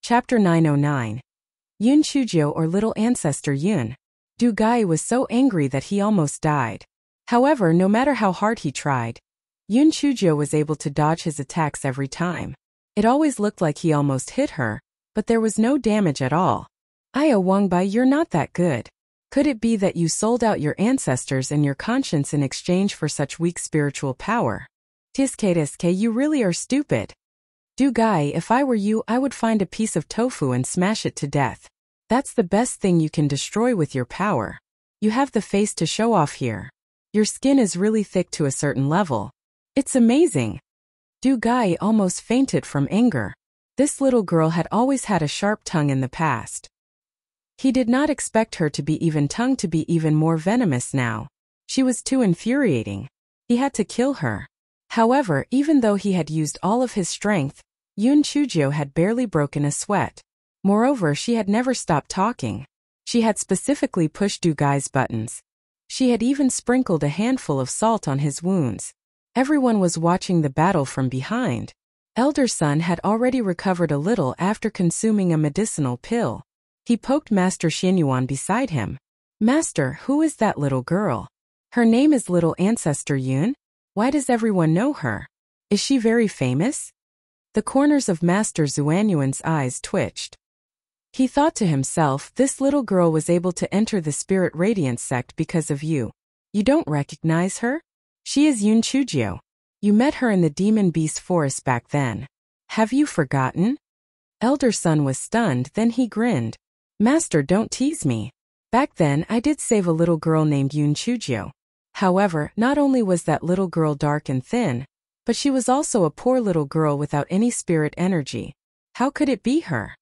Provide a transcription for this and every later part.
Chapter 909. Yun Chujio, or Little Ancestor Yun. Du Gai was so angry that he almost died. However, no matter how hard he tried, Yun Chujio was able to dodge his attacks every time. It always looked like he almost hit her, but there was no damage at all. Aya Wangbai, you're not that good. Could it be that you sold out your ancestors and your conscience in exchange for such weak spiritual power? Tiske, you really are stupid. Du Gai, if I were you, I would find a piece of tofu and smash it to death. That's the best thing you can destroy with your power. You have the face to show off here. Your skin is really thick to a certain level. It's amazing. Du Gai almost fainted from anger. This little girl had always had a sharp tongue in the past. He did not expect her to be even more venomous now. She was too infuriating. He had to kill her. However, even though he had used all of his strength, Yun Chujio had barely broken a sweat. Moreover, she had never stopped talking. She had specifically pushed Du Gai's buttons. She had even sprinkled a handful of salt on his wounds. Everyone was watching the battle from behind. Elder Sun had already recovered a little after consuming a medicinal pill. He poked Master Xianyuan beside him. Master, who is that little girl? Her name is Little Ancestor Yun? Why does everyone know her? Is she very famous? The corners of Master Xuanyuan's eyes twitched. He thought to himself, this little girl was able to enter the Spirit Radiance sect because of you. You don't recognize her? She is Yun Chujio. You met her in the Demon Beast Forest back then. Have you forgotten? Elder Sun was stunned, then he grinned. Master, don't tease me. Back then, I did save a little girl named Yun Chujio. However, not only was that little girl dark and thin, but she was also a poor little girl without any spirit energy. How could it be her?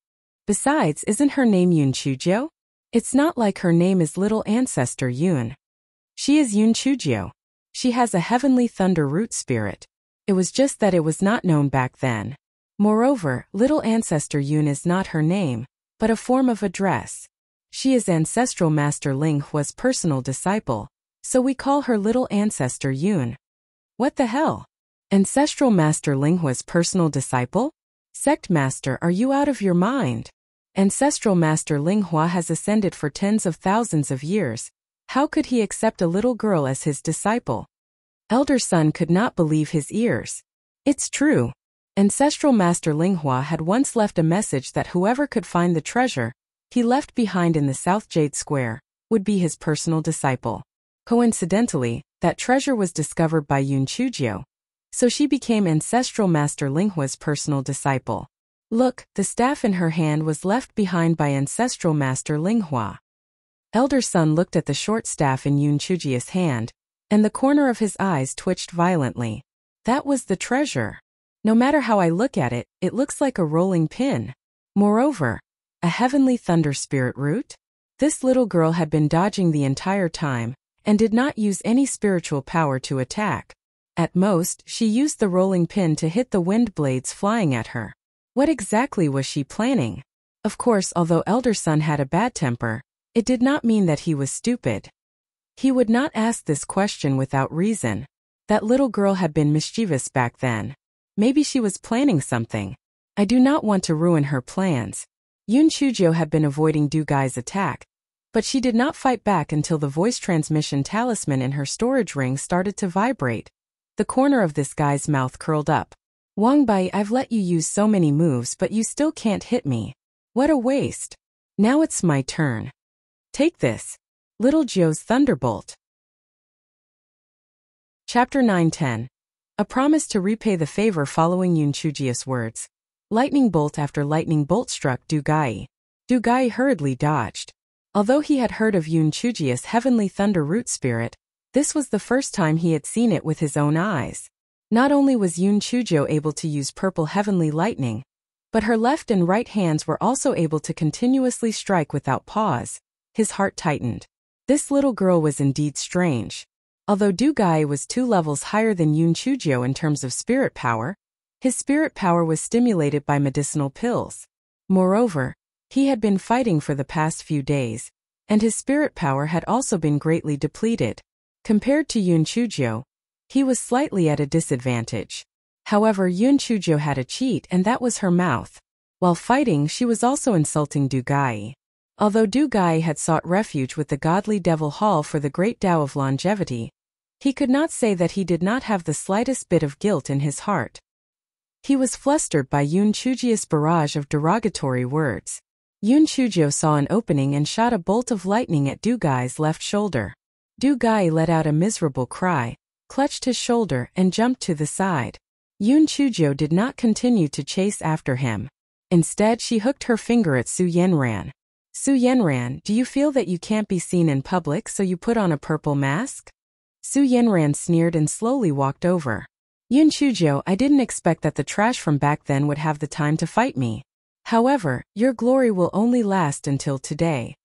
Besides, isn't her name Yun Chujio? It's not like her name is Little Ancestor Yun. She is Yun Chujio. She has a heavenly thunder root spirit. It was just that it was not known back then. Moreover, Little Ancestor Yun is not her name, but a form of address. She is Ancestral Master Ling Hua's personal disciple, so we call her Little Ancestor Yun. What the hell? Ancestral Master Ling Hua's personal disciple? Sect Master, are you out of your mind? Ancestral Master Ling Hua has ascended for tens of thousands of years. How could he accept a little girl as his disciple? Elder Sun could not believe his ears. It's true. Ancestral Master Ling Hua had once left a message that whoever could find the treasure he left behind in the South Jade Square would be his personal disciple. Coincidentally, that treasure was discovered by Yun Chujio, so she became Ancestral Master Ling Hua's personal disciple. Look, the staff in her hand was left behind by Ancestral Master Ling Hua. Elder Sun looked at the short staff in Yun Chujio's hand, and the corner of his eyes twitched violently. That was the treasure. No matter how I look at it, it looks like a rolling pin. Moreover, a heavenly thunder spirit root? This little girl had been dodging the entire time, and did not use any spiritual power to attack. At most, she used the rolling pin to hit the wind blades flying at her. What exactly was she planning? Of course, although Elder Sun had a bad temper, it did not mean that he was stupid. He would not ask this question without reason. That little girl had been mischievous back then. Maybe she was planning something. I do not want to ruin her plans. Yun Chujio had been avoiding Du Gai's attack, but she did not fight back until the voice transmission talisman in her storage ring started to vibrate. The corner of this guy's mouth curled up. Wangbai, I've let you use so many moves but you still can't hit me. What a waste. Now it's my turn. Take this. Little Jiu's Thunderbolt. Chapter 910. A promise to repay the favor following Yun Chujio's words. Lightning bolt after lightning bolt struck Du Gai. Du Gai hurriedly dodged. Although he had heard of Yun Chujio's heavenly thunder root spirit, this was the first time he had seen it with his own eyes. Not only was Yun Chujio able to use purple heavenly lightning, but her left and right hands were also able to continuously strike without pause. His heart tightened. This little girl was indeed strange. Although Du Gai was 2 levels higher than Yun Chujio in terms of spirit power, his spirit power was stimulated by medicinal pills. Moreover, he had been fighting for the past few days, and his spirit power had also been greatly depleted. Compared to Yun Chujio, he was slightly at a disadvantage. However, Yun Chujio had a cheat, and that was her mouth. While fighting, she was also insulting Du Gai. Although Du Gai had sought refuge with the godly Devil Hall for the great Tao of longevity, he could not say that he did not have the slightest bit of guilt in his heart. He was flustered by Yun Chujia's barrage of derogatory words. Yun Chujio saw an opening and shot a bolt of lightning at Du Gai's left shoulder. Du Gai let out a miserable cry, clutched his shoulder, and jumped to the side. Yun Chujio did not continue to chase after him. Instead, she hooked her finger at Su Yenran. Su Yenran, do you feel that you can't be seen in public, so you put on a purple mask? Su Yenran sneered and slowly walked over. Yun Chujio, I didn't expect that the trash from back then would have the time to fight me. However, your glory will only last until today.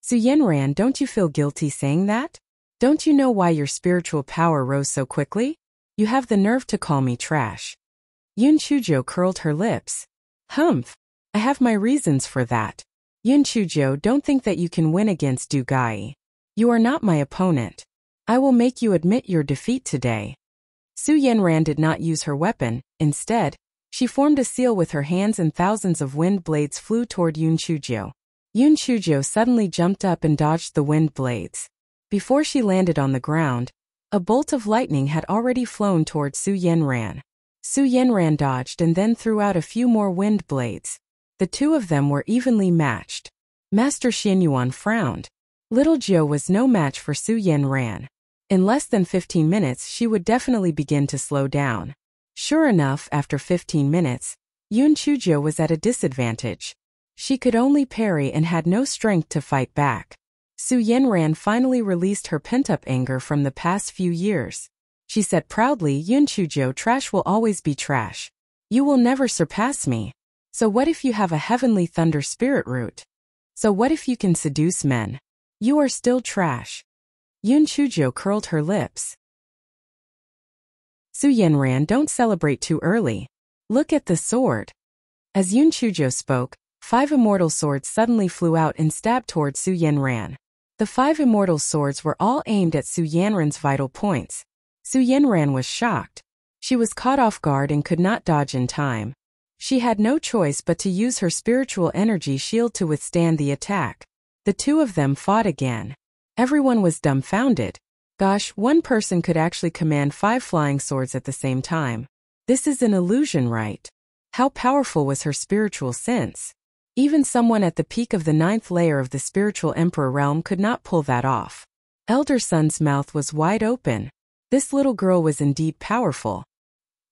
Su Yenran, don't you feel guilty saying that? Don't you know why your spiritual power rose so quickly? You have the nerve to call me trash. Yun Chujio curled her lips. Humph. I have my reasons for that. Yun Chujio, don't think that you can win against Du Gai. You are not my opponent. I will make you admit your defeat today. Su Yenran did not use her weapon. Instead, she formed a seal with her hands and thousands of wind blades flew toward Yun Chujio. Yun Chujio suddenly jumped up and dodged the wind blades. Before she landed on the ground, a bolt of lightning had already flown toward Su Yenran. Su Yenran dodged and then threw out a few more wind blades. The two of them were evenly matched. Master Xianyuan frowned. Little Jiu was no match for Su Yenran. In less than 15 minutes she would definitely begin to slow down. Sure enough, after 15 minutes, Yun Chujio was at a disadvantage. She could only parry and had no strength to fight back. Su Yenran finally released her pent-up anger from the past few years. She said proudly, Yun Chujio, trash will always be trash. You will never surpass me. So what if you have a heavenly thunder spirit root? So what if you can seduce men? You are still trash. Yun Chujio curled her lips. Su Yenran, don't celebrate too early. Look at the sword. As Yun Chujio spoke, 5 immortal swords suddenly flew out and stabbed toward Su Yenran. The 5 immortal swords were all aimed at Su Yenran's vital points. Su Yenran was shocked. She was caught off guard and could not dodge in time. She had no choice but to use her spiritual energy shield to withstand the attack. The two of them fought again. Everyone was dumbfounded. Gosh, one person could actually command 5 flying swords at the same time. This is an illusion, right? How powerful was her spiritual sense? Even someone at the peak of the 9th layer of the spiritual emperor realm could not pull that off. Elder Sun's mouth was wide open. This little girl was indeed powerful.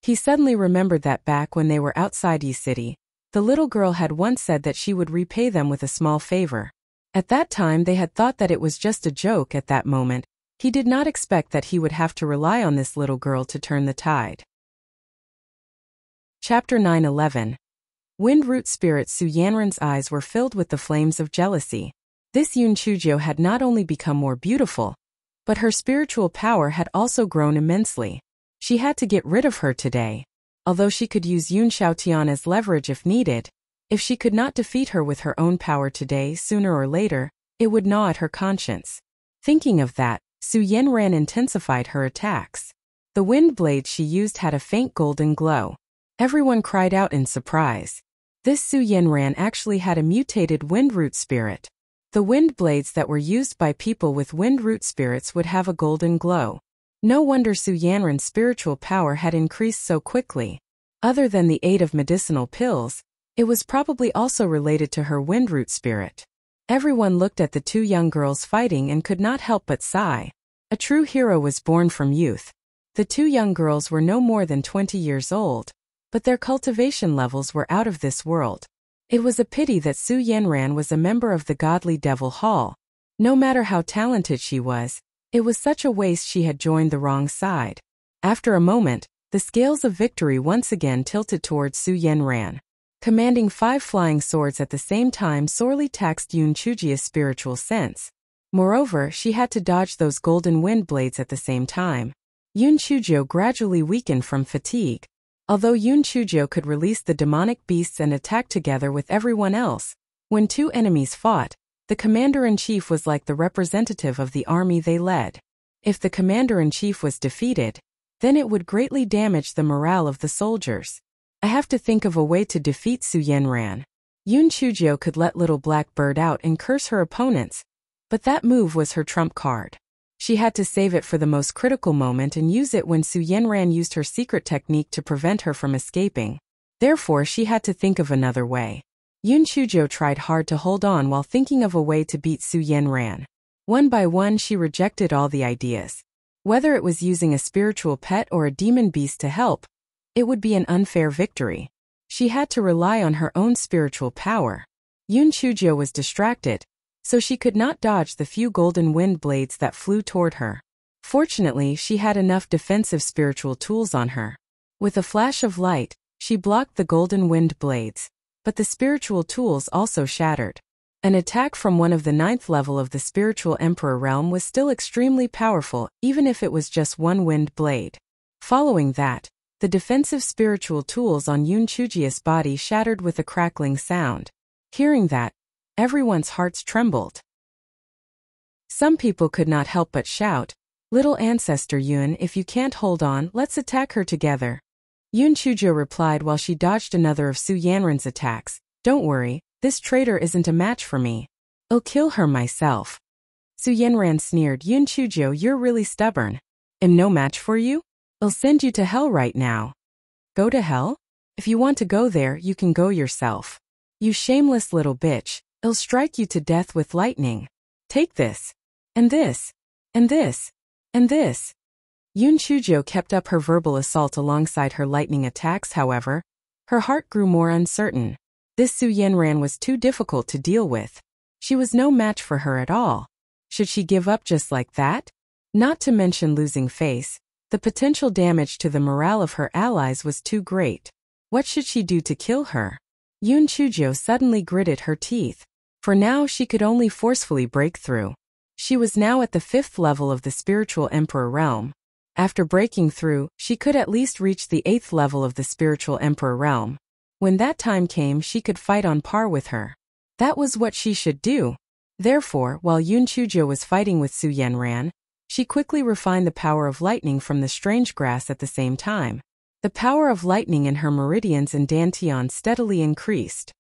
He suddenly remembered that back when they were outside Yi City, the little girl had once said that she would repay them with a small favor. At that time they had thought that it was just a joke. At that moment, he did not expect that he would have to rely on this little girl to turn the tide. Chapter 9:11. Wind Root Spirit. Su Yenran's eyes were filled with the flames of jealousy. This Yun Chujio had not only become more beautiful, but her spiritual power had also grown immensely. She had to get rid of her today. Although she could use Yun Xiaotian as leverage if needed, if she could not defeat her with her own power today, sooner or later, it would gnaw at her conscience. Thinking of that, Su Yenran intensified her attacks. The wind blades she used had a faint golden glow. Everyone cried out in surprise. This Su Yenran actually had a mutated wind root spirit. The wind blades that were used by people with wind root spirits would have a golden glow. No wonder Su Yenran's spiritual power had increased so quickly. Other than the aid of medicinal pills, it was probably also related to her wind root spirit. Everyone looked at the two young girls fighting and could not help but sigh. A true hero was born from youth. The two young girls were no more than 20 years old, but their cultivation levels were out of this world. It was a pity that Su Yenran was a member of the godly Devil Hall. No matter how talented she was, it was such a waste she had joined the wrong side. After a moment, the scales of victory once again tilted towards Su Yenran. Commanding 5 flying swords at the same time sorely taxed Yun Chujio's spiritual sense. Moreover, she had to dodge those golden wind blades at the same time. Yun Chujio gradually weakened from fatigue. Although Yun Chujio could release the demonic beasts and attack together with everyone else, when two enemies fought, the commander-in-chief was like the representative of the army they led. If the commander-in-chief was defeated, then it would greatly damage the morale of the soldiers. I have to think of a way to defeat Su Yanran. Yun Chujio could let Little Black Bird out and curse her opponents, but that move was her trump card. She had to save it for the most critical moment and use it when Su Yanran used her secret technique to prevent her from escaping. Therefore, she had to think of another way. Yun Chujio tried hard to hold on while thinking of a way to beat Su Yanran. One by one, she rejected all the ideas. Whether it was using a spiritual pet or a demon beast to help, it would be an unfair victory. She had to rely on her own spiritual power. Yun Chujio was distracted, so she could not dodge the few golden wind blades that flew toward her. Fortunately, she had enough defensive spiritual tools on her. With a flash of light, she blocked the golden wind blades, but the spiritual tools also shattered. An attack from one of the 9th level of the spiritual emperor realm was still extremely powerful, even if it was just one wind blade. Following that, the defensive spiritual tools on Yun Chujio's body shattered with a crackling sound. Hearing that, everyone's hearts trembled. Some people could not help but shout, "Little Ancestor Yun, if you can't hold on, let's attack her together." Yun Chujio replied while she dodged another of Su Yanran's attacks, "Don't worry, this traitor isn't a match for me. I'll kill her myself." Su Yanran sneered, "Yun Chujio, you're really stubborn. I'm no match for you? I'll send you to hell right now." "Go to hell? If you want to go there, you can go yourself. You shameless little bitch, I'll strike you to death with lightning. Take this. And this. And this. And this." Yun Chujio kept up her verbal assault alongside her lightning attacks. However, her heart grew more uncertain. This Su Yanran was too difficult to deal with. She was no match for her at all. Should she give up just like that? Not to mention losing face, the potential damage to the morale of her allies was too great. What should she do to kill her? Yun Chujio suddenly gritted her teeth. For now, she could only forcefully break through. She was now at the 5th level of the spiritual emperor realm. After breaking through, she could at least reach the 8th level of the spiritual emperor realm. When that time came, she could fight on par with her. That was what she should do. Therefore, while Yun Chujio was fighting with Su Yanran, she quickly refined the power of lightning from the strange grass at the same time. The power of lightning in her meridians and dantian steadily increased.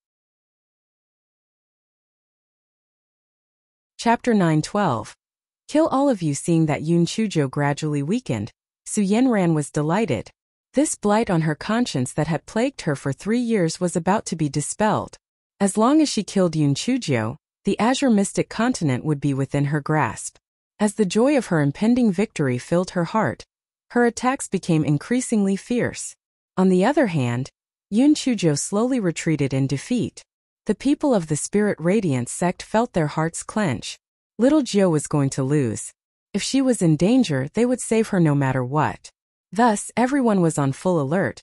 Chapter 9:12. Kill all of you. Seeing that Yun Chujio gradually weakened, Su Yanran was delighted. This blight on her conscience that had plagued her for 3 years was about to be dispelled. As long as she killed Yun Chujio, the Azure Mystic Continent would be within her grasp. As the joy of her impending victory filled her heart, her attacks became increasingly fierce. On the other hand, Yun Chujio slowly retreated in defeat. The people of the Spirit Radiance sect felt their hearts clench. Little Jiu was going to lose. If she was in danger, they would save her no matter what. Thus, everyone was on full alert.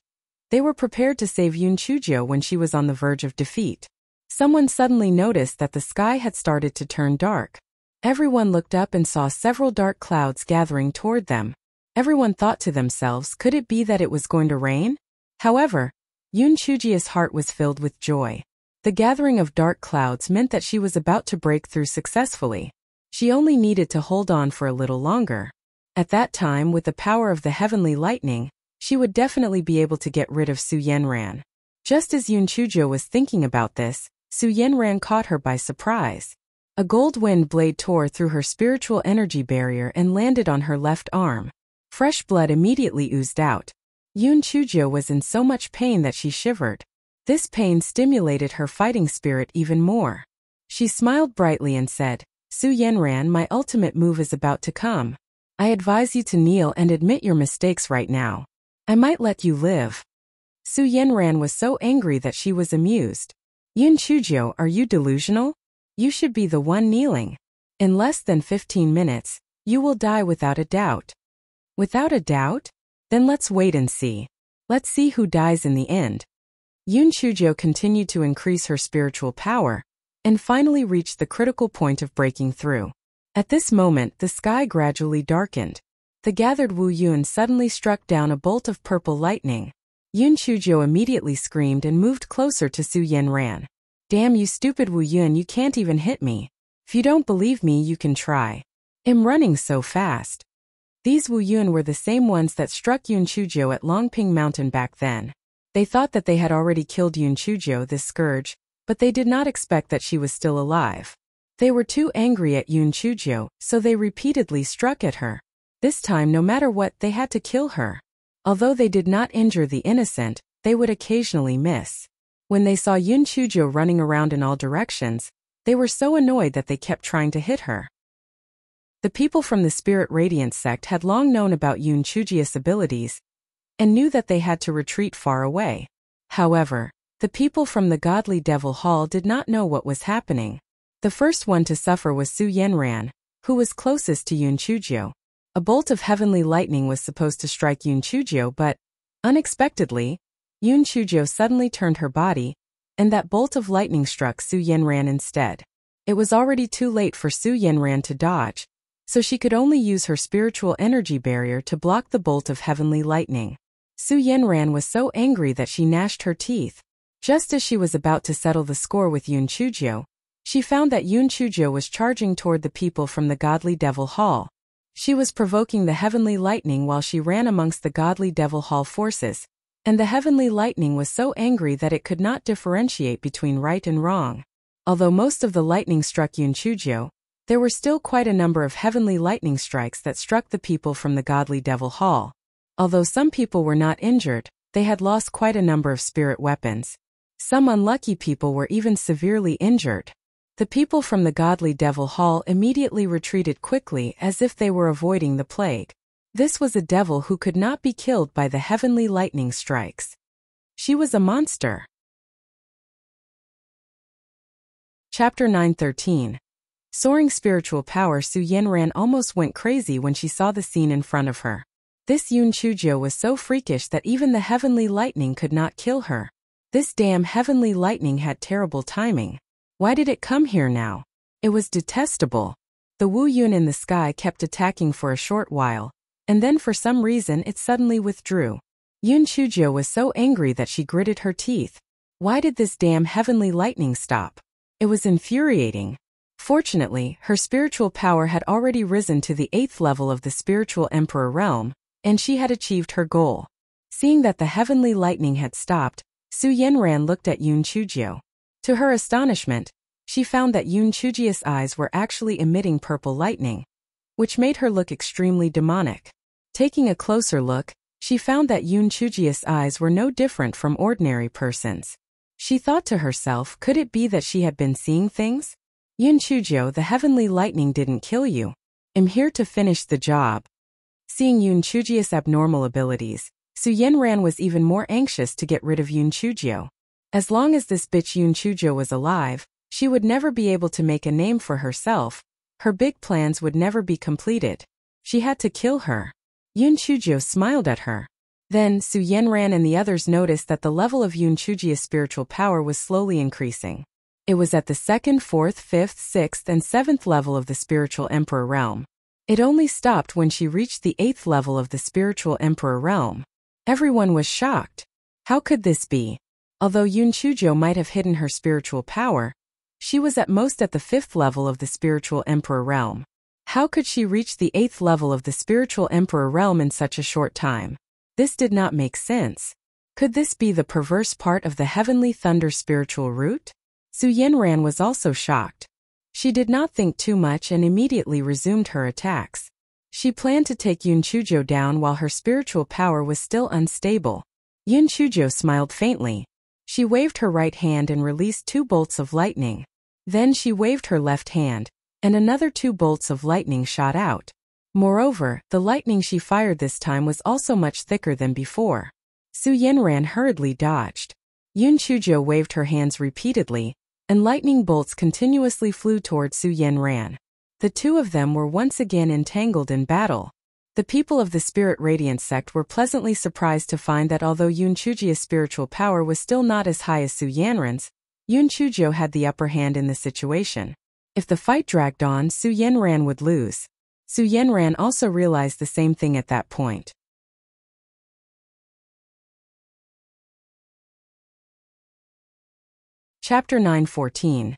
They were prepared to save Yun Chujio when she was on the verge of defeat. Someone suddenly noticed that the sky had started to turn dark. Everyone looked up and saw several dark clouds gathering toward them. Everyone thought to themselves, could it be that it was going to rain? However, Yun Chujio's heart was filled with joy. The gathering of dark clouds meant that she was about to break through successfully. She only needed to hold on for a little longer. At that time, with the power of the heavenly lightning, she would definitely be able to get rid of Su Yanran. Just as Yun Chujio was thinking about this, Su Yanran caught her by surprise. A gold wind blade tore through her spiritual energy barrier and landed on her left arm. Fresh blood immediately oozed out. Yun Chujio was in so much pain that she shivered. This pain stimulated her fighting spirit even more. She smiled brightly and said, "Su Yanran, my ultimate move is about to come. I advise you to kneel and admit your mistakes right now. I might let you live." Su Yanran was so angry that she was amused. "Yun Chujio, are you delusional? You should be the one kneeling. In less than 15 minutes, you will die without a doubt." "Without a doubt? Then let's wait and see. Let's see who dies in the end." Yun Chujio continued to increase her spiritual power, and finally reached the critical point of breaking through. At this moment, the sky gradually darkened. The gathered Wu Yun suddenly struck down a bolt of purple lightning. Yun Chujio immediately screamed and moved closer to Su Yanran. "Damn you stupid Wu Yun, you can't even hit me. If you don't believe me, you can try. I'm running so fast." These Wu Yun were the same ones that struck Yun Chujio at Longping Mountain back then. They thought that they had already killed Yun Chuzhou, this scourge, but they did not expect that she was still alive. They were too angry at Yun Chuzhou, so they repeatedly struck at her. This time, no matter what, they had to kill her. Although they did not injure the innocent, they would occasionally miss. When they saw Yun Chuzhou running around in all directions, they were so annoyed that they kept trying to hit her. The people from the Spirit Radiance sect had long known about Yun Chuzhou's abilities and knew that they had to retreat far away. However, the people from the Godly Devil Hall did not know what was happening. The first one to suffer was Su Yanran, who was closest to Yun Chuzhou. A bolt of heavenly lightning was supposed to strike Yun Chuzhou, but, unexpectedly, Yun Chuzhou suddenly turned her body, and that bolt of lightning struck Su Yanran instead. It was already too late for Su Yanran to dodge, so she could only use her spiritual energy barrier to block the bolt of heavenly lightning. Su Yanran was so angry that she gnashed her teeth. Just as she was about to settle the score with Yun Chuzhou, she found that Yun Chuzhou was charging toward the people from the Godly Devil Hall. She was provoking the heavenly lightning while she ran amongst the Godly Devil Hall forces, and the heavenly lightning was so angry that it could not differentiate between right and wrong. Although most of the lightning struck Yun Chuzhou, there were still quite a number of heavenly lightning strikes that struck the people from the Godly Devil Hall. Although some people were not injured, they had lost quite a number of spirit weapons. Some unlucky people were even severely injured. The people from the Godly Devil Hall immediately retreated quickly as if they were avoiding the plague. This was a devil who could not be killed by the heavenly lightning strikes. She was a monster. Chapter 9:13. Soaring spiritual power. Su Yanran almost went crazy when she saw the scene in front of her. This Yun Chuzhou was so freakish that even the heavenly lightning could not kill her. This damn heavenly lightning had terrible timing. Why did it come here now? It was detestable. The Wu Yun in the sky kept attacking for a short while, and then for some reason it suddenly withdrew. Yun Chuzhou was so angry that she gritted her teeth. Why did this damn heavenly lightning stop? It was infuriating. Fortunately, her spiritual power had already risen to the 8th level of the Spiritual Emperor realm, and she had achieved her goal. Seeing that the heavenly lightning had stopped, Su Yanran looked at Yun Chuzhou. To her astonishment, she found that Yun Chuzhou's eyes were actually emitting purple lightning, which made her look extremely demonic. Taking a closer look, she found that Yun Chuzhou's eyes were no different from ordinary persons. She thought to herself, could it be that she had been seeing things? Yun Chuzhou, the heavenly lightning didn't kill you. I'm here to finish the job. Seeing Yun Chuzhou's abnormal abilities, Su Yanran was even more anxious to get rid of Yun Chuzhou. As long as this bitch Yun Chuzhou was alive, she would never be able to make a name for herself. Her big plans would never be completed. She had to kill her. Yun Chuzhou smiled at her. Then, Su Yanran and the others noticed that the level of Yun Chuzhou's spiritual power was slowly increasing. It was at the 2nd, 4th, 5th, 6th, and 7th level of the Spiritual Emperor realm. It only stopped when she reached the 8th level of the Spiritual Emperor realm. Everyone was shocked. How could this be? Although Yun Chuzhou might have hidden her spiritual power, she was at most at the 5th level of the Spiritual Emperor realm. How could she reach the 8th level of the Spiritual Emperor realm in such a short time? This did not make sense. Could this be the perverse part of the Heavenly Thunder spiritual root? Su Yanran was also shocked. She did not think too much and immediately resumed her attacks. She planned to take Yun Chuzhou down while her spiritual power was still unstable. Yun Chuzhou smiled faintly. She waved her right hand and released 2 bolts of lightning. Then she waved her left hand, and another 2 bolts of lightning shot out. Moreover, the lightning she fired this time was also much thicker than before. Su Yanran hurriedly dodged. Yun Chuzhou waved her hands repeatedly, and lightning bolts continuously flew toward Su Yanran. The two of them were once again entangled in battle. The people of the Spirit Radiance sect were pleasantly surprised to find that although Yun Chuzhou's spiritual power was still not as high as Su Yanran's, Yun Chuzhou had the upper hand in the situation. If the fight dragged on, Su Yanran would lose. Su Yanran also realized the same thing at that point. Chapter 9:14.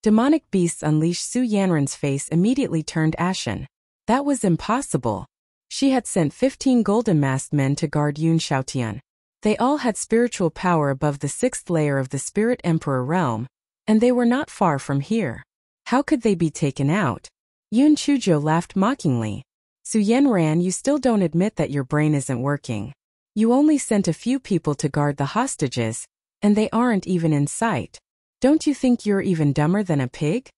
Demonic beasts unleashed. Su Yanran's face immediately turned ashen. That was impossible. She had sent 15 golden masked men to guard Yun Xiaotian. They all had spiritual power above the 6th layer of the Spirit Emperor realm, and they were not far from here. How could they be taken out? Yun Chujo laughed mockingly. Su Yanran, you still don't admit that your brain isn't working. You only sent a few people to guard the hostages, and they aren't even in sight. Don't you think you're even dumber than a pig?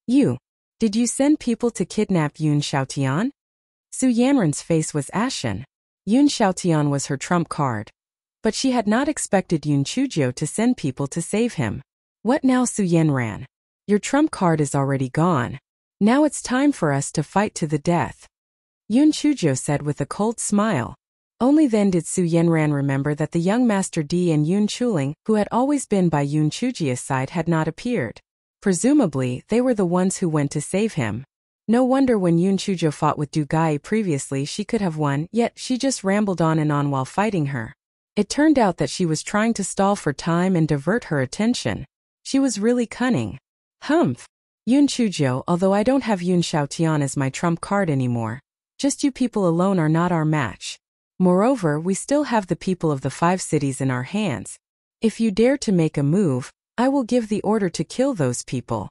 Did you send people to kidnap Yun Xiaotian? Su Yanran's face was ashen. Yun Xiaotian was her trump card. But she had not expected Yun Chujo to send people to save him. What now, Su Yanran? Your trump card is already gone. Now it's time for us to fight to the death. Yun Chujo said with a cold smile. Only then did Su Yanran remember that the young Master Di and Yun Chuling, who had always been by Yun Chujia's side, had not appeared. Presumably, they were the ones who went to save him. No wonder when Yun Chujo fought with Du Gai previously she could have won, yet she just rambled on and on while fighting her. It turned out that she was trying to stall for time and divert her attention. She was really cunning. Humph! Yun Chujo, although I don't have Yun Xiaotian as my trump card anymore, just you people alone are not our match. Moreover, we still have the people of the 5 cities in our hands. If you dare to make a move, I will give the order to kill those people.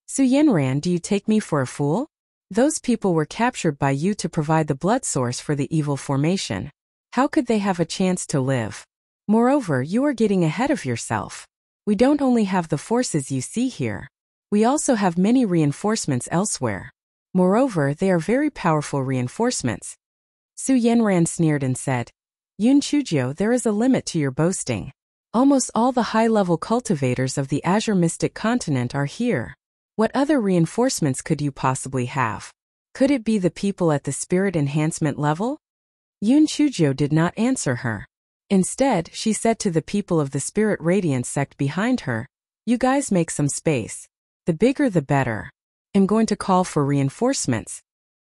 Su Yanran, do you take me for a fool? Those people were captured by you to provide the blood source for the evil formation. How could they have a chance to live? Moreover, you are getting ahead of yourself. We don't only have the forces you see here. We also have many reinforcements elsewhere. Moreover, they are very powerful reinforcements. Su Yanran sneered and said, Yun Chujo, there is a limit to your boasting. Almost all the high-level cultivators of the Azure Mystic Continent are here. What other reinforcements could you possibly have? Could it be the people at the spirit enhancement level? Yun Chujo did not answer her. Instead, she said to the people of the Spirit Radiance sect behind her, you guys make some space. The bigger the better. I'm going to call for reinforcements.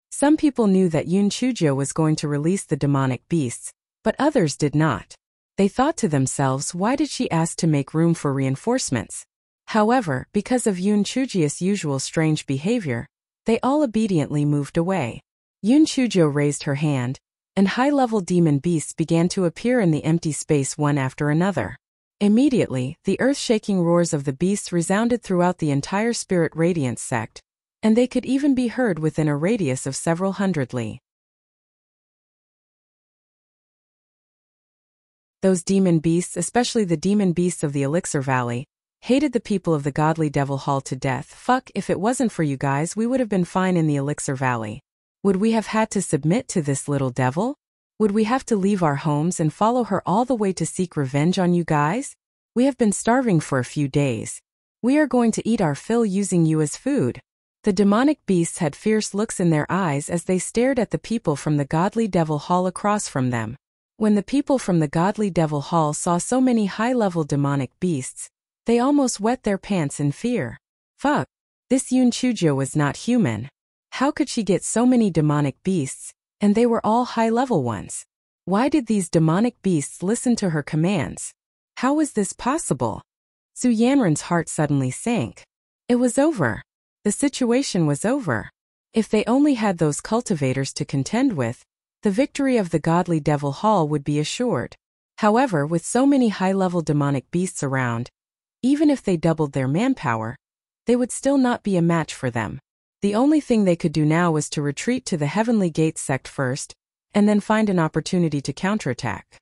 Some people knew that Yun Chujo was going to release the demonic beasts, but others did not. They thought to themselves, why did she ask to make room for reinforcements? However, because of Yun Chujia's usual strange behavior, they all obediently moved away. Yun Chujo raised her hand, and high-level demon beasts began to appear in the empty space one after another. Immediately, the earth-shaking roars of the beasts resounded throughout the entire Spirit Radiance sect, and they could even be heard within a radius of several hundred li. Those demon beasts, especially the demon beasts of the Elixir Valley, hated the people of the Godly Devil Hall to death. Fuck, if it wasn't for you guys, we would have been fine in the Elixir Valley. Would we have had to submit to this little devil? Would we have to leave our homes and follow her all the way to seek revenge on you guys? We have been starving for a few days. We are going to eat our fill using you as food. The demonic beasts had fierce looks in their eyes as they stared at the people from the Godly Devil Hall across from them. When the people from the Godly Devil Hall saw so many high-level demonic beasts, they almost wet their pants in fear. Fuck. This Yun Chujo was not human. How could she get so many demonic beasts, and they were all high-level ones? Why did these demonic beasts listen to her commands? How was this possible? Su Yanran's heart suddenly sank. It was over. The situation was over. If they only had those cultivators to contend with, the victory of the Godly Devil Hall would be assured. However, with so many high-level demonic beasts around, even if they doubled their manpower, they would still not be a match for them. The only thing they could do now was to retreat to the Heavenly Gate sect first, and then find an opportunity to counterattack.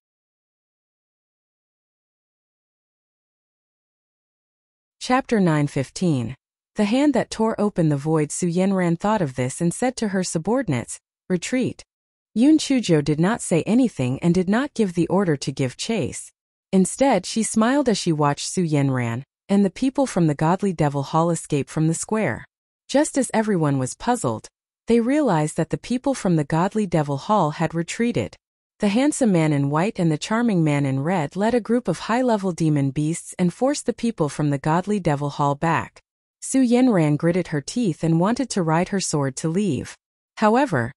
Chapter 9:15. The hand that tore open the void. Su Yanran thought of this and said to her subordinates, retreat. Yun Chujo did not say anything and did not give the order to give chase. Instead, she smiled as she watched Su Yanran and the people from the Godly Devil Hall escape from the square. Just as everyone was puzzled, they realized that the people from the Godly Devil Hall had retreated. The handsome man in white and the charming man in red led a group of high-level demon beasts and forced the people from the Godly Devil Hall back. Su Yanran gritted her teeth and wanted to ride her sword to leave. However,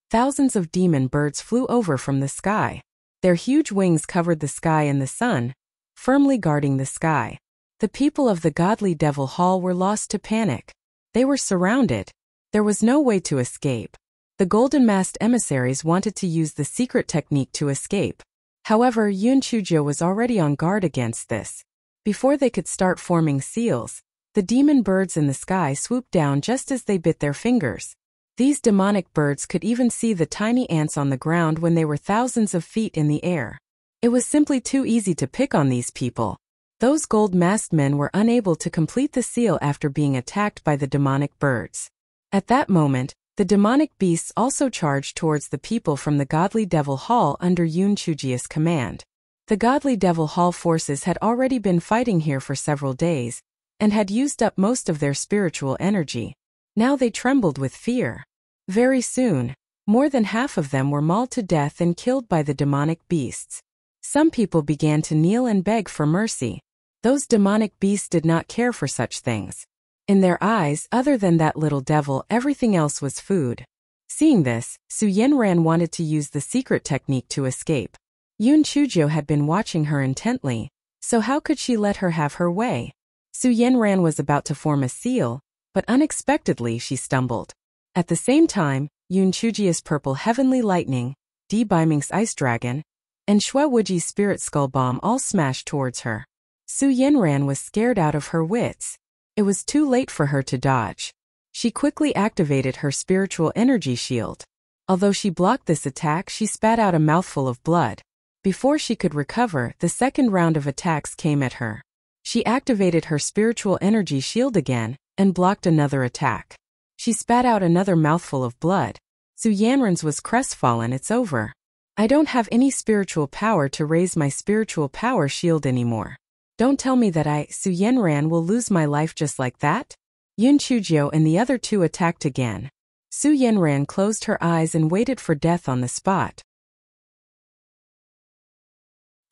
thousands of demon birds flew over from the sky. Their huge wings covered the sky and the sun, firmly guarding the sky. The people of the Godly Devil Hall were lost to panic. They were surrounded. There was no way to escape. The golden-masked emissaries wanted to use the secret technique to escape. However, Yun Chujo was already on guard against this. Before they could start forming seals, the demon birds in the sky swooped down just as they bit their fingers. These demonic birds could even see the tiny ants on the ground when they were thousands of feet in the air. It was simply too easy to pick on these people. Those gold-masked men were unable to complete the seal after being attacked by the demonic birds. At that moment, the demonic beasts also charged towards the people from the Godly Devil Hall under Yun Chujio's command. The Godly Devil Hall forces had already been fighting here for several days, and had used up most of their spiritual energy. Now they trembled with fear. Very soon, more than half of them were mauled to death and killed by the demonic beasts. Some people began to kneel and beg for mercy. Those demonic beasts did not care for such things. In their eyes, other than that little devil, everything else was food. Seeing this, Su Yanran wanted to use the secret technique to escape. Yun Chujo had been watching her intently, so how could she let her have her way? Su Yanran was about to form a seal, but unexpectedly she stumbled. At the same time, Yun Chujio's purple heavenly lightning, Di Baiming's ice dragon, and Xue Wuji's spirit skull bomb all smashed towards her. Su Yanran was scared out of her wits. It was too late for her to dodge. She quickly activated her spiritual energy shield. Although she blocked this attack, she spat out a mouthful of blood. Before she could recover, the second round of attacks came at her. She activated her spiritual energy shield again, and blocked another attack. She spat out another mouthful of blood. Su Yanran's was crestfallen. It's over. I don't have any spiritual power to raise my spiritual power shield anymore. Don't tell me that Su Yanran, will lose my life just like that? Yun Chujio and the other two attacked again. Su Yanran closed her eyes and waited for death on the spot.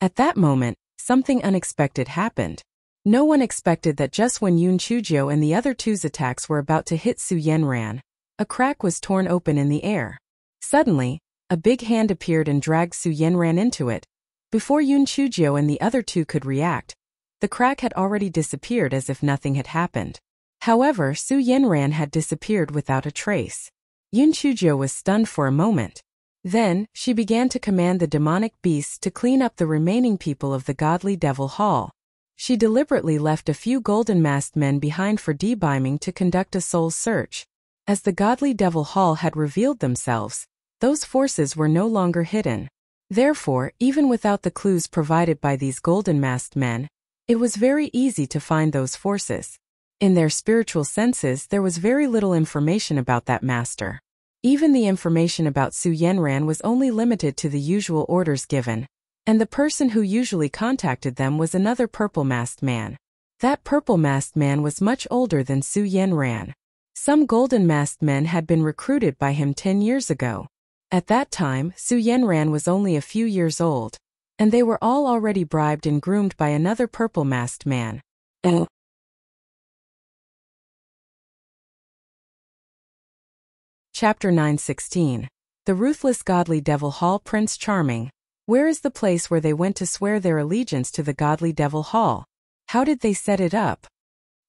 At that moment, something unexpected happened. No one expected that just when Yun Chujio and the other two's attacks were about to hit Su Yanran, a crack was torn open in the air. Suddenly, a big hand appeared and dragged Su Yanran into it. Before Yun Chujio and the other two could react, the crack had already disappeared as if nothing had happened. However, Su Yanran had disappeared without a trace. Yun Chujio was stunned for a moment. Then, she began to command the demonic beasts to clean up the remaining people of the Godly Devil Hall. She deliberately left a few golden-masked men behind for Di Baiming to conduct a soul search. As the Godly Devil Hall had revealed themselves, those forces were no longer hidden. Therefore, even without the clues provided by these golden-masked men, it was very easy to find those forces. In their spiritual senses, there was very little information about that master. Even the information about Su Yanran was only limited to the usual orders given, and the person who usually contacted them was another purple-masked man. That purple-masked man was much older than Su Yanran. Some golden-masked men had been recruited by him 10 years ago. At that time, Su Yanran was only a few years old, and they were all already bribed and groomed by another purple-masked man. Chapter 9:16. The Ruthless Godly Devil Hall. Prince Charming. Where is the place where they went to swear their allegiance to the Godly Devil Hall? How did they set it up?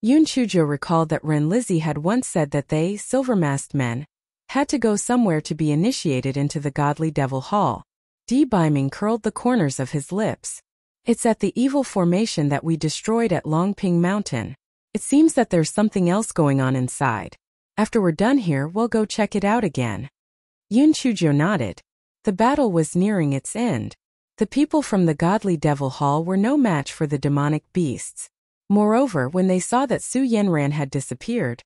Yun Chujio recalled that Ren Lizzie had once said that they, silver-masked men, had to go somewhere to be initiated into the Godly Devil Hall. Di Baiming curled the corners of his lips. It's at the evil formation that we destroyed at Longping Mountain. It seems that there's something else going on inside. After we're done here, we'll go check it out again. Yun Chujio nodded. The battle was nearing its end. The people from the Godly Devil Hall were no match for the demonic beasts. Moreover, when they saw that Su Yanran had disappeared,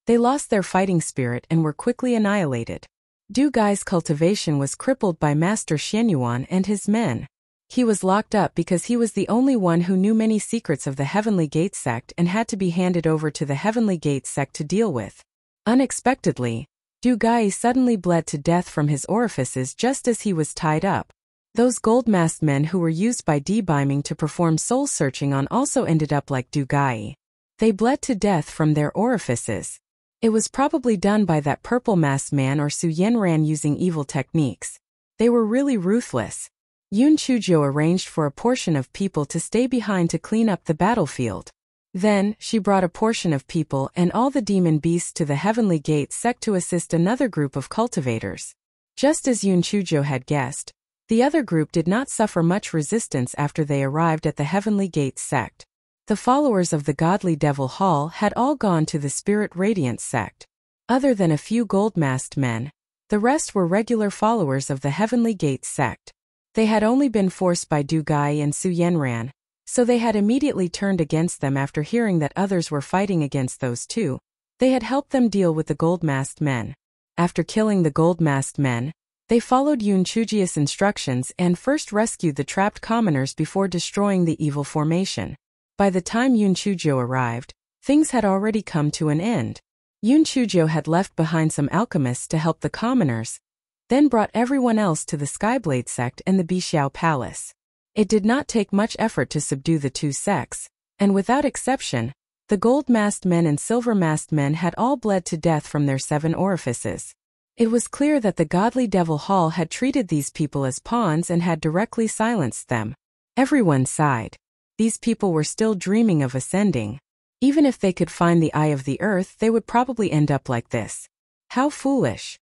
they lost their fighting spirit and were quickly annihilated. Du Gai's cultivation was crippled by Master Xianyuan and his men. He was locked up because he was the only one who knew many secrets of the Heavenly Gate sect and had to be handed over to the Heavenly Gate sect to deal with. Unexpectedly, Du Gai suddenly bled to death from his orifices just as he was tied up. Those gold-masked men who were used by Di Baiming to perform soul-searching on also ended up like Du Gai. They bled to death from their orifices. It was probably done by that purple-masked man or Su Yanran using evil techniques. They were really ruthless. Yun Chujio arranged for a portion of people to stay behind to clean up the battlefield. Then, she brought a portion of people and all the demon beasts to the Heavenly Gate sect to assist another group of cultivators. Just as Yun Chujio had guessed, The other group did not suffer much resistance after they arrived at the Heavenly Gates sect. The followers of the Godly Devil Hall had all gone to the Spirit Radiance sect. Other than a few gold-masked men, the rest were regular followers of the Heavenly Gates sect. They had only been forced by Du Gai and Su Yenran, so they had immediately turned against them after hearing that others were fighting against those two. They had helped them deal with the gold-masked men. After killing the gold-masked men, they followed Yun Chujia's instructions and first rescued the trapped commoners before destroying the evil formation. By the time Yun Chujio arrived, things had already come to an end. Yun Chujio had left behind some alchemists to help the commoners, then brought everyone else to the Skyblade sect and the Bixiao Palace. It did not take much effort to subdue the two sects, and without exception, the gold-masked men and silver-masked men had all bled to death from their 7 orifices. It was clear that the Godly Devil Hall had treated these people as pawns and had directly silenced them. Everyone sighed. These people were still dreaming of ascending. Even if they could find the eye of the earth, they would probably end up like this. How foolish.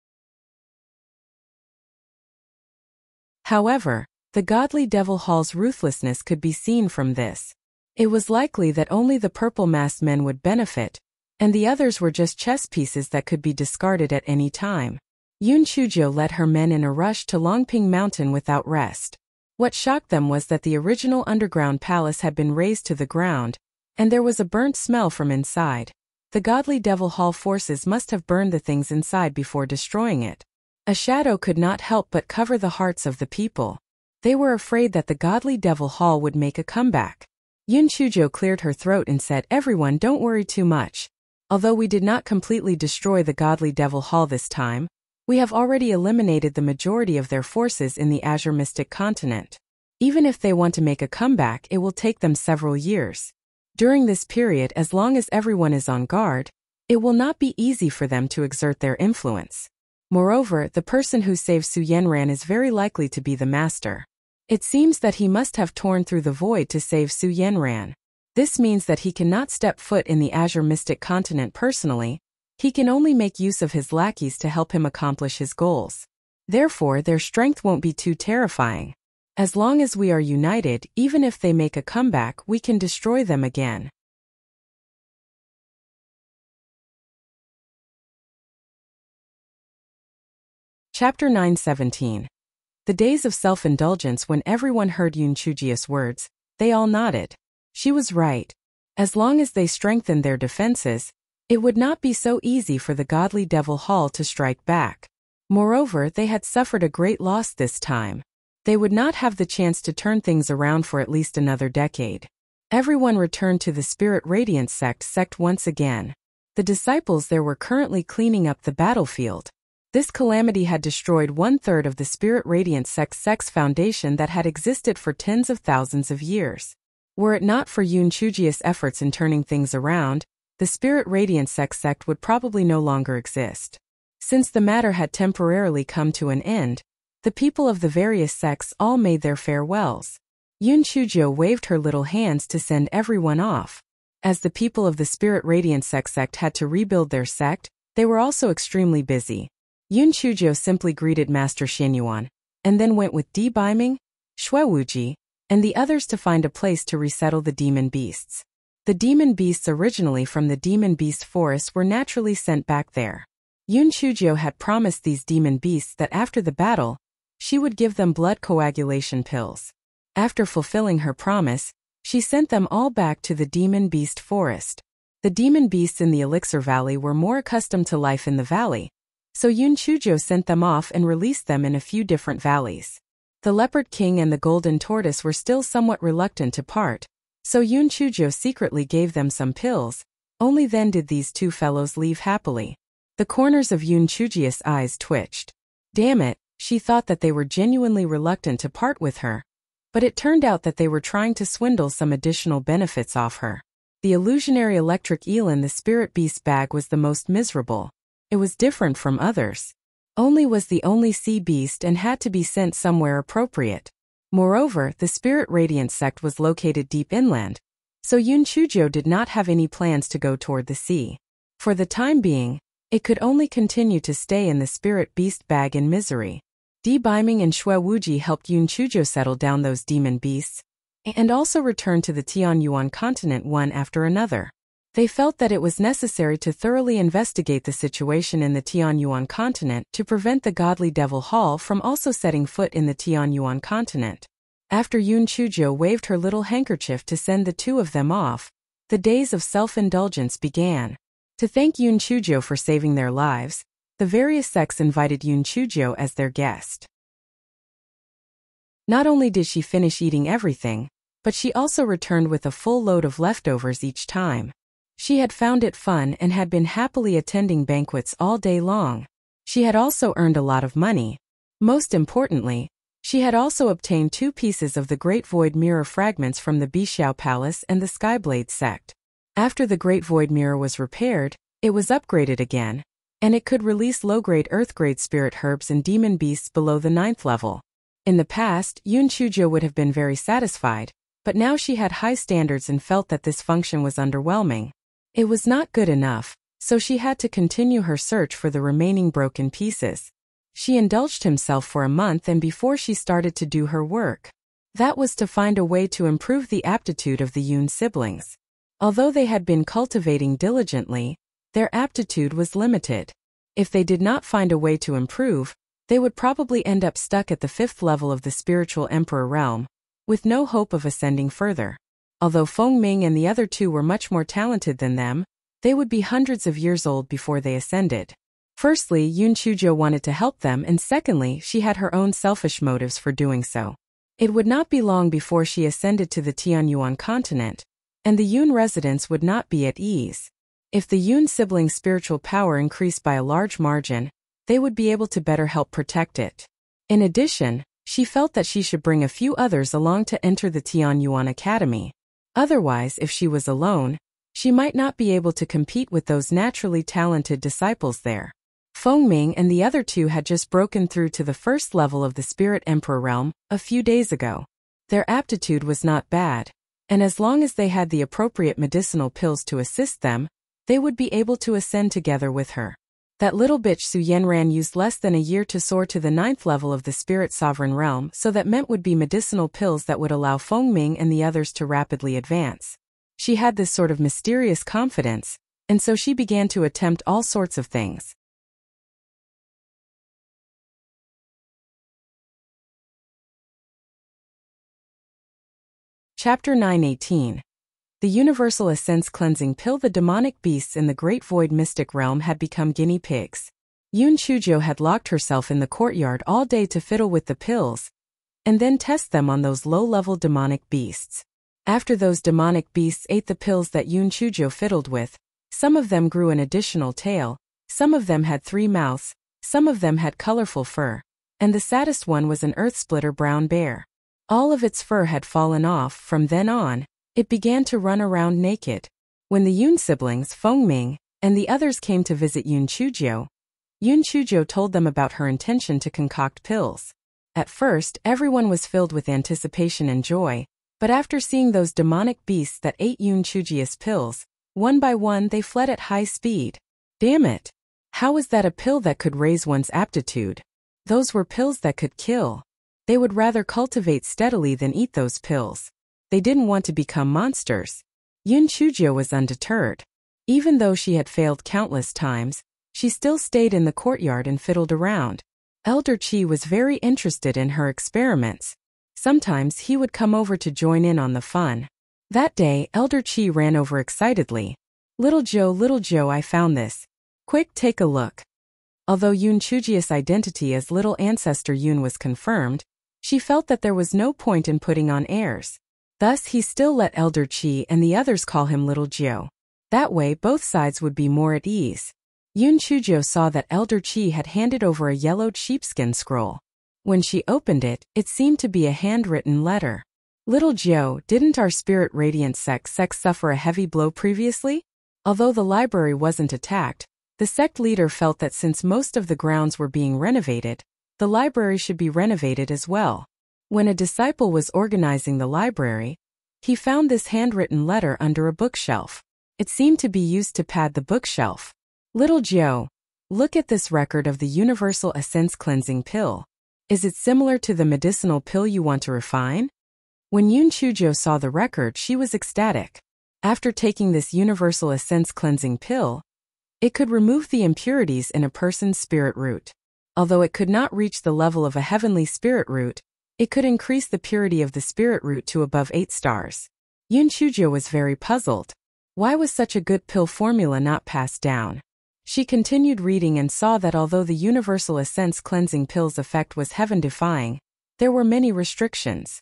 However, the Godly Devil Hall's ruthlessness could be seen from this. It was likely that only the purple-masked men would benefit, and the others were just chess pieces that could be discarded at any time. Yun Chujio led her men in a rush to Longping Mountain without rest. What shocked them was that the original underground palace had been razed to the ground, and there was a burnt smell from inside. The Godly Devil Hall forces must have burned the things inside before destroying it. A shadow could not help but cover the hearts of the people. They were afraid that the Godly Devil Hall would make a comeback. Yun Chujio cleared her throat and said, "Everyone, don't worry too much. Although we did not completely destroy the Godly Devil Hall this time, we have already eliminated the majority of their forces in the Azure Mystic Continent. Even if they want to make a comeback, it will take them several years. During this period, as long as everyone is on guard, it will not be easy for them to exert their influence. Moreover, the person who saved Su Yenran is very likely to be the master. It seems that he must have torn through the void to save Su Yenran. This means that he cannot step foot in the Azure Mystic Continent personally. He can only make use of his lackeys to help him accomplish his goals. Therefore, their strength won't be too terrifying. As long as we are united, even if they make a comeback, we can destroy them again." Chapter 9:17. The days of self-indulgence. When everyone heard Yun Chujio's words, they all nodded. She was right. As long as they strengthened their defenses, it would not be so easy for the Godly Devil Hall to strike back. Moreover, they had suffered a great loss this time. They would not have the chance to turn things around for at least another decade. Everyone returned to the Spirit Radiance sect once again. The disciples there were currently cleaning up the battlefield. This calamity had destroyed 1/3 of the Spirit Radiance sect's foundation that had existed for tens of thousands of years. Were it not for Yun Chujio's efforts in turning things around, the Spirit Radiance sect would probably no longer exist. Since the matter had temporarily come to an end, the people of the various sects all made their farewells. Yun Chujio waved her little hands to send everyone off. As the people of the Spirit Radiance sect had to rebuild their sect, they were also extremely busy. Yun Chujio simply greeted Master Xianyuan, and then went with Di Baiming, Xue Wuji, and the others to find a place to resettle the demon beasts. The demon beasts originally from the demon beast forest were naturally sent back there. Yun Chujio had promised these demon beasts that after the battle, she would give them blood coagulation pills. After fulfilling her promise, she sent them all back to the demon beast forest. The demon beasts in the Elixir Valley were more accustomed to life in the valley, so Yun Chujio sent them off and released them in a few different valleys. The Leopard King and the Golden Tortoise were still somewhat reluctant to part, so Yun Chujio secretly gave them some pills. Only then did these two fellows leave happily. The corners of Yun Chujio's eyes twitched. Damn it, she thought that they were genuinely reluctant to part with her. But it turned out that they were trying to swindle some additional benefits off her. The illusionary electric eel in the spirit beast bag was the most miserable. It was different from others. Only was the only sea beast and had to be sent somewhere appropriate. Moreover, the Spirit Radiance sect was located deep inland, so Yun Chujio did not have any plans to go toward the sea. For the time being, it could only continue to stay in the spirit beast bag in misery. Di Biming and Xue Wuji helped Yun Chujo settle down those demon beasts, and also return to the Tianyuan continent one after another. They felt that it was necessary to thoroughly investigate the situation in the Tianyuan continent to prevent the godly Devil Hall from also setting foot in the Tianyuan continent. After Yun Chujo waved her little handkerchief to send the two of them off, the days of self-indulgence began. To thank Yun Chujo for saving their lives, the various sects invited Yun Chujo as their guest. Not only did she finish eating everything, but she also returned with a full load of leftovers each time. She had found it fun and had been happily attending banquets all day long. She had also earned a lot of money. Most importantly, she had also obtained 2 pieces of the Great Void Mirror fragments from the Bixiao Palace and the Skyblade sect. After the Great Void Mirror was repaired, it was upgraded again, and it could release low-grade Earth-grade spirit herbs and demon beasts below the 9th level. In the past, Yun Chujo would have been very satisfied, but now she had high standards and felt that this function was underwhelming. It was not good enough, so she had to continue her search for the remaining broken pieces. She indulged himself for a month and before she started to do her work. That was to find a way to improve the aptitude of the Yun siblings. Although they had been cultivating diligently, their aptitude was limited. If they did not find a way to improve, they would probably end up stuck at the 5th level of the spiritual emperor realm, with no hope of ascending further. Although Feng Ming and the other 2 were much more talented than them, they would be hundreds of years old before they ascended. Firstly, Yun Chujo wanted to help them, and secondly, she had her own selfish motives for doing so. It would not be long before she ascended to the Tianyuan continent, and the Yun residents would not be at ease. If the Yun siblings' spiritual power increased by a large margin, they would be able to better help protect it. In addition, she felt that she should bring a few others along to enter the Tianyuan Academy. Otherwise, if she was alone, she might not be able to compete with those naturally talented disciples there. Feng Ming and the other 2 had just broken through to the 1st level of the Spirit Emperor realm a few days ago. Their aptitude was not bad, and as long as they had the appropriate medicinal pills to assist them, they would be able to ascend together with her. That little bitch Su Yenran used less than a year to soar to the 9th level of the Spirit Sovereign realm, so that meant would be medicinal pills that would allow Feng Ming and the others to rapidly advance. She had this sort of mysterious confidence, and so she began to attempt all sorts of things. Chapter 9:18. The Universal Essence Cleansing Pill. The demonic beasts in the Great Void Mystic Realm had become guinea pigs. Yun Chujo had locked herself in the courtyard all day to fiddle with the pills, and then test them on those low-level demonic beasts. After those demonic beasts ate the pills that Yun Chujo fiddled with, some of them grew an additional tail, some of them had 3 mouths, some of them had colorful fur, and the saddest one was an earth-splitter brown bear. All of its fur had fallen off. From then on, it began to run around naked. When the Yun siblings, Feng Ming, and the others came to visit Yun Chujo told them about her intention to concoct pills. At first, everyone was filled with anticipation and joy, but after seeing those demonic beasts that ate Yun Chujo's pills, one by one they fled at high speed. Damn it! How was that a pill that could raise one's aptitude? Those were pills that could kill. They would rather cultivate steadily than eat those pills. They didn't want to become monsters. Yun Chujo was undeterred. Even though she had failed countless times, she still stayed in the courtyard and fiddled around. Elder Qi was very interested in her experiments. Sometimes he would come over to join in on the fun. That day, Elder Qi ran over excitedly. Little Joe, I found this. Quick, take a look." Although Yun Chuji's identity as Little Ancestor Yun was confirmed, she felt that there was no point in putting on airs. Thus he still let Elder Qi and the others call him Little Joe. That way both sides would be more at ease. Yun Chujo saw that Elder Qi had handed over a yellowed sheepskin scroll. When she opened it, it seemed to be a handwritten letter. "Little Joe, didn't our Spirit Radiant sect suffer a heavy blow previously?" Although the library wasn't attacked, the sect leader felt that since most of the grounds were being renovated, the library should be renovated as well. When a disciple was organizing the library, he found this handwritten letter under a bookshelf. It seemed to be used to pad the bookshelf. "Little Joe, look at this record of the Universal Essence Cleansing Pill. Is it similar to the medicinal pill you want to refine? When Yun Chujo saw the record, she was ecstatic. After taking this universal essence cleansing pill, it could remove the impurities in a person's spirit root. Although it could not reach the level of a heavenly spirit root, it could increase the purity of the spirit root to above 8 stars. Yun Chujo was very puzzled. Why was such a good pill formula not passed down? She continued reading and saw that although the universal essence cleansing pill's effect was heaven-defying, there were many restrictions.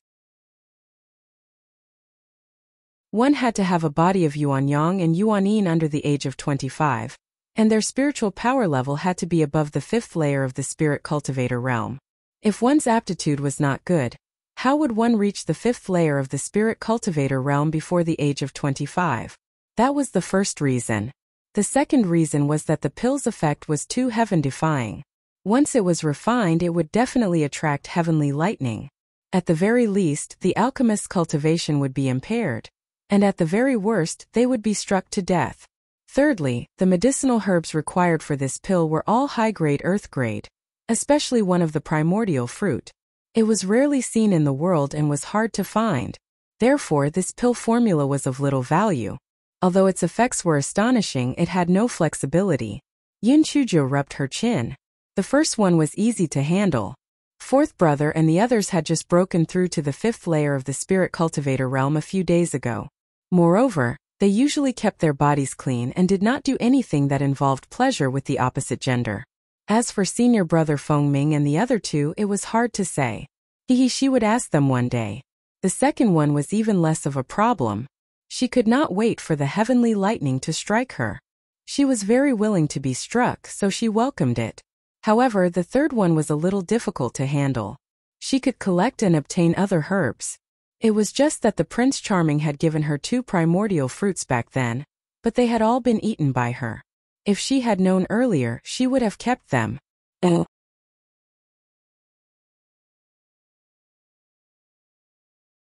One had to have a body of Yuan Yang and Yuan Yin under the age of 25, and their spiritual power level had to be above the 5th layer of the spirit cultivator realm. If one's aptitude was not good, how would one reach the 5th layer of the spirit cultivator realm before the age of 25? That was the first reason. The second reason was that the pill's effect was too heaven-defying. Once it was refined, it would definitely attract heavenly lightning. At the very least, the alchemist's cultivation would be impaired, and at the very worst, they would be struck to death. Thirdly, the medicinal herbs required for this pill were all high-grade earth grade, especially one of the primordial fruit. It was rarely seen in the world and was hard to find. Therefore, this pill formula was of little value. Although its effects were astonishing, it had no flexibility. Yun Chujo rubbed her chin. The first one was easy to handle. Fourth brother and the others had just broken through to the 5th layer of the spirit cultivator realm a few days ago. Moreover, they usually kept their bodies clean and did not do anything that involved pleasure with the opposite gender. As for senior brother Feng Ming and the other two, it was hard to say. She would ask them one day. The second one was even less of a problem. She could not wait for the heavenly lightning to strike her. She was very willing to be struck, so she welcomed it. However, the third one was a little difficult to handle. She could collect and obtain other herbs. It was just that the Prince Charming had given her 2 primordial fruits back then, but they had all been eaten by her. If she had known earlier, she would have kept them.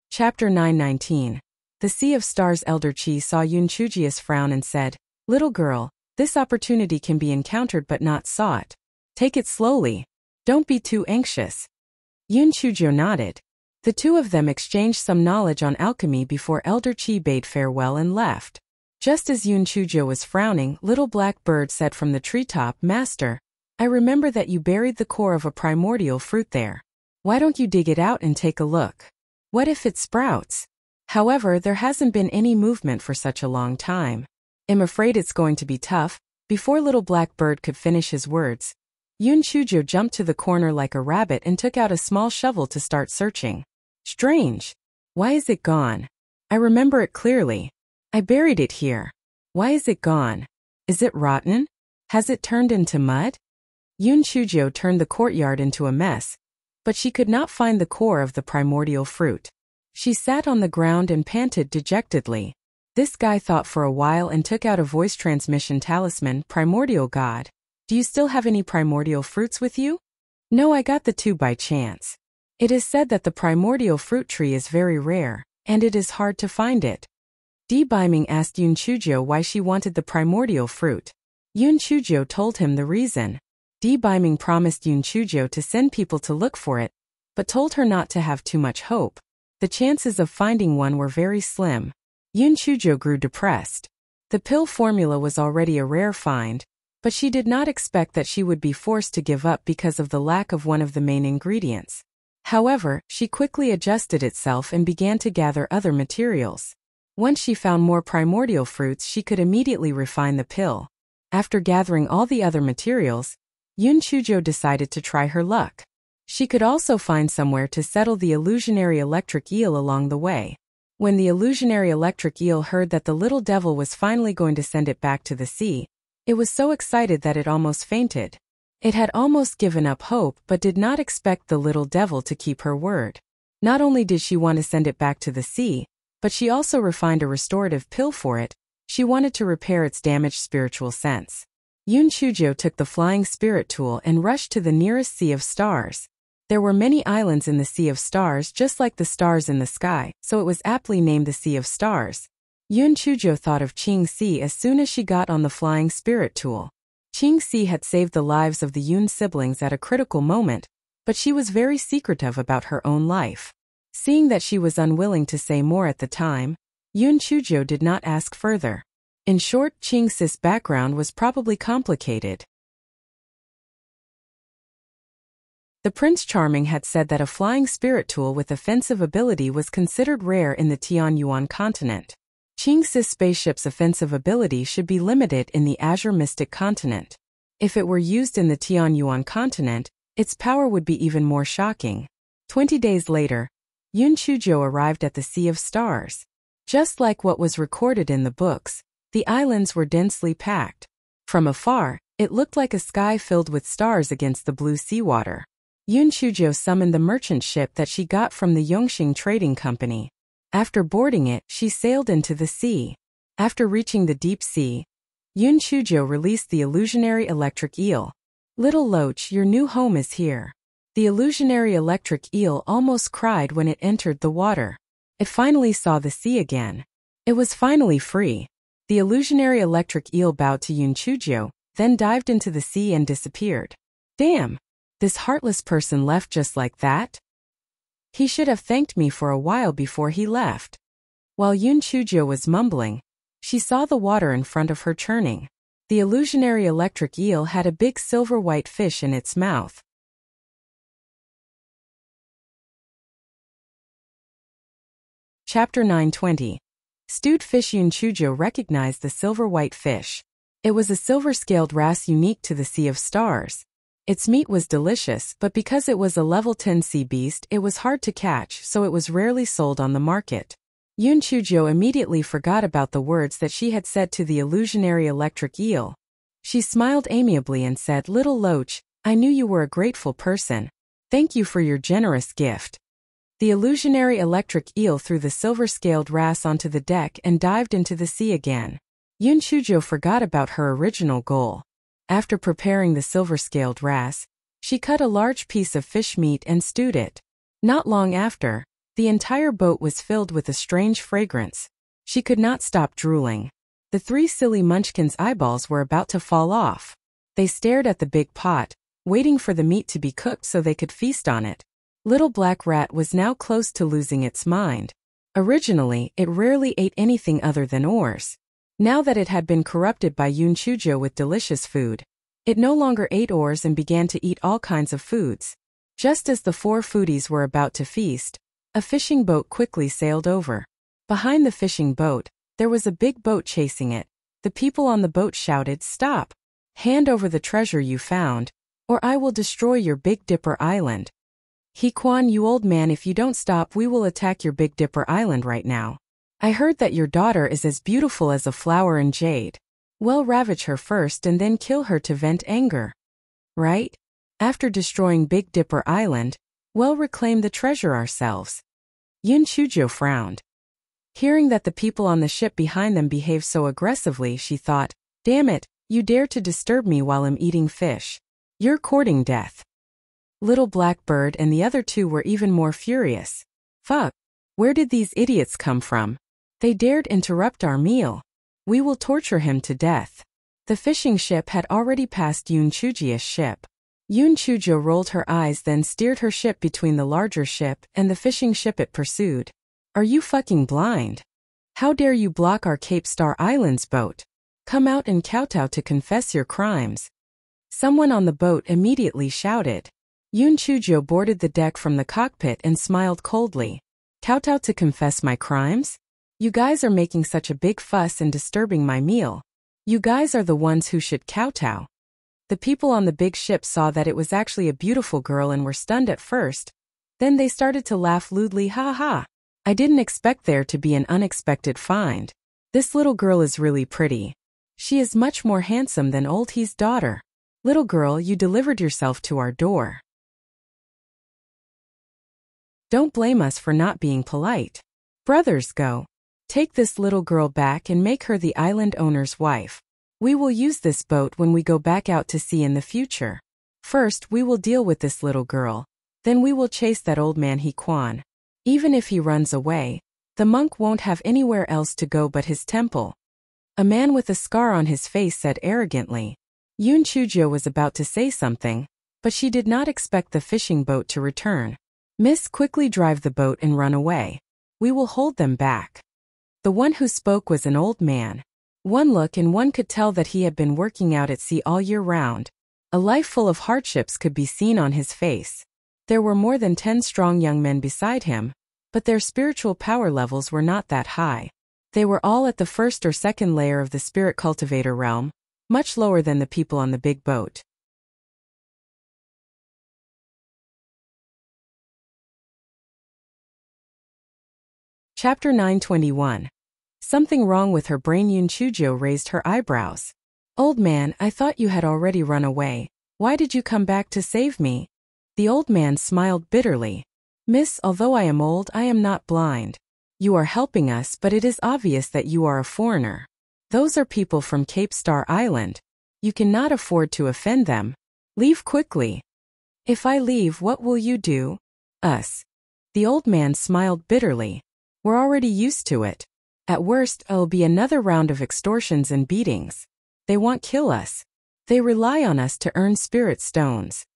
Chapter 919. The Sea of Stars. Elder Qi saw Yun Chujia's frown and said, "Little girl, this opportunity can be encountered but not sought. Take it slowly. Don't be too anxious." Yun Chujo nodded. The two of them exchanged some knowledge on alchemy before Elder Qi bade farewell and left. Just as Yun Chujo was frowning, Little Black Bird said from the treetop, "Master, I remember that you buried the core of a primordial fruit there. Why don't you dig it out and take a look? What if it sprouts? However, there hasn't been any movement for such a long time. I'm afraid it's going to be tough." Before Little Black Bird could finish his words, Yun Chujo jumped to the corner like a rabbit and took out a small shovel to start searching. "Strange. Why is it gone? I remember it clearly. I buried it here. Why is it gone? Is it rotten? Has it turned into mud?" Yun Chujo turned the courtyard into a mess, but she could not find the core of the primordial fruit. She sat on the ground and panted dejectedly. This guy thought for a while and took out a voice transmission talisman. "Primordial God, do you still have any primordial fruits with you?" "No, I got the 2 by chance. It is said that the primordial fruit tree is very rare, and it is hard to find it." Di Baiming asked Yun Chujo why she wanted the primordial fruit. Yun Chujo told him the reason. Di Baiming promised Yun Chujo to send people to look for it, but told her not to have too much hope. The chances of finding one were very slim. Yun Chujo grew depressed. The pill formula was already a rare find, but she did not expect that she would be forced to give up because of the lack of one of the main ingredients. However, she quickly adjusted itself and began to gather other materials. Once she found more primordial fruits, she could immediately refine the pill. After gathering all the other materials, Yun Chujo decided to try her luck. She could also find somewhere to settle the illusionary electric eel along the way. When the illusionary electric eel heard that the little devil was finally going to send it back to the sea, it was so excited that it almost fainted. It had almost given up hope but did not expect the little devil to keep her word. Not only did she want to send it back to the sea, but she also refined a restorative pill for it. She wanted to repair its damaged spiritual sense. Yun Chujo took the flying spirit tool and rushed to the nearest Sea of Stars. There were many islands in the Sea of Stars just like the stars in the sky, so it was aptly named the Sea of Stars. Yun Chujo thought of Qing Si as soon as she got on the flying spirit tool. Qing Si had saved the lives of the Yun siblings at a critical moment, but she was very secretive about her own life. Seeing that she was unwilling to say more at the time, Yun Chujo did not ask further. In short, Ching Sis' background was probably complicated. The Prince Charming had said that a flying spirit tool with offensive ability was considered rare in the Tianyuan continent. Ching Sis' spaceship's offensive ability should be limited in the Azure Mystic continent. If it were used in the Tianyuan continent, its power would be even more shocking. 20 days later, Yun Chujo arrived at the Sea of Stars. Just like what was recorded in the books, the islands were densely packed. From afar, it looked like a sky filled with stars against the blue seawater. Yun Chujo summoned the merchant ship that she got from the Yongxing Trading Company. After boarding it, she sailed into the sea. After reaching the deep sea, Yun Chujo released the illusionary electric eel. "Little Loach, your new home is here." The illusionary electric eel almost cried when it entered the water. It finally saw the sea again. It was finally free. The illusionary electric eel bowed to Yun Chujo, then dived into the sea and disappeared. Damn! This heartless person left just like that? He should have thanked me for a while before he left. While Yun Chujo was mumbling, she saw the water in front of her churning. The illusionary electric eel had a big silver-white fish in its mouth. Chapter 920. Stewed fish. Yun Chujo recognized the silver-white fish. It was a silver-scaled wrasse unique to the Sea of Stars. Its meat was delicious, but because it was a level 10 sea beast, it was hard to catch, so it was rarely sold on the market. Yun Chujo immediately forgot about the words that she had said to the illusionary electric eel. She smiled amiably and said, "Little Loach, I knew you were a grateful person. Thank you for your generous gift." The illusionary electric eel threw the silver-scaled wrasse onto the deck and dived into the sea again. Yun Chujo forgot about her original goal. After preparing the silver-scaled wrasse, she cut a large piece of fish meat and stewed it. Not long after, the entire boat was filled with a strange fragrance. She could not stop drooling. The three silly munchkins' eyeballs were about to fall off. They stared at the big pot, waiting for the meat to be cooked so they could feast on it. Little Black Rat was now close to losing its mind. Originally, it rarely ate anything other than ores. Now that it had been corrupted by Yun Chujo with delicious food, it no longer ate ores and began to eat all kinds of foods. Just as the four foodies were about to feast, a fishing boat quickly sailed over. Behind the fishing boat, there was a big boat chasing it. The people on the boat shouted, "Stop! Hand over the treasure you found, or I will destroy your Big Dipper Island." "He Quan, you old man, if you don't stop, we will attack your Big Dipper Island right now. I heard that your daughter is as beautiful as a flower in jade. Well, ravage her first and then kill her to vent anger. Right? After destroying Big Dipper Island, we'll reclaim the treasure ourselves." Yun Chujo frowned. Hearing that the people on the ship behind them behaved so aggressively, she thought, "Damn it, you dare to disturb me while I'm eating fish. You're courting death." Little Black Bird and the other two were even more furious. "Fuck! Where did these idiots come from? They dared interrupt our meal. We will torture him to death." The fishing ship had already passed Yun Chujio's ship. Yun Chujo rolled her eyes, then steered her ship between the larger ship and the fishing ship it pursued. "Are you fucking blind? How dare you block our Cape Star Islands boat? Come out and kowtow to confess your crimes." Someone on the boat immediately shouted. Yun Chujo boarded the deck from the cockpit and smiled coldly. "Kowtow to confess my crimes? You guys are making such a big fuss and disturbing my meal. You guys are the ones who should kowtow." The people on the big ship saw that it was actually a beautiful girl and were stunned at first. Then they started to laugh lewdly. "Ha ha! I didn't expect there to be an unexpected find. This little girl is really pretty. She is much more handsome than old He's daughter. Little girl, you delivered yourself to our door. Don't blame us for not being polite. Brothers, go. Take this little girl back and make her the island owner's wife. We will use this boat when we go back out to sea in the future. First, we will deal with this little girl. Then we will chase that old man He Quan. Even if he runs away, the monk won't have anywhere else to go but his temple." A man with a scar on his face said arrogantly. Yun Chujo was about to say something, but she did not expect the fishing boat to return. Miss, quickly drive the boat and run away. We will hold them back. The one who spoke was an old man. One look and one could tell that he had been working out at sea all year round. A life full of hardships could be seen on his face. There were more than 10 strong young men beside him, but their spiritual power levels were not that high. They were all at the first or second layer of the spirit cultivator realm, much lower than the people on the big boat. Chapter 921. Something wrong with her brain. Yun Chuzhou raised her eyebrows. Old man, I thought you had already run away. Why did you come back to save me? The old man smiled bitterly. Miss, although I am old, I am not blind. You are helping us, but it is obvious that you are a foreigner. Those are people from Cape Star Island. You cannot afford to offend them. Leave quickly. If I leave, what will you do? Us. The old man smiled bitterly. We're already used to it. At worst, it'll be another round of extortions and beatings. They won't kill us. They rely on us to earn spirit stones.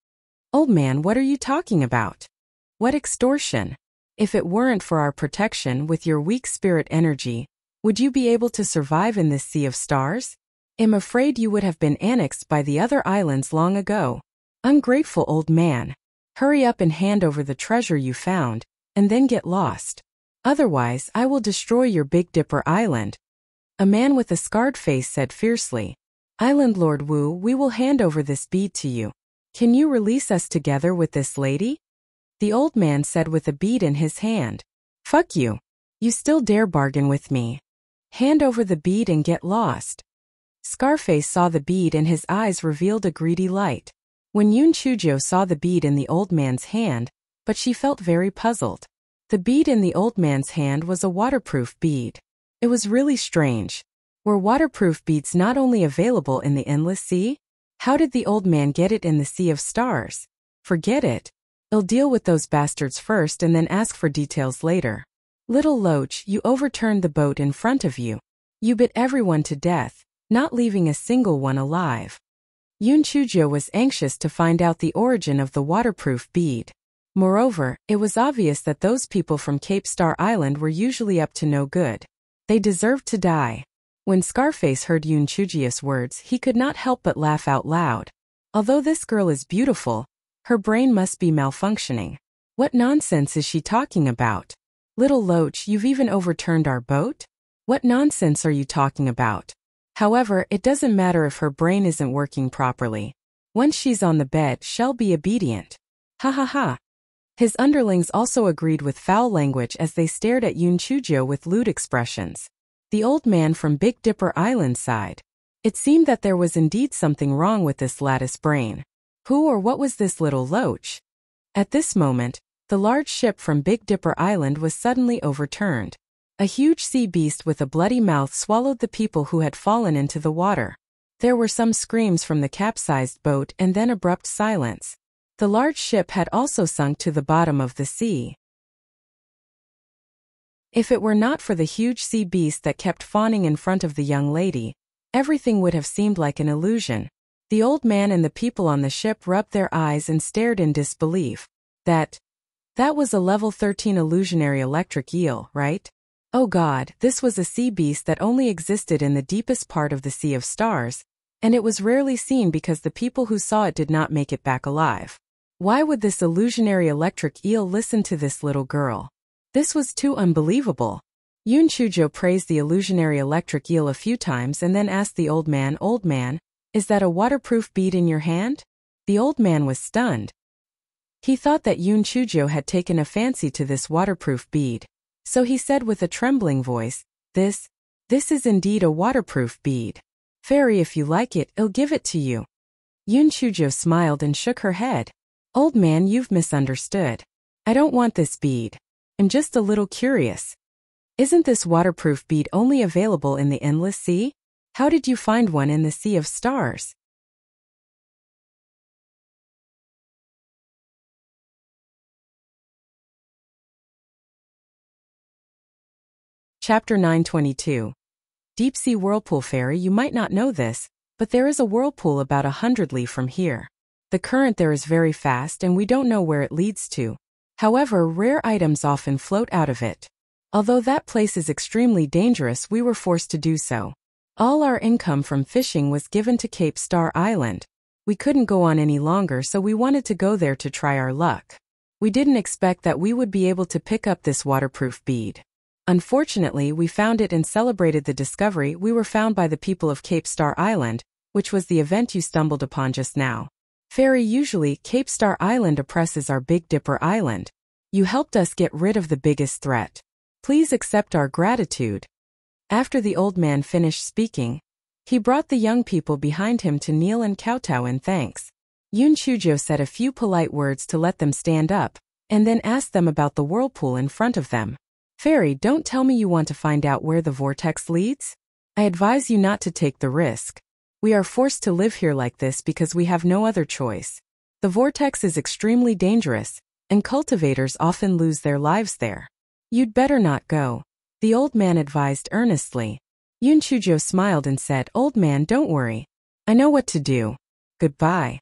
Old man, what are you talking about? What extortion? If it weren't for our protection with your weak spirit energy, would you be able to survive in this sea of stars? I'm afraid you would have been annexed by the other islands long ago. Ungrateful old man. Hurry up and hand over the treasure you found, and then get lost. Otherwise, I will destroy your Big Dipper Island. A man with a scarred face said fiercely. Island Lord Wu, we will hand over this bead to you. Can you release us together with this lady? The old man said with a bead in his hand. Fuck you. You still dare bargain with me. Hand over the bead and get lost. Scarface saw the bead and his eyes revealed a greedy light. When Yun Chuzhou saw the bead in the old man's hand, but she felt very puzzled. The bead in the old man's hand was a waterproof bead. It was really strange. Were waterproof beads not only available in the endless sea? How did the old man get it in the sea of stars? Forget it. I'll deal with those bastards first and then ask for details later. Little Loach, you overturned the boat in front of you. You bit everyone to death, not leaving a single one alive. Yun Chuzhou was anxious to find out the origin of the waterproof bead. Moreover, it was obvious that those people from Cape Star Island were usually up to no good. They deserved to die. When Scarface heard Yun Chuzhou's words, he could not help but laugh out loud. Although this girl is beautiful, her brain must be malfunctioning. What nonsense is she talking about? Little Loach, you've even overturned our boat? What nonsense are you talking about? However, it doesn't matter if her brain isn't working properly. Once she's on the bed, she'll be obedient. Ha ha ha. His underlings also agreed with foul language as they stared at Yun Chuzhou with lewd expressions. The old man from Big Dipper Island sighed. It seemed that there was indeed something wrong with this lattice brain. Who or what was this little Loach? At this moment, the large ship from Big Dipper Island was suddenly overturned. A huge sea beast with a bloody mouth swallowed the people who had fallen into the water. There were some screams from the capsized boat and then abrupt silence. The large ship had also sunk to the bottom of the sea. If it were not for the huge sea beast that kept fawning in front of the young lady, everything would have seemed like an illusion. The old man and the people on the ship rubbed their eyes and stared in disbelief. That was a level 13 illusionary electric eel, right? Oh God, this was a sea beast that only existed in the deepest part of the Sea of Stars, and it was rarely seen because the people who saw it did not make it back alive. Why would this illusionary electric eel listen to this little girl? This was too unbelievable. Yun Chuzhou praised the illusionary electric eel a few times and then asked the old man, is that a waterproof bead in your hand? The old man was stunned. He thought that Yun Chuzhou had taken a fancy to this waterproof bead. So he said with a trembling voice, This is indeed a waterproof bead. Fairy, if you like it, I'll give it to you. Yun Chuzhou smiled and shook her head. Old man, you've misunderstood. I don't want this bead. I'm just a little curious. Isn't this waterproof bead only available in the endless sea? How did you find one in the Sea of Stars? Chapter 922. Deep Sea Whirlpool. Fairy, you might not know this, but there is a whirlpool about 100 li from here. The current there is very fast and we don't know where it leads to. However, rare items often float out of it. Although that place is extremely dangerous, we were forced to do so. All our income from fishing was given to Cape Star Island. We couldn't go on any longer, so we wanted to go there to try our luck. We didn't expect that we would be able to pick up this waterproof bead. Unfortunately, we found it and celebrated the discovery. We were found by the people of Cape Star Island, which was the event you stumbled upon just now. Fairy, usually Cape Star Island oppresses our Big Dipper Island. You helped us get rid of the biggest threat. Please accept our gratitude. After the old man finished speaking, he brought the young people behind him to kneel and kowtow in thanks. Yun Chujo said a few polite words to let them stand up, and then asked them about the whirlpool in front of them. Fairy, don't tell me you want to find out where the vortex leads? I advise you not to take the risk. We are forced to live here like this because we have no other choice. The vortex is extremely dangerous, and cultivators often lose their lives there. You'd better not go, the old man advised earnestly. Yun Chujo smiled and said, Old man, don't worry. I know what to do. Goodbye.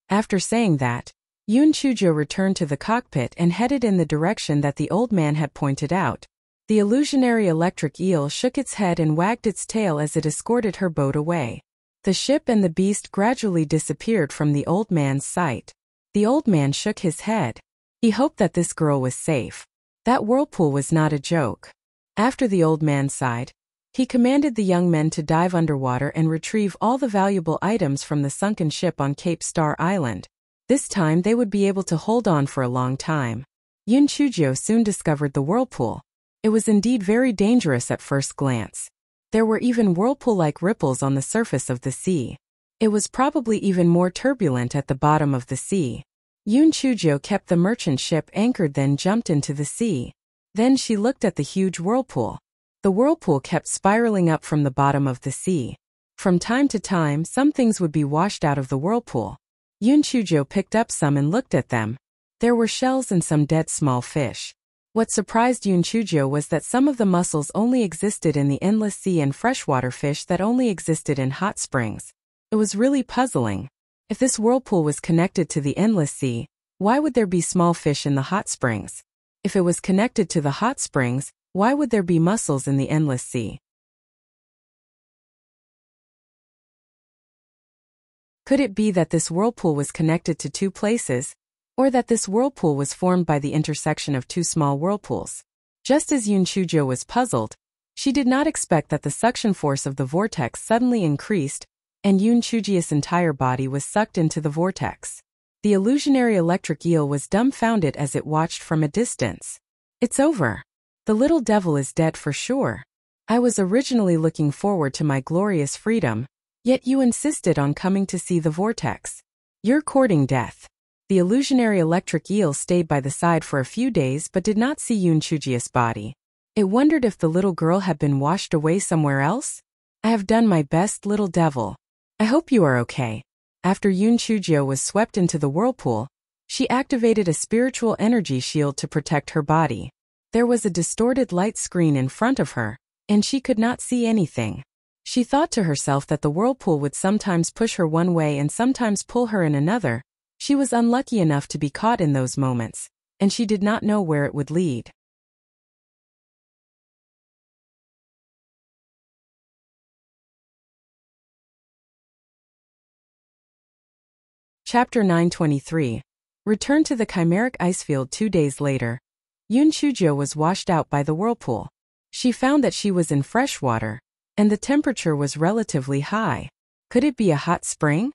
After saying that, Yun Chujo returned to the cockpit and headed in the direction that the old man had pointed out. The illusionary electric eel shook its head and wagged its tail as it escorted her boat away. The ship and the beast gradually disappeared from the old man's sight. The old man shook his head. He hoped that this girl was safe. That whirlpool was not a joke. After the old man sighed, he commanded the young men to dive underwater and retrieve all the valuable items from the sunken ship on Cape Star Island. This time they would be able to hold on for a long time. Yun Chujo soon discovered the whirlpool. It was indeed very dangerous at first glance. There were even whirlpool-like ripples on the surface of the sea. It was probably even more turbulent at the bottom of the sea. Yun Chujo kept the merchant ship anchored, then jumped into the sea. Then she looked at the huge whirlpool. The whirlpool kept spiraling up from the bottom of the sea. From time to time, some things would be washed out of the whirlpool. Yun Chujo picked up some and looked at them. There were shells and some dead small fish. What surprised Yun Chujo was that some of the mussels only existed in the endless sea and freshwater fish that only existed in hot springs. It was really puzzling. If this whirlpool was connected to the endless sea, why would there be small fish in the hot springs? If it was connected to the hot springs, why would there be mussels in the endless sea? Could it be that this whirlpool was connected to two places, or that this whirlpool was formed by the intersection of two small whirlpools? Just as Yun Chujo was puzzled, she did not expect that the suction force of the vortex suddenly increased, and Yun Chuji's entire body was sucked into the vortex. The illusionary electric eel was dumbfounded as it watched from a distance. It's over. The little devil is dead for sure. I was originally looking forward to my glorious freedom, yet you insisted on coming to see the vortex. You're courting death. The illusionary electric eel stayed by the side for a few days but did not see Yun Chuji's body. It wondered if the little girl had been washed away somewhere else. I have done my best, little devil. I hope you are okay. After Yun Chujo was swept into the whirlpool, she activated a spiritual energy shield to protect her body. There was a distorted light screen in front of her, and she could not see anything. She thought to herself that the whirlpool would sometimes push her one way and sometimes pull her in another. She was unlucky enough to be caught in those moments, and she did not know where it would lead. Chapter 923. Return to the chimeric icefield 2 days later. Yun Chujo was washed out by the whirlpool. She found that she was in fresh water, and the temperature was relatively high. Could it be a hot spring?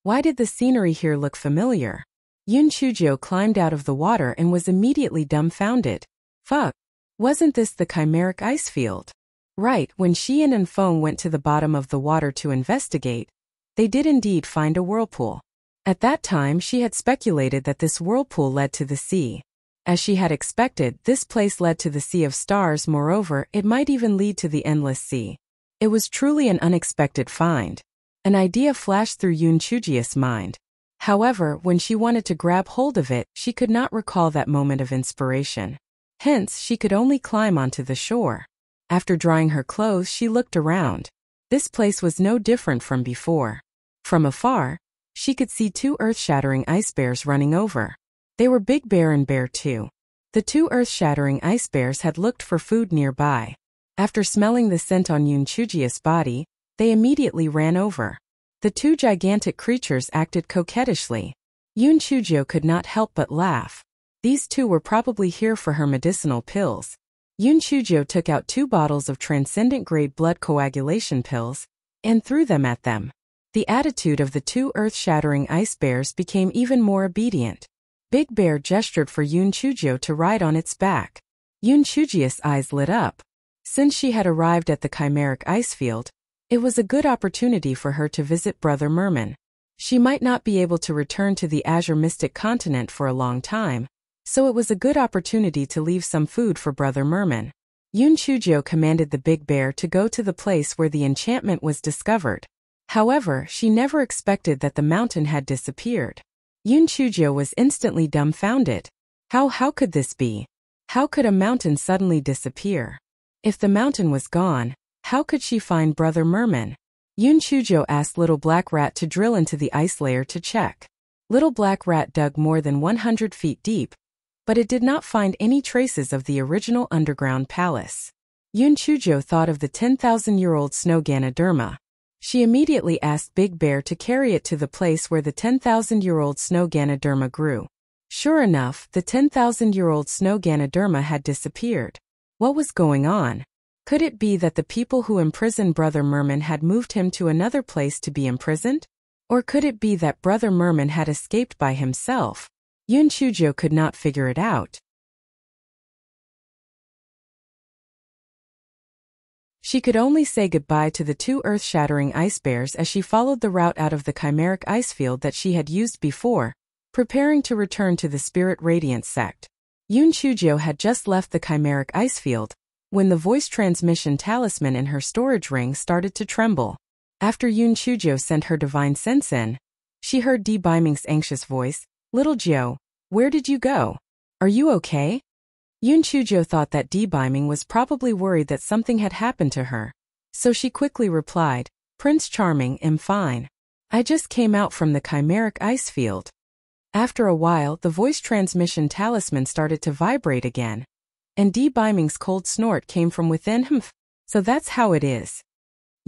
Why did the scenery here look familiar? Yun Chujo climbed out of the water and was immediately dumbfounded. Fuck. Wasn't this the chimeric icefield? Right, when Xian and Feng went to the bottom of the water to investigate, they did indeed find a whirlpool. At that time she had speculated that this whirlpool led to the sea. As she had expected, this place led to the Sea of Stars. Moreover, it might even lead to the Endless Sea. It was truly an unexpected find. An idea flashed through Yun Chuji's mind. However, when she wanted to grab hold of it, she could not recall that moment of inspiration. Hence, she could only climb onto the shore. After drying her clothes, she looked around. This place was no different from before. From afar, She could see two earth-shattering ice bears running over. They were Big Bear and Bear 2. The two earth-shattering ice bears had looked for food nearby. After smelling the scent on Yoon Choo-jae's body, they immediately ran over. The two gigantic creatures acted coquettishly. Yoon Choo-jae could not help but laugh. These two were probably here for her medicinal pills. Yoon Choo-jae took out 2 bottles of transcendent-grade blood coagulation pills and threw them at them. The attitude of the two earth-shattering ice bears became even more obedient. Big Bear gestured for Yoon Choo-jae to ride on its back. Yoon Choo-jae's eyes lit up. Since she had arrived at the chimeric ice field, it was a good opportunity for her to visit Brother Merman. She might not be able to return to the Azure Mystic Continent for a long time, so it was a good opportunity to leave some food for Brother Merman. Yoon Choo-jae commanded the Big Bear to go to the place where the enchantment was discovered. However, she never expected that the mountain had disappeared. Yoon Choo-jae was instantly dumbfounded. How could this be? How could a mountain suddenly disappear? If the mountain was gone, how could she find Brother Merman? Yoon Choo-jae asked Little Black Rat to drill into the ice layer to check. Little Black Rat dug more than 100 feet deep, but it did not find any traces of the original underground palace. Yoon Choo-jae thought of the 10,000-year-old snow Ganoderma. She immediately asked Big Bear to carry it to the place where the 10,000-year-old snow Ganoderma grew. Sure enough, the 10,000-year-old snow Ganoderma had disappeared. What was going on? Could it be that the people who imprisoned Brother Merman had moved him to another place to be imprisoned? Or could it be that Brother Merman had escaped by himself? Yoon Choo-jae could not figure it out. She could only say goodbye to the two earth-shattering ice bears as she followed the route out of the chimeric ice field that she had used before, preparing to return to the Spirit Radiance sect. Yoon Choo-jae had just left the chimeric ice field when the voice transmission talisman in her storage ring started to tremble. After Yoon Choo-jae sent her divine sense in, she heard Dee Biming's anxious voice, "Little Jio, where did you go? Are you okay?" Yoon Choo-jae thought that Dee Biming was probably worried that something had happened to her, so she quickly replied, "Prince Charming, I'm fine. I just came out from the chimeric ice field." After a while, the voice transmission talisman started to vibrate again, and Dee Biming's cold snort came from within. So that's how it is.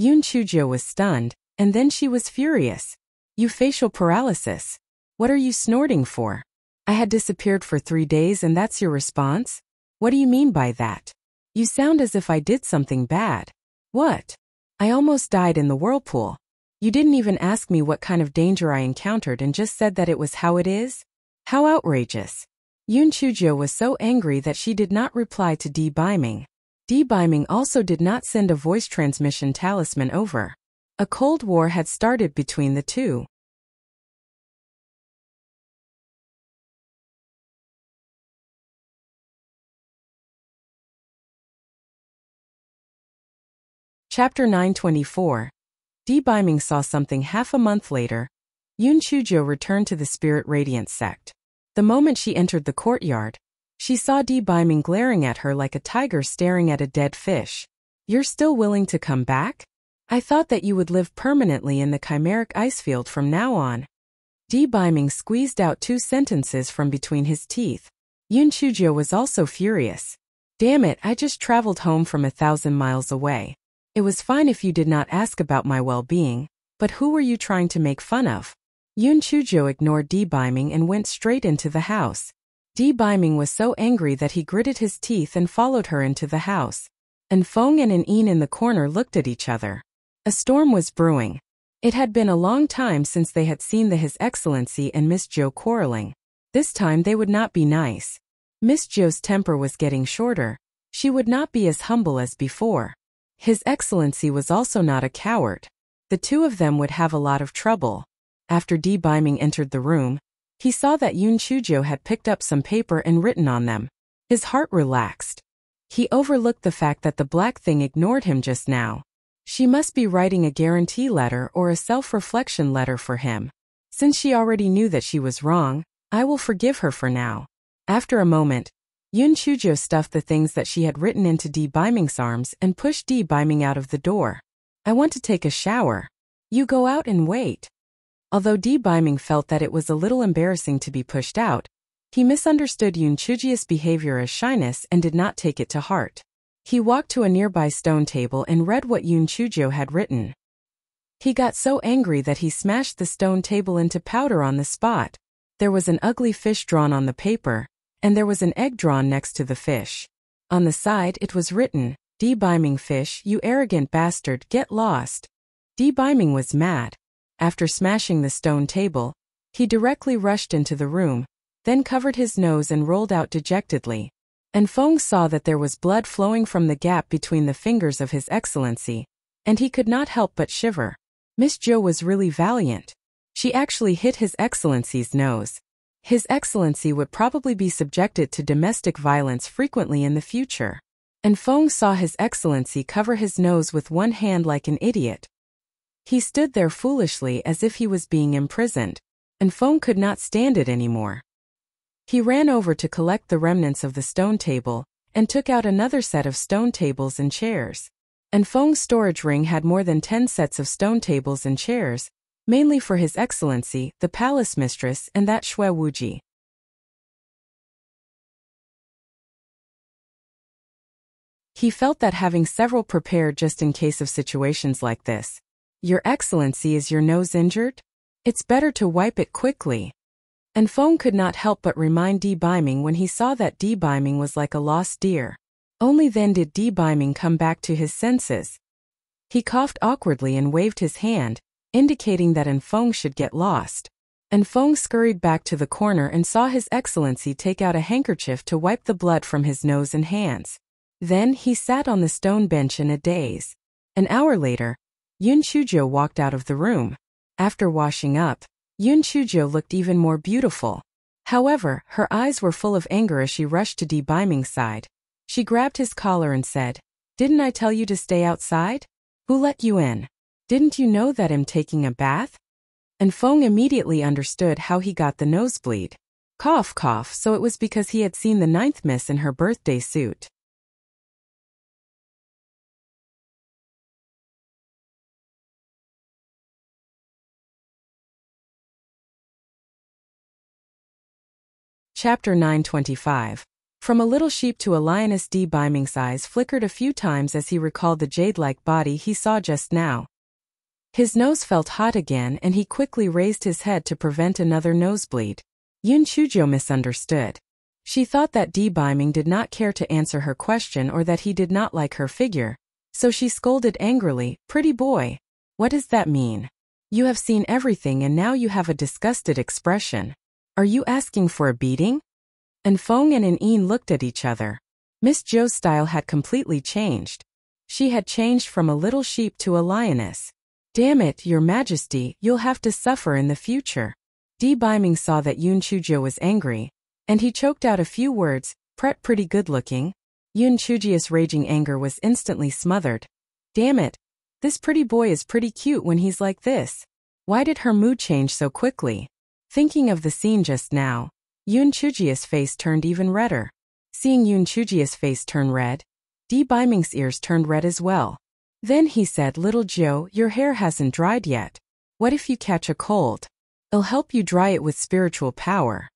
Yoon Choo-jae was stunned, and then she was furious. "You facial paralysis. What are you snorting for? I had disappeared for 3 days and that's your response? What do you mean by that? You sound as if I did something bad." "What? I almost died in the whirlpool. You didn't even ask me what kind of danger I encountered and just said that it was how it is? How outrageous." Yoon Choo-jae was so angry that she did not reply to Dee Biming. Dee Biming also did not send a voice transmission talisman over. A cold war had started between the two. Chapter 924. Dee Biming saw something half a month later. Yoon Choo-jae returned to the Spirit Radiance sect. The moment she entered the courtyard, she saw Dee Biming glaring at her like a tiger staring at a dead fish. "You're still willing to come back? I thought that you would live permanently in the chimeric ice field from now on." Dee Biming squeezed out 2 sentences from between his teeth. Yoon Choo-jae was also furious. "Damn it, I just traveled home from 1,000 miles away. It was fine if you did not ask about my well-being, but who were you trying to make fun of?" Yoon Choo-jae ignored Dee Biming and went straight into the house. Dee Biming was so angry that he gritted his teeth and followed her into the house. An Fong and An Een in the corner looked at each other. A storm was brewing. It had been a long time since they had seen His Excellency and Miss Jo quarreling. This time they would not be nice. Miss Jo's temper was getting shorter. She would not be as humble as before. His Excellency was also not a coward. The two of them would have a lot of trouble. After Dee Biming entered the room, he saw that Yoon Choo-jae had picked up some paper and written on them. His heart relaxed. He overlooked the fact that the black thing ignored him just now. She must be writing a guarantee letter or a self-reflection letter for him. Since she already knew that she was wrong, I will forgive her for now. After a moment, Yoon Choo-jae stuffed the things that she had written into Dee Biming's arms and pushed Dee Biming out of the door. "I want to take a shower. You go out and wait." Although Di Biming felt that it was a little embarrassing to be pushed out, he misunderstood Yoon Choo-jae's behavior as shyness and did not take it to heart. He walked to a nearby stone table and read what Yoon Choo-jae had written. He got so angry that he smashed the stone table into powder on the spot. There was an ugly fish drawn on the paper, and there was an egg drawn next to the fish. On the side it was written, "Di Biming fish, you arrogant bastard, get lost." Di Biming was mad. After smashing the stone table, he directly rushed into the room, then covered his nose and rolled out dejectedly. And Feng saw that there was blood flowing from the gap between the fingers of His Excellency, and he could not help but shiver. Miss Jo was really valiant. She actually hit His Excellency's nose. His Excellency would probably be subjected to domestic violence frequently in the future. And Feng saw His Excellency cover his nose with one hand like an idiot. He stood there foolishly as if he was being imprisoned, and Feng could not stand it anymore. He ran over to collect the remnants of the stone table, and took out another set of stone tables and chairs. And Feng's storage ring had more than 10 sets of stone tables and chairs, mainly for His Excellency, the palace mistress, and that Xue Wuji. He felt that having several prepared just in case of situations like this. Your Excellency, is your nose injured? It's better to wipe it quickly. And Feng could not help but remind Di Biming when he saw that Di Biming was like a lost deer. Only then did Di Biming come back to his senses. He coughed awkwardly and waved his hand, indicating that Feng should get lost. And Feng scurried back to the corner and saw His Excellency take out a handkerchief to wipe the blood from his nose and hands. Then he sat on the stone bench in a daze. An hour later, Yoon Choo-jae walked out of the room. After washing up, Yoon Choo-jae looked even more beautiful. However, her eyes were full of anger as she rushed to Di Biming's side. She grabbed his collar and said, "Didn't I tell you to stay outside? Who let you in? Didn't you know that I'm taking a bath?" And Feng immediately understood how he got the nosebleed. Cough cough, so it was because he had seen the 9th miss in her birthday suit. Chapter 925. From a little sheep to a lioness. Di Biming's eyes flickered a few times as he recalled the jade-like body he saw just now. His nose felt hot again and he quickly raised his head to prevent another nosebleed. Yoon Choo-jae misunderstood. She thought that Di Biming did not care to answer her question or that he did not like her figure, so she scolded angrily, "Pretty boy. What does that mean? You have seen everything and now you have a disgusted expression. Are you asking for a beating?" And Feng and An looked at each other. Miss Jo's style had completely changed. She had changed from a little sheep to a lioness. "Damn it, Your Majesty, you'll have to suffer in the future." Di Biming saw that Yoon Choo-jae was angry, and he choked out a few words, pretty good looking." Yoon Choo-jae's raging anger was instantly smothered. Damn it, this pretty boy is pretty cute when he's like this. Why did her mood change so quickly? Thinking of the scene just now, Yoon Choo-jae's face turned even redder. Seeing Yoon Choo-jae's face turn red, Di Biming's ears turned red as well. Then he said, "Little Jo, your hair hasn't dried yet. What if you catch a cold? It'll help you dry it with spiritual power."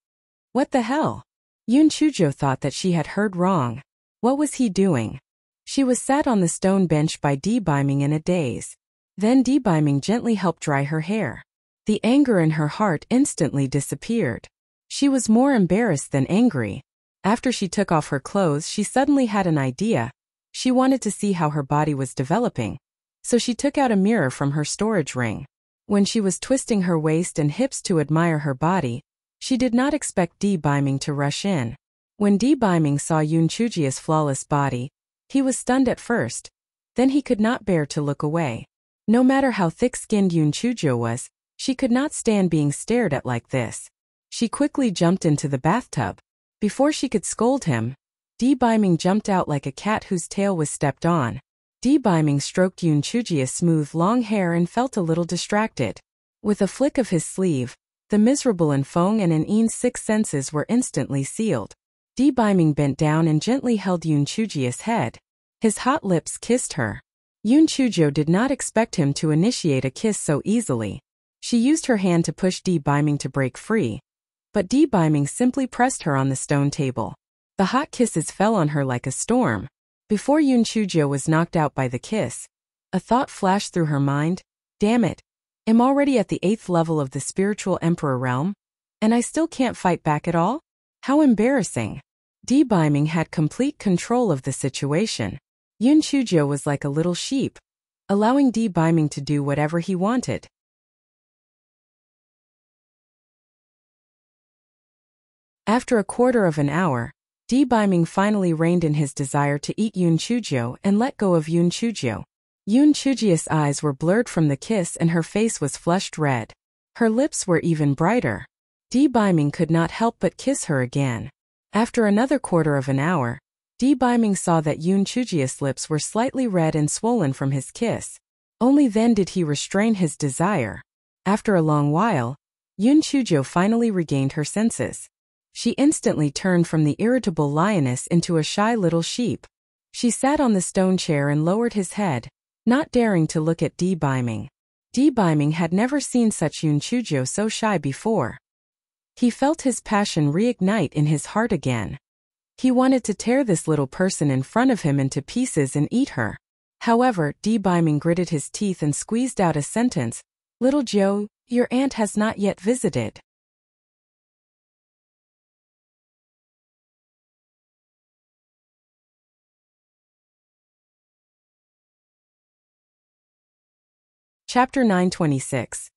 What the hell? Yoon Choo-jae thought that she had heard wrong. What was he doing? She was sat on the stone bench by Di Biming in a daze. Then Di Biming gently helped dry her hair. The anger in her heart instantly disappeared. She was more embarrassed than angry. After she took off her clothes, she suddenly had an idea. She wanted to see how her body was developing. So she took out a mirror from her storage ring. When she was twisting her waist and hips to admire her body, she did not expect Di Biming to rush in. When Di Biming saw Yoon Choo-jae's flawless body, he was stunned at first. Then he could not bear to look away. No matter how thick-skinned Yoon Choo-jae was, she could not stand being stared at like this. She quickly jumped into the bathtub. Before she could scold him, Di Biming jumped out like a cat whose tail was stepped on. Di Biming stroked Yoon Choo-jae's smooth long hair and felt a little distracted. With a flick of his sleeve, the miserable Feng and An's 6 senses were instantly sealed. Di Biming bent down and gently held Yoon Choo-jae's head. His hot lips kissed her. Yoon Choo-jae did not expect him to initiate a kiss so easily. She used her hand to push Di Biming to break free, but Di Biming simply pressed her on the stone table. The hot kisses fell on her like a storm. Before Yun Chujio was knocked out by the kiss, a thought flashed through her mind. Damn it. I'm already at the 8th level of the spiritual emperor realm, and I still can't fight back at all? How embarrassing. Di Biming had complete control of the situation. Yun Chujio was like a little sheep, allowing Di Biming to do whatever he wanted. After a quarter of an hour, Di Biming finally reined in his desire to eat Yun Chujio and let go of Yun Chujio. Yun Chujio's eyes were blurred from the kiss and her face was flushed red. Her lips were even brighter. Di Biming could not help but kiss her again. After another quarter of an hour, Di Biming saw that Yun Chujio's lips were slightly red and swollen from his kiss. Only then did he restrain his desire. After a long while, Yun Chujio finally regained her senses. She instantly turned from the irritable lioness into a shy little sheep. She sat on the stone chair and lowered his head, not daring to look at Di Biming. Di Biming had never seen such Yun Chujio so shy before. He felt his passion reignite in his heart again. He wanted to tear this little person in front of him into pieces and eat her. However, Di Biming gritted his teeth and squeezed out a sentence. Little Joe, your aunt has not yet visited. Chapter 926.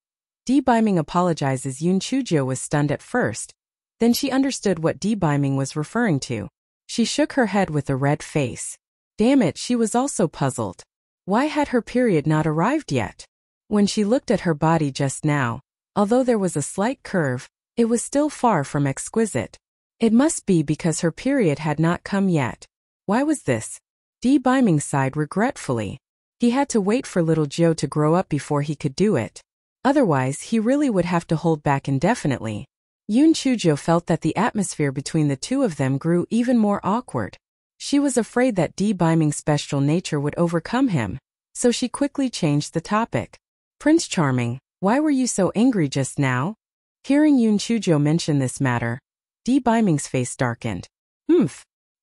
Di Biming apologizes. Yun Chujio was stunned at first. Then she understood what Di Biming was referring to. She shook her head with a red face. Damn it, she was also puzzled. Why had her period not arrived yet? When she looked at her body just now, although there was a slight curve, it was still far from exquisite. It must be because her period had not come yet. Why was this? Di Biming sighed regretfully. He had to wait for little Joe to grow up before he could do it. Otherwise, he really would have to hold back indefinitely. Yun Chujio felt that the atmosphere between the two of them grew even more awkward. She was afraid that Di Biming's special nature would overcome him, so she quickly changed the topic. Prince Charming, why were you so angry just now? Hearing Yun Chujio mention this matter, Di Biming's face darkened.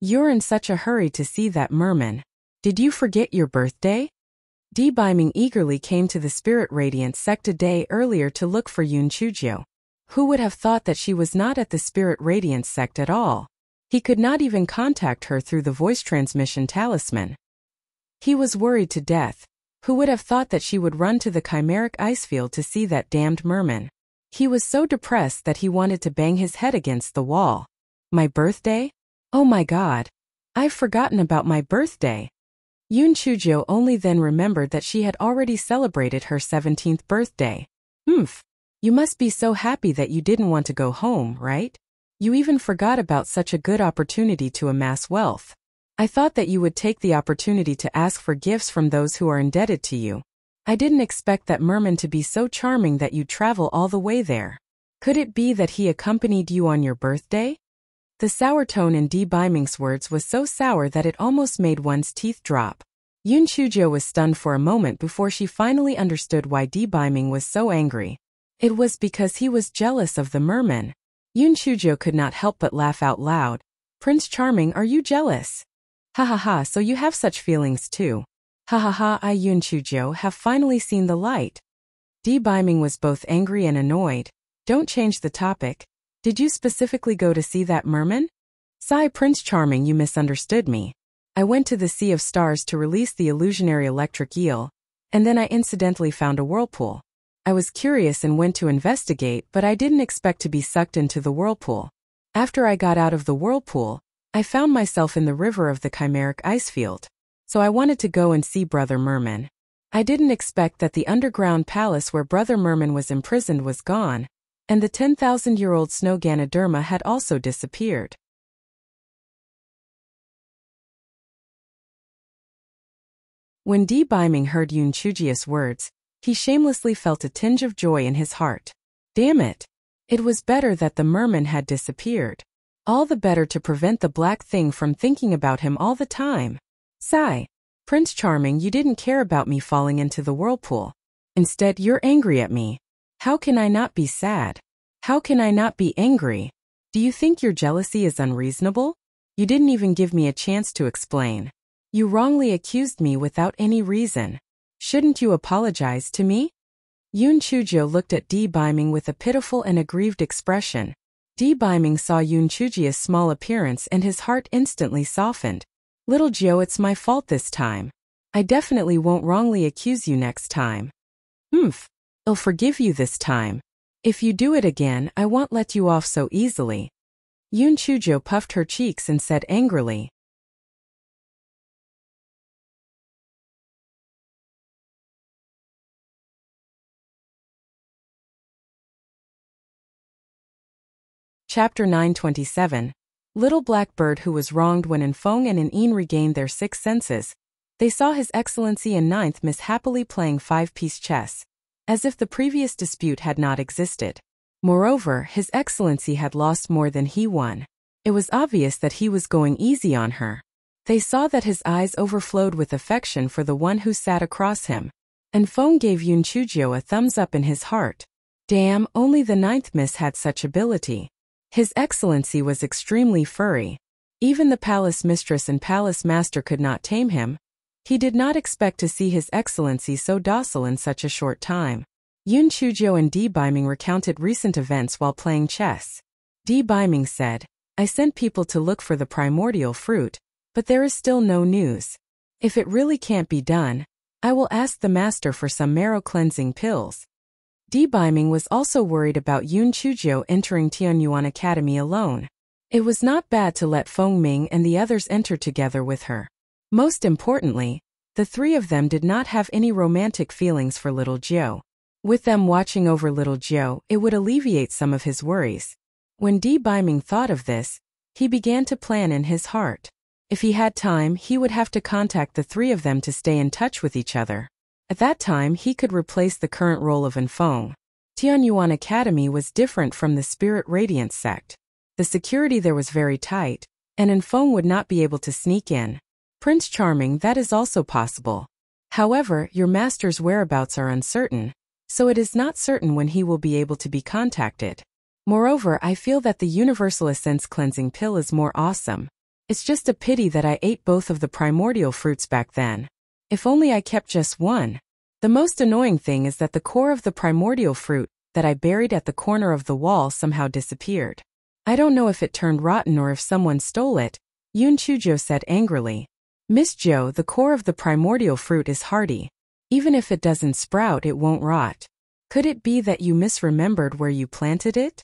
You're in such a hurry to see that merman. Did you forget your birthday? Di Biming eagerly came to the Spirit Radiance sect a day earlier to look for Yun Chujio. Who would have thought that she was not at the Spirit Radiance sect at all? He could not even contact her through the voice transmission talisman. He was worried to death. Who would have thought that she would run to the chimeric ice field to see that damned merman? He was so depressed that he wanted to bang his head against the wall. My birthday? Oh my God. I've forgotten about my birthday. Yun Chujio only then remembered that she had already celebrated her 17th birthday. You must be so happy that you didn't want to go home, right? You even forgot about such a good opportunity to amass wealth. I thought that you would take the opportunity to ask for gifts from those who are indebted to you. I didn't expect that merman to be so charming that you'd travel all the way there. Could it be that he accompanied you on your birthday? The sour tone in Di Biming's words was so sour that it almost made one's teeth drop. Yun Chujio was stunned for a moment before she finally understood why Di Biming was so angry. It was because he was jealous of the merman. Yun Chujio could not help but laugh out loud. Prince Charming, are you jealous? Ha ha ha, so you have such feelings too. Ha ha ha, I Yun Chujio have finally seen the light. Di Biming was both angry and annoyed. Don't change the topic. Did you specifically go to see that merman? Sigh, Prince Charming, you misunderstood me. I went to the Sea of Stars to release the illusionary electric eel, and then I incidentally found a whirlpool. I was curious and went to investigate, but I didn't expect to be sucked into the whirlpool. After I got out of the whirlpool, I found myself in the river of the chimeric ice field. So I wanted to go and see Brother Merman. I didn't expect that the underground palace where Brother Merman was imprisoned was gone, and the 10,000-year-old snow Ganoderma had also disappeared. When Di Biming heard Yun Chujio's words, he shamelessly felt a tinge of joy in his heart. Damn it! It was better that the merman had disappeared. All the better to prevent the black thing from thinking about him all the time. Sigh. Prince Charming, you didn't care about me falling into the whirlpool. Instead, you're angry at me. How can I not be sad? How can I not be angry? Do you think your jealousy is unreasonable? You didn't even give me a chance to explain. You wrongly accused me without any reason. Shouldn't you apologize to me? Yoon Chujio looked at Di Biming with a pitiful and aggrieved expression. Di Biming saw Yoon Chujio's small appearance and his heart instantly softened. Little Jio, it's my fault this time. I definitely won't wrongly accuse you next time. I'll forgive you this time. If you do it again, I won't let you off so easily. Yoon Chujio puffed her cheeks and said angrily. Chapter 927. Little Black Bird who was wronged. When Enfong and An regained their sixth senses, they saw His Excellency and Ninth Miss happily playing five-piece chess, as if the previous dispute had not existed. Moreover, His Excellency had lost more than he won. It was obvious that he was going easy on her. They saw that his eyes overflowed with affection for the one who sat across him. Enfong gave Yoon Chujio a thumbs up in his heart. Damn, only the Ninth Miss had such ability. His Excellency was extremely furry. Even the palace mistress and palace master could not tame him. He did not expect to see His Excellency so docile in such a short time. Yoon Chujio and Di Biming recounted recent events while playing chess. Di Biming said, I sent people to look for the primordial fruit, but there is still no news. If it really can't be done, I will ask the master for some marrow-cleansing pills. Di Biming was also worried about Yoon Chujio entering Tianyuan Academy alone. It was not bad to let Feng Ming and the others enter together with her. Most importantly, the three of them did not have any romantic feelings for little Jiao. With them watching over little Jiao, it would alleviate some of his worries. When Di Biming thought of this, he began to plan in his heart. If he had time, he would have to contact the three of them to stay in touch with each other. At that time, he could replace the current role of Enfong. Tianyuan Academy was different from the Spirit Radiance sect. The security there was very tight, and Enfong would not be able to sneak in. Prince Charming, that is also possible. However, your master's whereabouts are uncertain, so it is not certain when he will be able to be contacted. Moreover, I feel that the Universal Essence Cleansing Pill is more awesome. It's just a pity that I ate both of the primordial fruits back then. If only I kept just one. The most annoying thing is that the core of the primordial fruit that I buried at the corner of the wall somehow disappeared. I don't know if it turned rotten or if someone stole it, Yoon Chujio said angrily. Miss Jo, the core of the primordial fruit is hardy. Even if it doesn't sprout, it won't rot. Could it be that you misremembered where you planted it?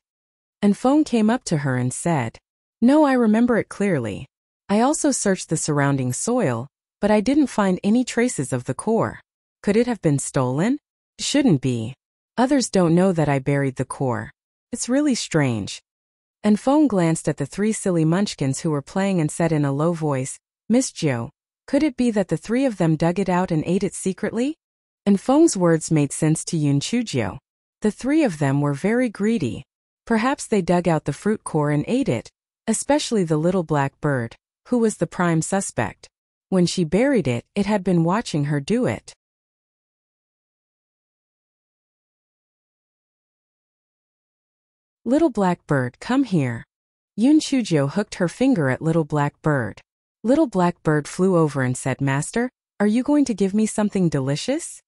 Enfong came up to her and said, No, I remember it clearly. I also searched the surrounding soil, but I didn't find any traces of the core. Could it have been stolen? Shouldn't be. Others don't know that I buried the core. It's really strange. Enfong glanced at the three silly munchkins who were playing and said in a low voice, Miss Jo, could it be that the three of them dug it out and ate it secretly? Enfong's words made sense to Yoon Chujio. The three of them were very greedy. Perhaps they dug out the fruit core and ate it, especially the little black bird, who was the prime suspect. When she buried it, it had been watching her do it. Little Black Bird, come here. Yoon Chujio hooked her finger at Little Black Bird. Little Black Bird flew over and said, Master, are you going to give me something delicious?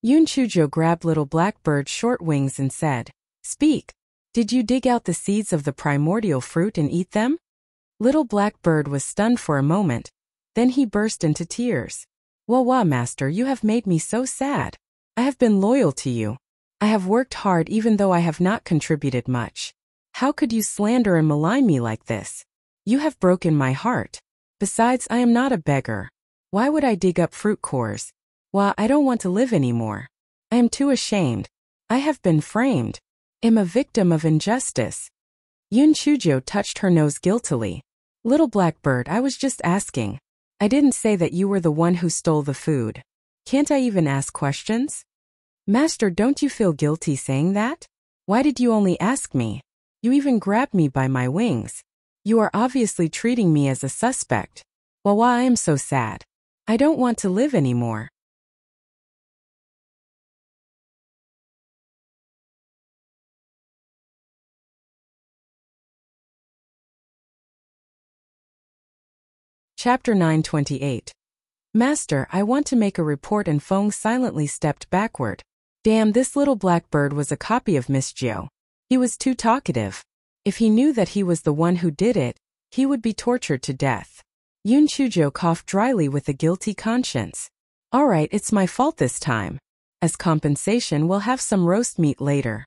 Yoon Chujio grabbed Little Black Bird's short wings and said, Speak. Did you dig out the seeds of the primordial fruit and eat them? Little Black Bird was stunned for a moment. Then he burst into tears. Wah, Master, you have made me so sad. I have been loyal to you. I have worked hard even though I have not contributed much. How could you slander and malign me like this? You have broken my heart. Besides, I am not a beggar. Why would I dig up fruit cores? Wah, I don't want to live anymore. I am too ashamed. I have been framed. Am a victim of injustice. Yoon Chujio touched her nose guiltily. Little Black Bird, I was just asking. I didn't say that you were the one who stole the food. Can't I even ask questions? Master, don't you feel guilty saying that? Why did you only ask me? You even grabbed me by my wings. You are obviously treating me as a suspect. Well, why I am so sad. I don't want to live anymore. Chapter 928. Master, I want to make a report, and Feng silently stepped backward. Damn, this little black bird was a copy of Miss Jiao. He was too talkative. If he knew that he was the one who did it, he would be tortured to death. Yun Chuzhou coughed dryly with a guilty conscience. Alright, it's my fault this time. As compensation, we'll have some roast meat later.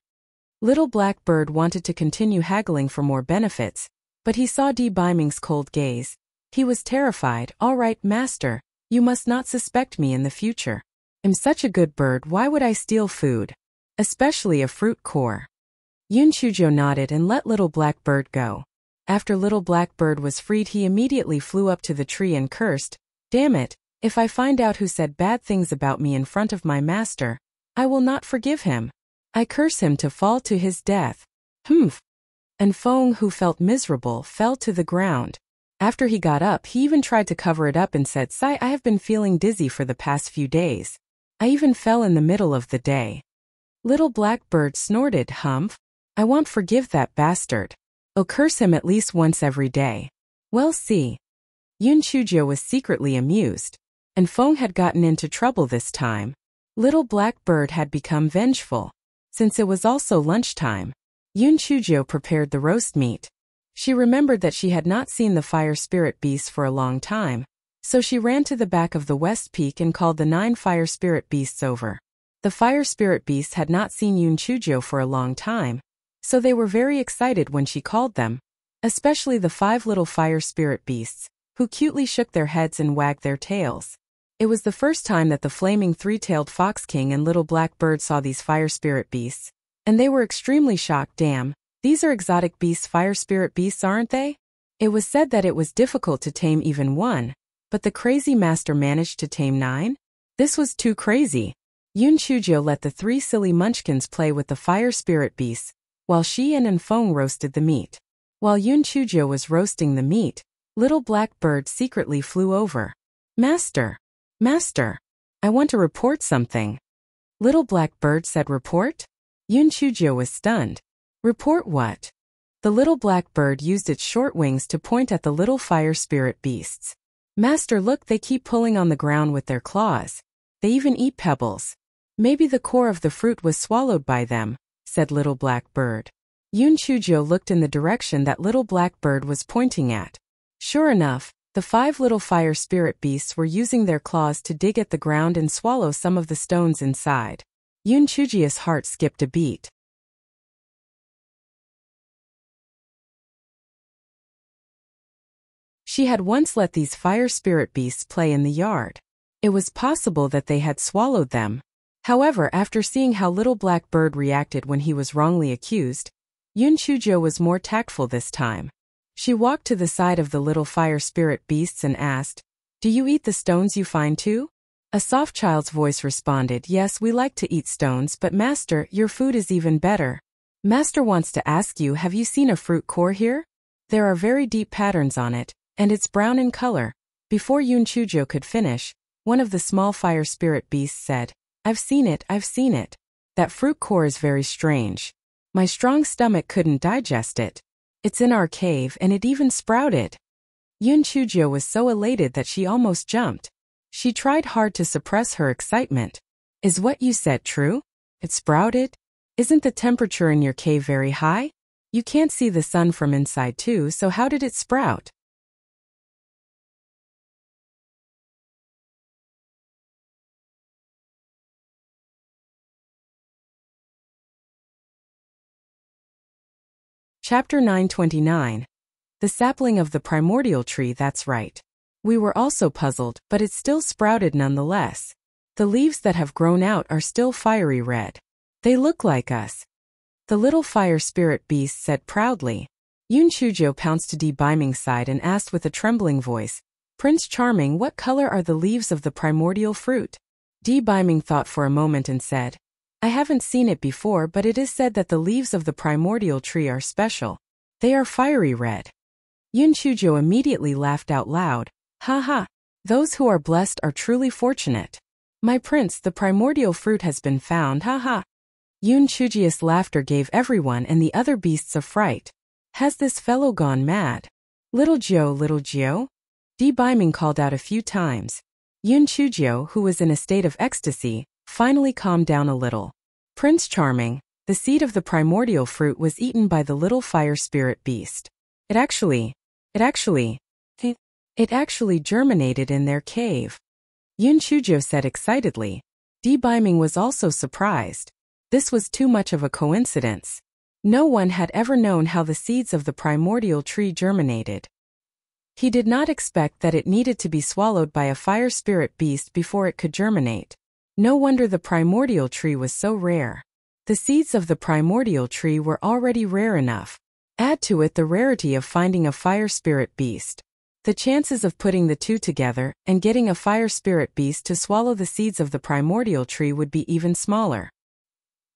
Little Black Bird wanted to continue haggling for more benefits, but he saw Di Biming's cold gaze. He was terrified. Alright, master, you must not suspect me in the future. I'm such a good bird, why would I steal food? Especially a fruit core. Yun Chuzhou nodded and let Little Black Bird go. After Little Black Bird was freed, he immediately flew up to the tree and cursed, Damn it, if I find out who said bad things about me in front of my master, I will not forgive him. I curse him to fall to his death. Humph. And Feng, who felt miserable, fell to the ground. After he got up, he even tried to cover it up and said, Sigh, I have been feeling dizzy for the past few days. I even fell in the middle of the day. Little Black Bird snorted, Humph. I won't forgive that bastard. I'll curse him at least once every day. Well, see. Yun Chuzhou was secretly amused. And Feng had gotten into trouble this time. Little Black Bird had become vengeful. Since it was also lunchtime, Yun Chuzhou prepared the roast meat. She remembered that she had not seen the fire spirit beasts for a long time, so she ran to the back of the West Peak and called the 9 fire spirit beasts over. The fire spirit beasts had not seen Yun Chuzhou for a long time, so they were very excited when she called them, especially the 5 little fire spirit beasts, who cutely shook their heads and wagged their tails. It was the first time that the flaming 3-tailed Fox King and Little Black Bird saw these fire spirit beasts, and they were extremely shocked. Damn, these are exotic beasts, fire spirit beasts, aren't they? It was said that it was difficult to tame even one, but the crazy master managed to tame 9? This was too crazy. Yun Chuzhou let the 3 silly munchkins play with the fire spirit beasts, while she and Feng roasted the meat. While Yun Chuzhou was roasting the meat, Little Black Bird secretly flew over. Master! Master! I want to report something. Little Black Bird said, Report? Yun Chuzhou was stunned. Report what? The Little Black Bird used its short wings to point at the little fire spirit beasts. Master, look, they keep pulling on the ground with their claws. They even eat pebbles. Maybe the core of the fruit was swallowed by them, said Little Black Bird. Yun Chuzhou looked in the direction that Little Black Bird was pointing at. Sure enough, the 5 little fire spirit beasts were using their claws to dig at the ground and swallow some of the stones inside. Yun Chuzhou's heart skipped a beat. She had once let these fire spirit beasts play in the yard. It was possible that they had swallowed them. However, after seeing how Little Black Bird reacted when he was wrongly accused, Yun Chuzhou was more tactful this time. She walked to the side of the little fire spirit beasts and asked, Do you eat the stones you find too? A soft child's voice responded, Yes, we like to eat stones, but Master, your food is even better. Master wants to ask you, have you seen a fruit core here? There are very deep patterns on it, and it's brown in color. Before Yun Chuzhou could finish, one of the small fire spirit beasts said, I've seen it. That fruit core is very strange. My strong stomach couldn't digest it. It's in our cave and it even sprouted. Yun Chuzhou was so elated that she almost jumped. She tried hard to suppress her excitement. Is what you said true? It sprouted? Isn't the temperature in your cave very high? You can't see the sun from inside too, so how did it sprout? Chapter 929. The sapling of the primordial tree, that's right. We were also puzzled, but it still sprouted nonetheless. The leaves that have grown out are still fiery red. They look like us. The little fire spirit beast said proudly. Yun Chuzhou pounced to Di Biming's side and asked with a trembling voice, Prince Charming, what color are the leaves of the primordial fruit? Di Biming thought for a moment and said, I haven't seen it before, but it is said that the leaves of the primordial tree are special. They are fiery red. Yun Chuzhou immediately laughed out loud. Ha ha! Those who are blessed are truly fortunate. My prince, the primordial fruit has been found, ha ha! Yun Chuzhou's laughter gave everyone and the other beasts a fright. Has this fellow gone mad? Little Jiao, Di Biming called out a few times. Yun Chujio, who was in a state of ecstasy, finally calmed down a little. Prince Charming, the seed of the primordial fruit was eaten by the little fire spirit beast. It actually germinated in their cave. Yun Chujio said excitedly. Di Biming was also surprised. This was too much of a coincidence. No one had ever known how the seeds of the primordial tree germinated. He did not expect that it needed to be swallowed by a fire spirit beast before it could germinate. No wonder the primordial tree was so rare. The seeds of the primordial tree were already rare enough. Add to it the rarity of finding a fire spirit beast. The chances of putting the two together and getting a fire spirit beast to swallow the seeds of the primordial tree would be even smaller.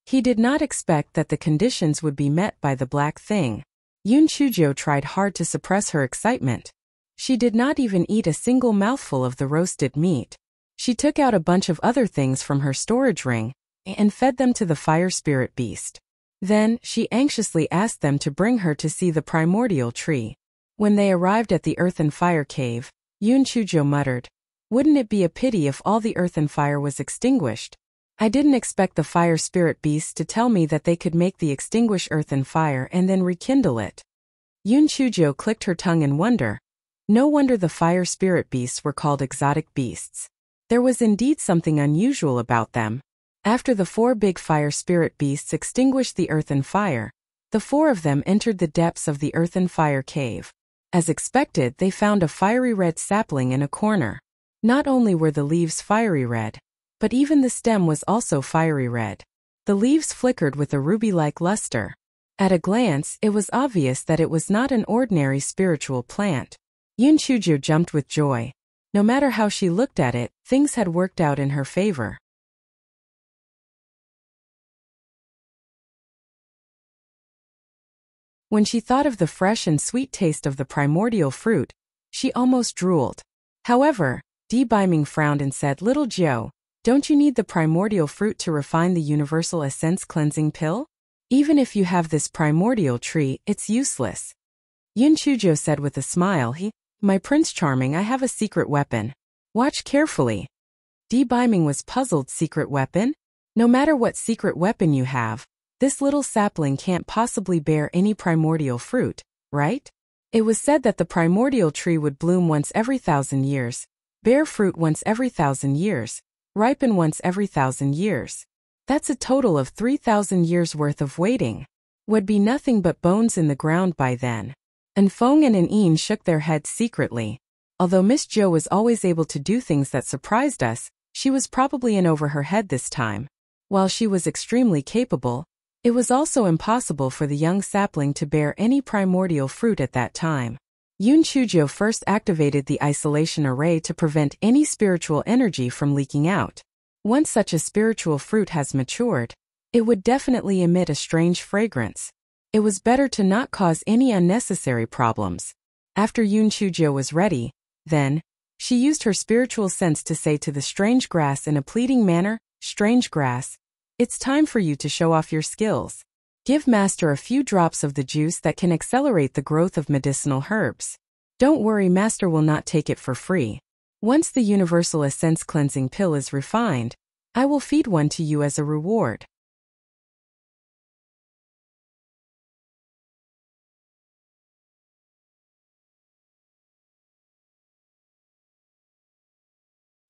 He did not expect that the conditions would be met by the black thing. Yun Chujio tried hard to suppress her excitement. She did not even eat a single mouthful of the roasted meat. She took out a bunch of other things from her storage ring and fed them to the fire spirit beast. Then, she anxiously asked them to bring her to see the primordial tree. When they arrived at the earth and fire cave, Yun Chujio muttered, "Wouldn't it be a pity if all the earth and fire was extinguished? I didn't expect the fire spirit beasts to tell me that they could make the extinguished earth and fire and then rekindle it." Yun Chujio clicked her tongue in wonder. No wonder the fire spirit beasts were called exotic beasts. There was indeed something unusual about them. After the 4 big fire spirit beasts extinguished the earth and fire, the 4 of them entered the depths of the earth and fire cave. As expected, they found a fiery red sapling in a corner. Not only were the leaves fiery red, but even the stem was also fiery red. The leaves flickered with a ruby-like luster. At a glance, it was obvious that it was not an ordinary spiritual plant. Yun Chujio jumped with joy. No matter how she looked at it, things had worked out in her favor. When she thought of the fresh and sweet taste of the primordial fruit, she almost drooled. However, Di Biming frowned and said, "Little Jiao, don't you need the primordial fruit to refine the universal essence cleansing pill? Even if you have this primordial tree, it's useless." Yun Chujio said with a smile, "My Prince Charming, I have a secret weapon. Watch carefully." Di Biming was puzzled. Secret weapon? No matter what secret weapon you have, this little sapling can't possibly bear any primordial fruit, right? It was said that the primordial tree would bloom once every 1,000 years, bear fruit once every 1,000 years, ripen once every 1,000 years. That's a total of 3,000 years worth of waiting. Would be nothing but bones in the ground by then. And Feng and An shook their heads secretly. Although Miss Zhou was always able to do things that surprised us, she was probably in over her head this time. While she was extremely capable, it was also impossible for the young sapling to bear any primordial fruit at that time. Yun Chujio first activated the isolation array to prevent any spiritual energy from leaking out. Once such a spiritual fruit has matured, it would definitely emit a strange fragrance. It was better to not cause any unnecessary problems. After Yun Chujio was ready, then, she used her spiritual sense to say to the strange grass in a pleading manner, "Strange grass, it's time for you to show off your skills. Give Master a few drops of the juice that can accelerate the growth of medicinal herbs. Don't worry, Master will not take it for free. Once the Universal Essence Cleansing Pill is refined, I will feed one to you as a reward."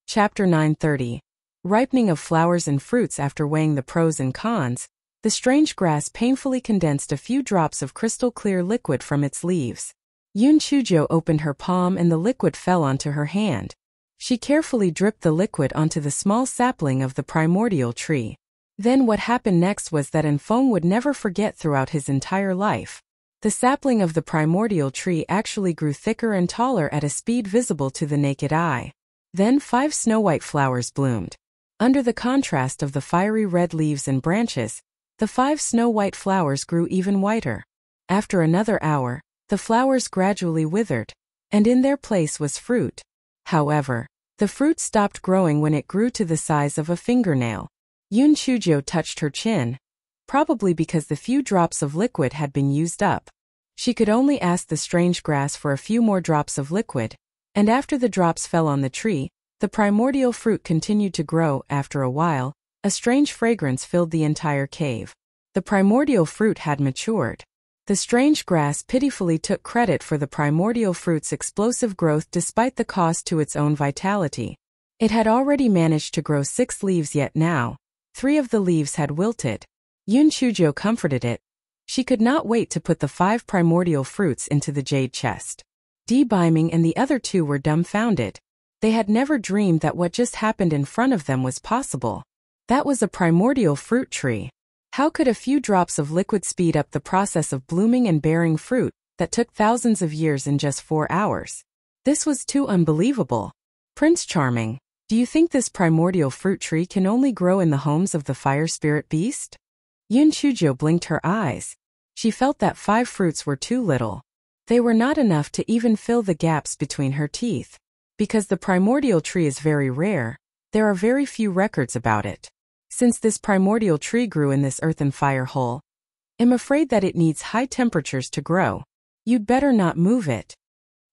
Chapter 930. Ripening of flowers and fruits. After weighing the pros and cons, the strange grass painfully condensed a few drops of crystal-clear liquid from its leaves. Yun Chujio opened her palm and the liquid fell onto her hand. She carefully dripped the liquid onto the small sapling of the primordial tree. Then what happened next was that An Feng would never forget throughout his entire life. The sapling of the primordial tree actually grew thicker and taller at a speed visible to the naked eye. Then 5 snow-white flowers bloomed. Under the contrast of the fiery red leaves and branches, the 5 snow-white flowers grew even whiter. After another hour, the flowers gradually withered, and in their place was fruit. However, the fruit stopped growing when it grew to the size of a fingernail. Yun Chujio touched her chin, probably because the few drops of liquid had been used up. She could only ask the strange grass for a few more drops of liquid, And after the drops fell on the tree, the primordial fruit continued to grow. After a while, a strange fragrance filled the entire cave. The primordial fruit had matured. The strange grass pitifully took credit for the primordial fruit's explosive growth despite the cost to its own vitality. It had already managed to grow 6 leaves, yet now 3 of the leaves had wilted. Yun Chujo comforted it. She could not wait to put the 5 primordial fruits into the jade chest. Di Biming and the other 2 were dumbfounded. They had never dreamed that what just happened in front of them was possible. That was a primordial fruit tree. How could a few drops of liquid speed up the process of blooming and bearing fruit that took thousands of years in just 4 hours? This was too unbelievable. Prince Charming, do you think this primordial fruit tree can only grow in the homes of the fire spirit beast? Yun Chujo blinked her eyes. She felt that 5 fruits were too little. They were not enough to even fill the gaps between her teeth. Because the primordial tree is very rare, there are very few records about it. Since this primordial tree grew in this earth and fire hole, I'm afraid that it needs high temperatures to grow. You'd better not move it.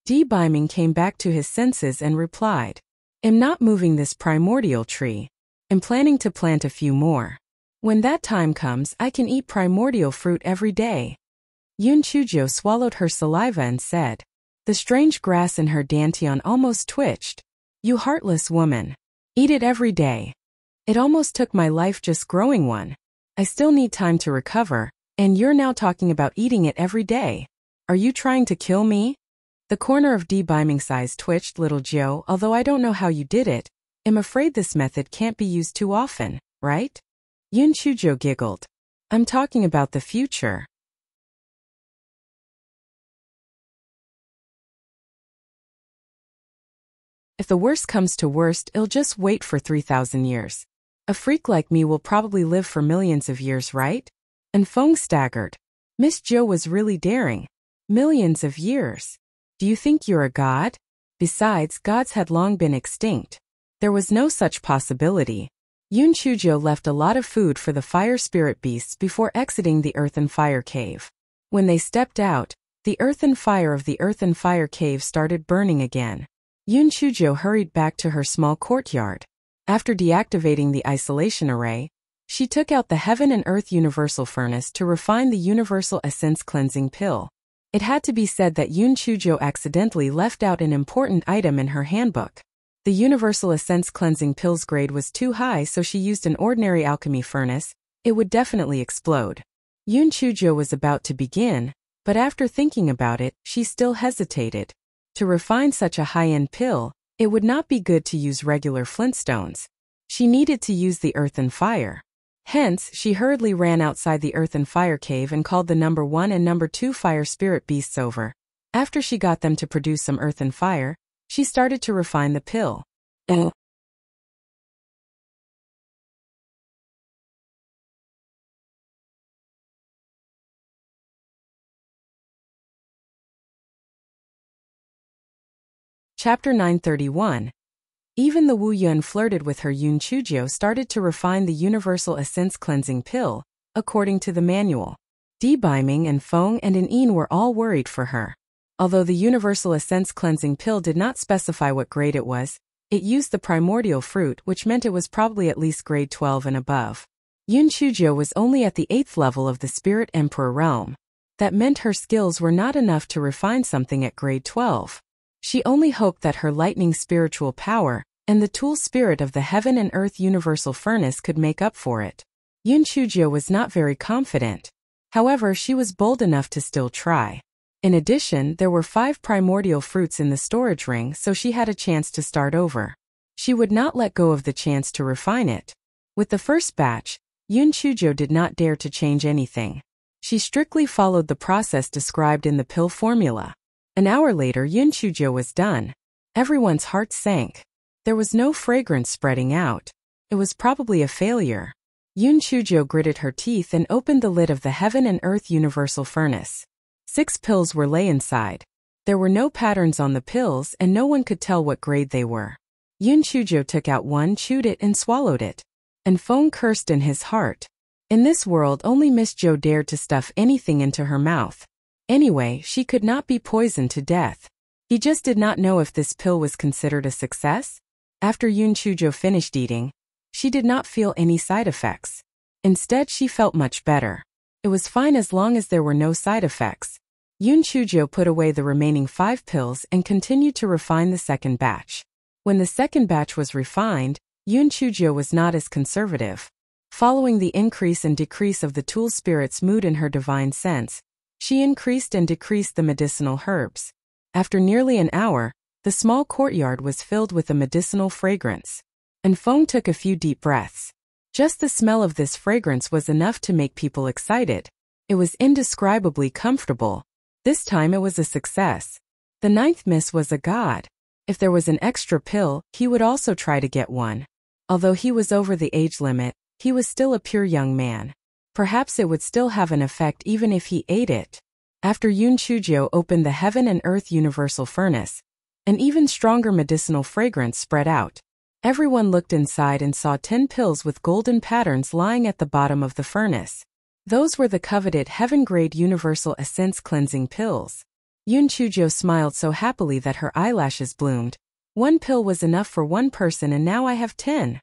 Di Biming came back to his senses and replied, I'm not moving this primordial tree. I'm planning to plant a few more. When that time comes, I can eat primordial fruit every day. Yun Chujo swallowed her saliva and said. The strange grass in her dantian almost twitched. You heartless woman. Eat it every day. It almost took my life just growing one. I still need time to recover, and you're now talking about eating it every day. Are you trying to kill me? The corner of Di Biming's eyes twitched. Little Joe, although I don't know how you did it, I'm afraid this method can't be used too often, right? Yun Chujo giggled. I'm talking about the future. If the worst comes to worst, I'll just wait for 3,000 years. A freak like me will probably live for millions of years, right? And Feng staggered. Miss Joe was really daring. Millions of years. Do you think you're a god? Besides, gods had long been extinct. There was no such possibility. Yun Chujo left a lot of food for the fire spirit beasts before exiting the earth and fire cave. When they stepped out, the earth and fire of the earth and fire cave started burning again. Yun Chujo hurried back to her small courtyard. After deactivating the isolation array, she took out the Heaven and Earth Universal Furnace to refine the Universal Essence Cleansing Pill. It had to be said that Yun Chujo accidentally left out an important item in her handbook. The Universal Essence Cleansing Pill's grade was too high, so she used an ordinary alchemy furnace. It would definitely explode. Yun Chujo was about to begin, but after thinking about it, she still hesitated. To refine such a high-end pill, it would not be good to use regular flintstones. She needed to use the earth and fire. Hence, she hurriedly ran outside the earth and fire cave and called the number 1 and number 2 fire spirit beasts over. After she got them to produce some earth and fire, she started to refine the pill. Chapter 931. Even the Wu Yun flirted with her. Yun Chujo started to refine the Universal Essence Cleansing Pill, according to the manual. Di Biming and Feng and An were all worried for her. Although the Universal Essence Cleansing Pill did not specify what grade it was, it used the primordial fruit, which meant it was probably at least grade 12 and above. Yun Chujo was only at the 8th level of the Spirit Emperor realm. That meant her skills were not enough to refine something at grade 12. She only hoped that her lightning spiritual power and the tool spirit of the Heaven and Earth Universal Furnace could make up for it. Yun Chujo was not very confident. However, she was bold enough to still try. In addition, there were 5 primordial fruits in the storage ring, so she had a chance to start over. She would not let go of the chance to refine it. With the first batch, Yun Chujo did not dare to change anything. She strictly followed the process described in the pill formula. An hour later, Yun Chujo was done. Everyone's heart sank. There was no fragrance spreading out. It was probably a failure. Yun Chujo gritted her teeth and opened the lid of the Heaven and Earth Universal Furnace. 6 pills were lay inside. There were no patterns on the pills and no one could tell what grade they were. Yun Chujo took out one, chewed it and swallowed it. And Feng cursed in his heart. In this world, only Miss Joe dared to stuff anything into her mouth. Anyway, she could not be poisoned to death. He just did not know if this pill was considered a success. After Yoon Chujo finished eating, she did not feel any side effects. Instead, she felt much better. It was fine as long as there were no side effects. Yoon Chujo put away the remaining 5 pills and continued to refine the second batch. When the second batch was refined, Yoon Chujo was not as conservative. Following the increase and decrease of the tool spirit's mood in her divine sense, she increased and decreased the medicinal herbs. After nearly an hour, the small courtyard was filled with a medicinal fragrance. And Feng took a few deep breaths. Just the smell of this fragrance was enough to make people excited. It was indescribably comfortable. This time it was a success. The 9th miss was a god. If there was an extra pill, he would also try to get one. Although he was over the age limit, he was still a pure young man. Perhaps it would still have an effect even if he ate it. After Yoon Chujo opened the Heaven and Earth Universal Furnace, an even stronger medicinal fragrance spread out. Everyone looked inside and saw 10 pills with golden patterns lying at the bottom of the furnace. Those were the coveted heaven-grade Universal Essence Cleansing pills. Yoon Chujo smiled so happily that her eyelashes bloomed. 1 pill was enough for 1 person and now I have 10.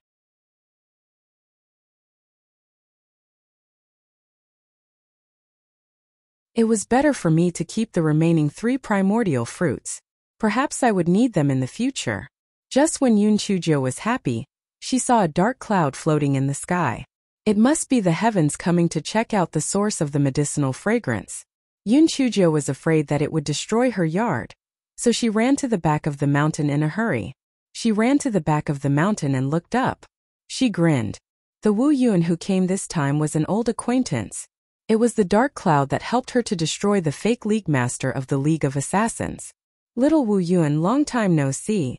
It was better for me to keep the remaining 3 primordial fruits. Perhaps I would need them in the future. Just when Yoon Chujo was happy, she saw a dark cloud floating in the sky. It must be the heavens coming to check out the source of the medicinal fragrance. Yoon Chujo was afraid that it would destroy her yard, so she ran to the back of the mountain in a hurry. She ran to the back of the mountain and looked up. She grinned. The Wu Yun who came this time was an old acquaintance. It was the dark cloud that helped her to destroy the fake League Master of the League of Assassins. Little Wu Yun, long time no see.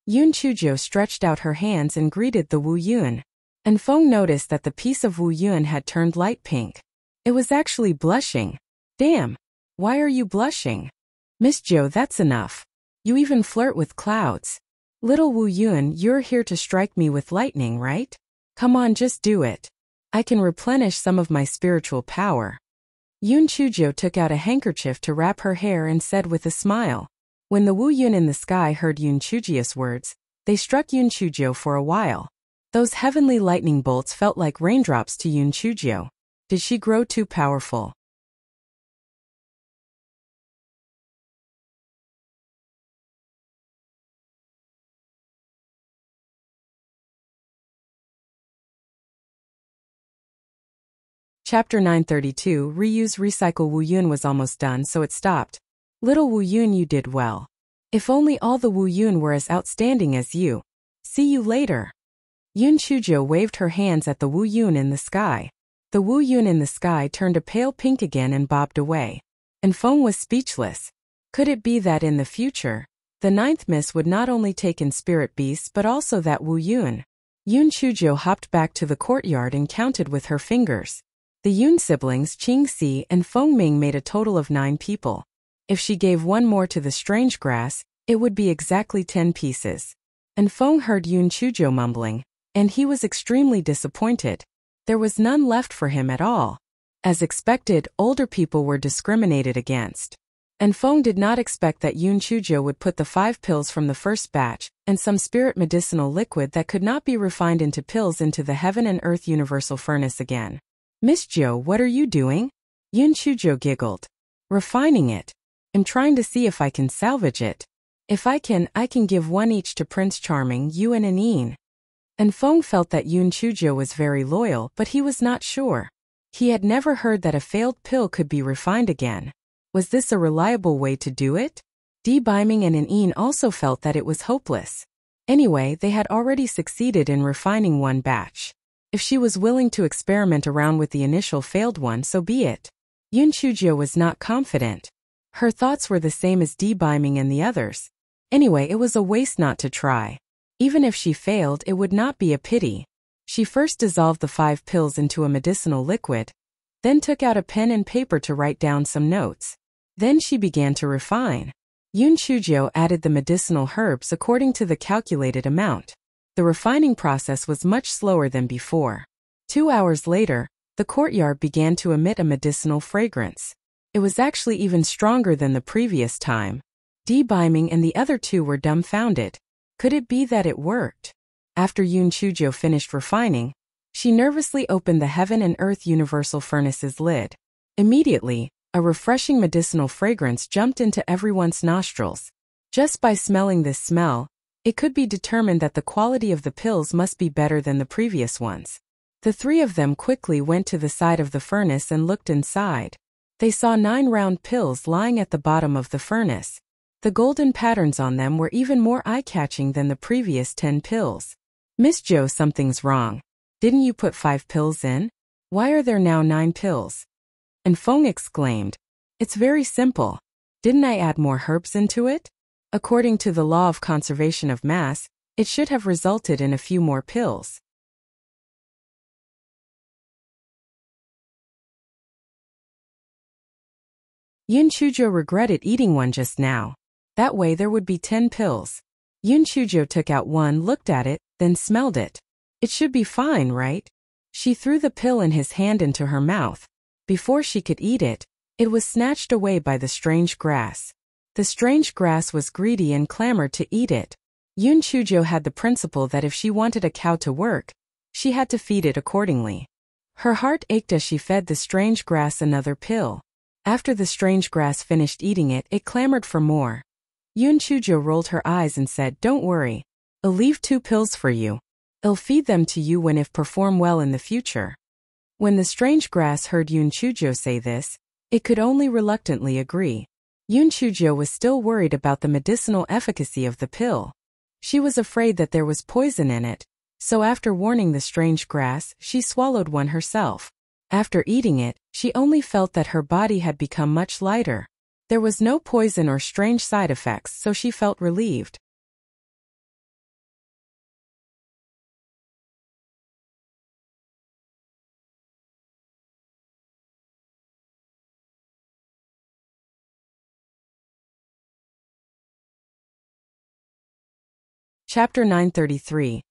Yoon Chujo stretched out her hands and greeted the Wu Yun. And Feng noticed that the piece of Wu Yun had turned light pink. It was actually blushing. Damn. Why are you blushing? Miss Jo, that's enough. You even flirt with clouds. Little Wu Yun, you're here to strike me with lightning, right? Come on, just do it. I can replenish some of my spiritual power. Yoon Chujo took out a handkerchief to wrap her hair and said with a smile. When the Wu Yun in the sky heard Yoon Chujio's words, they struck Yoon Chujo for a while. Those heavenly lightning bolts felt like raindrops to Yoon Chujio. Did she grow too powerful? Chapter 932 Reuse Recycle. Wu Yun was almost done, so it stopped. Little Wu Yun, you did well. If only all the Wu Yun were as outstanding as you. See you later. Yoon Chujo waved her hands at the Wu Yun in the sky. The Wu Yun in the sky turned a pale pink again and bobbed away. And Feng was speechless. Could it be that in the future, the 9th miss would not only take in spirit beasts but also that Wu Yun? Yoon Chujo hopped back to the courtyard and counted with her fingers. The Yun siblings Qing Si and Feng Ming made a total of 9 people. If she gave one more to the strange grass, it would be exactly 10 pieces. And Feng heard Yoon Chujo mumbling, and he was extremely disappointed. There was none left for him at all. As expected, older people were discriminated against. And Feng did not expect that Yoon Chujo would put the 5 pills from the first batch and some spirit medicinal liquid that could not be refined into pills into the Heaven and Earth Universal Furnace again. Miss Jo, what are you doing? Yoon Chujo giggled. Refining it. I'm trying to see if I can salvage it. If I can give 1 each to Prince Charming, Yuan and Een. And Feng felt that Yoon Chujo was very loyal, but he was not sure. He had never heard that a failed pill could be refined again. Was this a reliable way to do it? Di Biming and Een also felt that it was hopeless. Anyway, they had already succeeded in refining 1 batch. If she was willing to experiment around with the initial failed one, so be it. Yoon Chujo was not confident. Her thoughts were the same as Di Biming and the others. Anyway, it was a waste not to try. Even if she failed, it would not be a pity. She first dissolved the 5 pills into a medicinal liquid, then took out a pen and paper to write down some notes. Then she began to refine. Yoon Chujo added the medicinal herbs according to the calculated amount. The refining process was much slower than before. 2 hours later, the courtyard began to emit a medicinal fragrance. It was actually even stronger than the previous time. Biming and the other two were dumbfounded. Could it be that it worked? After Yun Chujo finished refining, she nervously opened the Heaven and Earth Universal Furnace's lid. Immediately, a refreshing medicinal fragrance jumped into everyone's nostrils. Just by smelling this smell, it could be determined that the quality of the pills must be better than the previous ones. The three of them quickly went to the side of the furnace and looked inside. They saw 9 round pills lying at the bottom of the furnace. The golden patterns on them were even more eye-catching than the previous 10 pills. Miss Jo, something's wrong. Didn't you put 5 pills in? Why are there now 9 pills? And Feng exclaimed, It's very simple. Didn't I add more herbs into it? According to the law of conservation of mass, it should have resulted in a few more pills. Yun Chujo regretted eating one just now. That way there would be 10 pills. Yun Chujo took out one, looked at it, then smelled it. It should be fine, right? She threw the pill in his hand into her mouth. Before she could eat it, it was snatched away by the strange grass. The strange grass was greedy and clamored to eat it. Yun Chujo had the principle that if she wanted a cow to work, she had to feed it accordingly. Her heart ached as she fed the strange grass another pill. After the strange grass finished eating it, it clamored for more. Yun Chujo rolled her eyes and said, Don't worry. I'll leave 2 pills for you. I'll feed them to you when if perform well in the future. When the strange grass heard Yun Chujo say this, it could only reluctantly agree. Yun Chujo was still worried about the medicinal efficacy of the pill. She was afraid that there was poison in it, so after warning the strange grass, she swallowed one herself. After eating it, she only felt that her body had become much lighter. There was no poison or strange side effects, so she felt relieved. Chapter 933.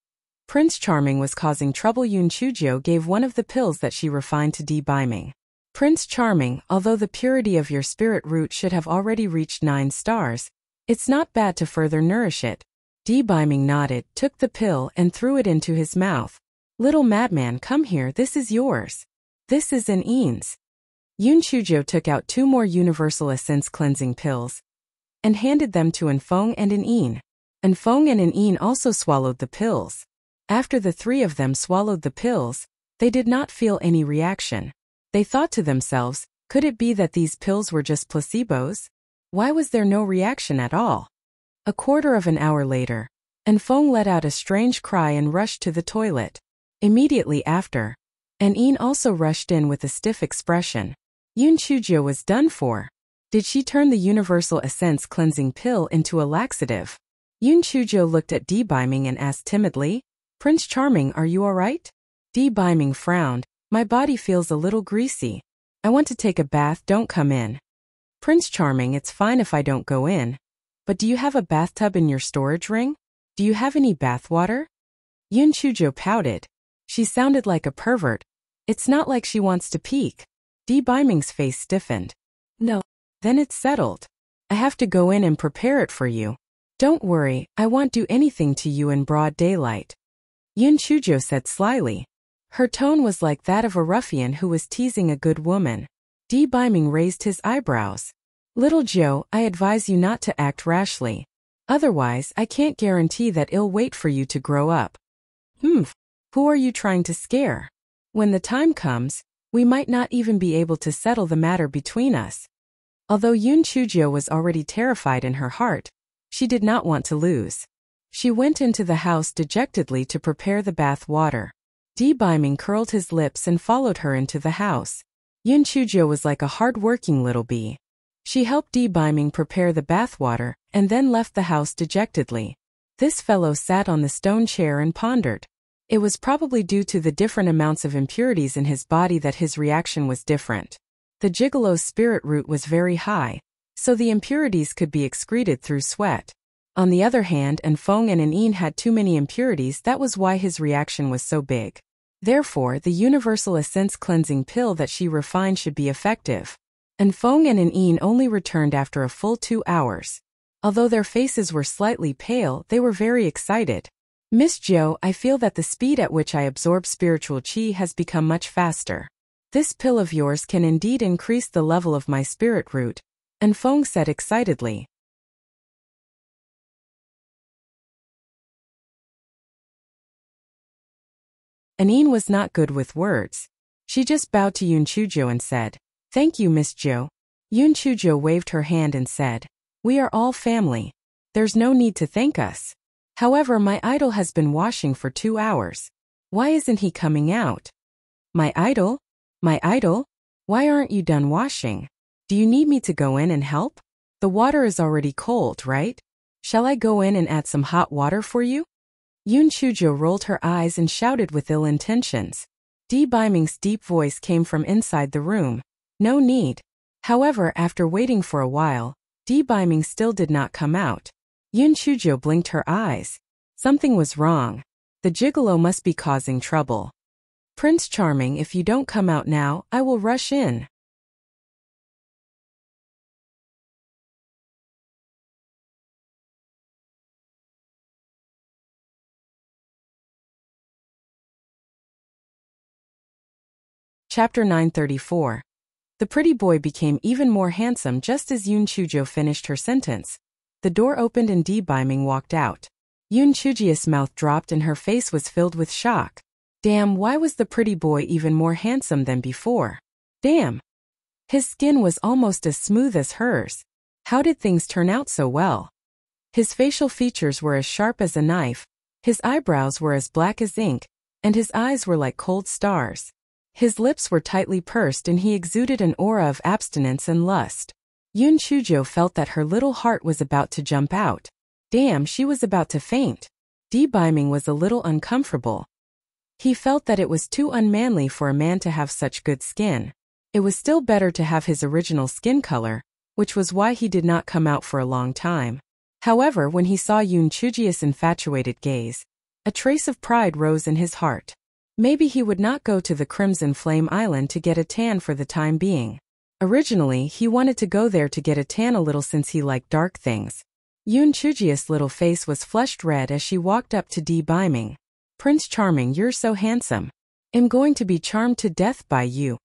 Prince Charming was causing trouble. Yun Chujo gave one of the pills that she refined to Biming. Prince Charming, although the purity of your spirit root should have already reached 9 stars, it's not bad to further nourish it. Biming nodded, took the pill and threw it into his mouth. Little madman, come here, this is yours. This is an Eanes. Yun Chujo took out 2 more Universal Essence cleansing pills and handed them to An Feng and An Een. An Feng and An Een also swallowed the pills. After the 3 of them swallowed the pills, they did not feel any reaction. They thought to themselves, could it be that these pills were just placebos? Why was there no reaction at all? A quarter of an hour later, An Feng let out a strange cry and rushed to the toilet. Immediately after, An Een also rushed in with a stiff expression. Yun Chujo was done for. Did she turn the Universal Essence cleansing pill into a laxative? Yun Chujo looked at Biming and asked timidly, Prince Charming, are you alright? Biming frowned. My body feels a little greasy. I want to take a bath, don't come in. Prince Charming, it's fine if I don't go in. But do you have a bathtub in your storage ring? Do you have any bath water? Yun Chujo pouted. She sounded like a pervert. It's not like she wants to peek. Biming's face stiffened. No. Then it's settled. I have to go in and prepare it for you. Don't worry, I won't do anything to you in broad daylight. Yun Chujo said slyly. Her tone was like that of a ruffian who was teasing a good woman. Biming raised his eyebrows. Little Joe, I advise you not to act rashly. Otherwise, I can't guarantee that it'll wait for you to grow up. Who are you trying to scare? When the time comes, we might not even be able to settle the matter between us. Although Yun Chujo was already terrified in her heart, she did not want to lose. She went into the house dejectedly to prepare the bath water. Biming curled his lips and followed her into the house. Yun Chujo was like a hard-working little bee. She helped Biming prepare the bath water and then left the house dejectedly. This fellow sat on the stone chair and pondered. It was probably due to the different amounts of impurities in his body that his reaction was different. The gigolo's spirit root was very high, so the impurities could be excreted through sweat. On the other hand, An Feng and An Een had too many impurities, that was why his reaction was so big. Therefore, the Universal Essence cleansing pill that she refined should be effective. An Feng and An Een only returned after a full 2 hours. Although their faces were slightly pale, they were very excited. Miss Jo, I feel that the speed at which I absorb spiritual chi has become much faster. This pill of yours can indeed increase the level of my spirit root, and Feng said excitedly. Anine was not good with words. She just bowed to Yun Chujo and said, "Thank you, Miss Jo." Yun Chujo waved her hand and said, "We are all family. There's no need to thank us. However, my idol has been washing for 2 hours. Why isn't he coming out?" "My idol? My idol? Why aren't you done washing? Do you need me to go in and help? The water is already cold, right? Shall I go in and add some hot water for you?" Yun Chujo rolled her eyes and shouted with ill intentions. Di Biming's deep voice came from inside the room. "No need." However, after waiting for a while, Di Biming still did not come out. Yun Chujo blinked her eyes. Something was wrong. The gigolo must be causing trouble. "Prince Charming, if you don't come out now, I will rush in." Chapter 934. The pretty boy became even more handsome just as Yun Chujo finished her sentence. The door opened and Di Biming walked out. Yun Chujia's mouth dropped and her face was filled with shock. Damn, why was the pretty boy even more handsome than before? Damn! His skin was almost as smooth as hers. How did things turn out so well? His facial features were as sharp as a knife, his eyebrows were as black as ink, and his eyes were like cold stars. His lips were tightly pursed and he exuded an aura of abstinence and lust. Yun Chujo felt that her little heart was about to jump out. Damn, she was about to faint. Di Biming was a little uncomfortable. He felt that it was too unmanly for a man to have such good skin. It was still better to have his original skin color, which was why he did not come out for a long time. However, when he saw Yun Chujia's infatuated gaze, a trace of pride rose in his heart. Maybe he would not go to the Crimson Flame Island to get a tan for the time being. Originally, he wanted to go there to get a tan a little since he liked dark things. Yun Chujia's little face was flushed red as she walked up to Di Biming. "Prince Charming, you're so handsome. I'm going to be charmed to death by you."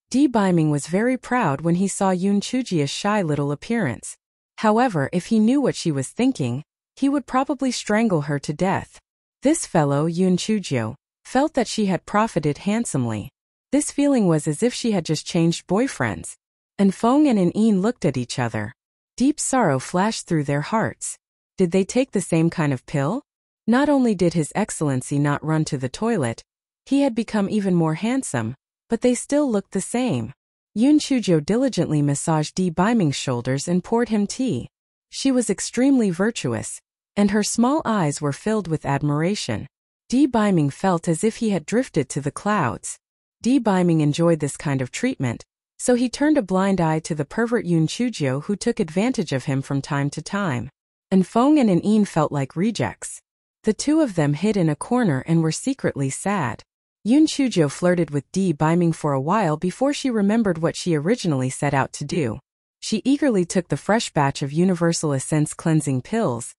Di Biming was very proud when he saw Yun Chujia's shy little appearance. However, if he knew what she was thinking, he would probably strangle her to death. This fellow, Yun Chujo, felt that she had profited handsomely. This feeling was as if she had just changed boyfriends. And Feng and Anine looked at each other. Deep sorrow flashed through their hearts. Did they take the same kind of pill? Not only did His Excellency not run to the toilet, he had become even more handsome, but they still looked the same. Yun Chujo diligently massaged Di Biming's shoulders and poured him tea. She was extremely virtuous, and her small eyes were filled with admiration. Di Biming felt as if he had drifted to the clouds. Di Biming enjoyed this kind of treatment, so he turned a blind eye to the pervert Yun Chujo who took advantage of him from time to time. And Feng and Anine felt like rejects. The two of them hid in a corner and were secretly sad. Yun Chujo flirted with Di Biming for a while before she remembered what she originally set out to do. She eagerly took the fresh batch of Universal Essence cleansing pills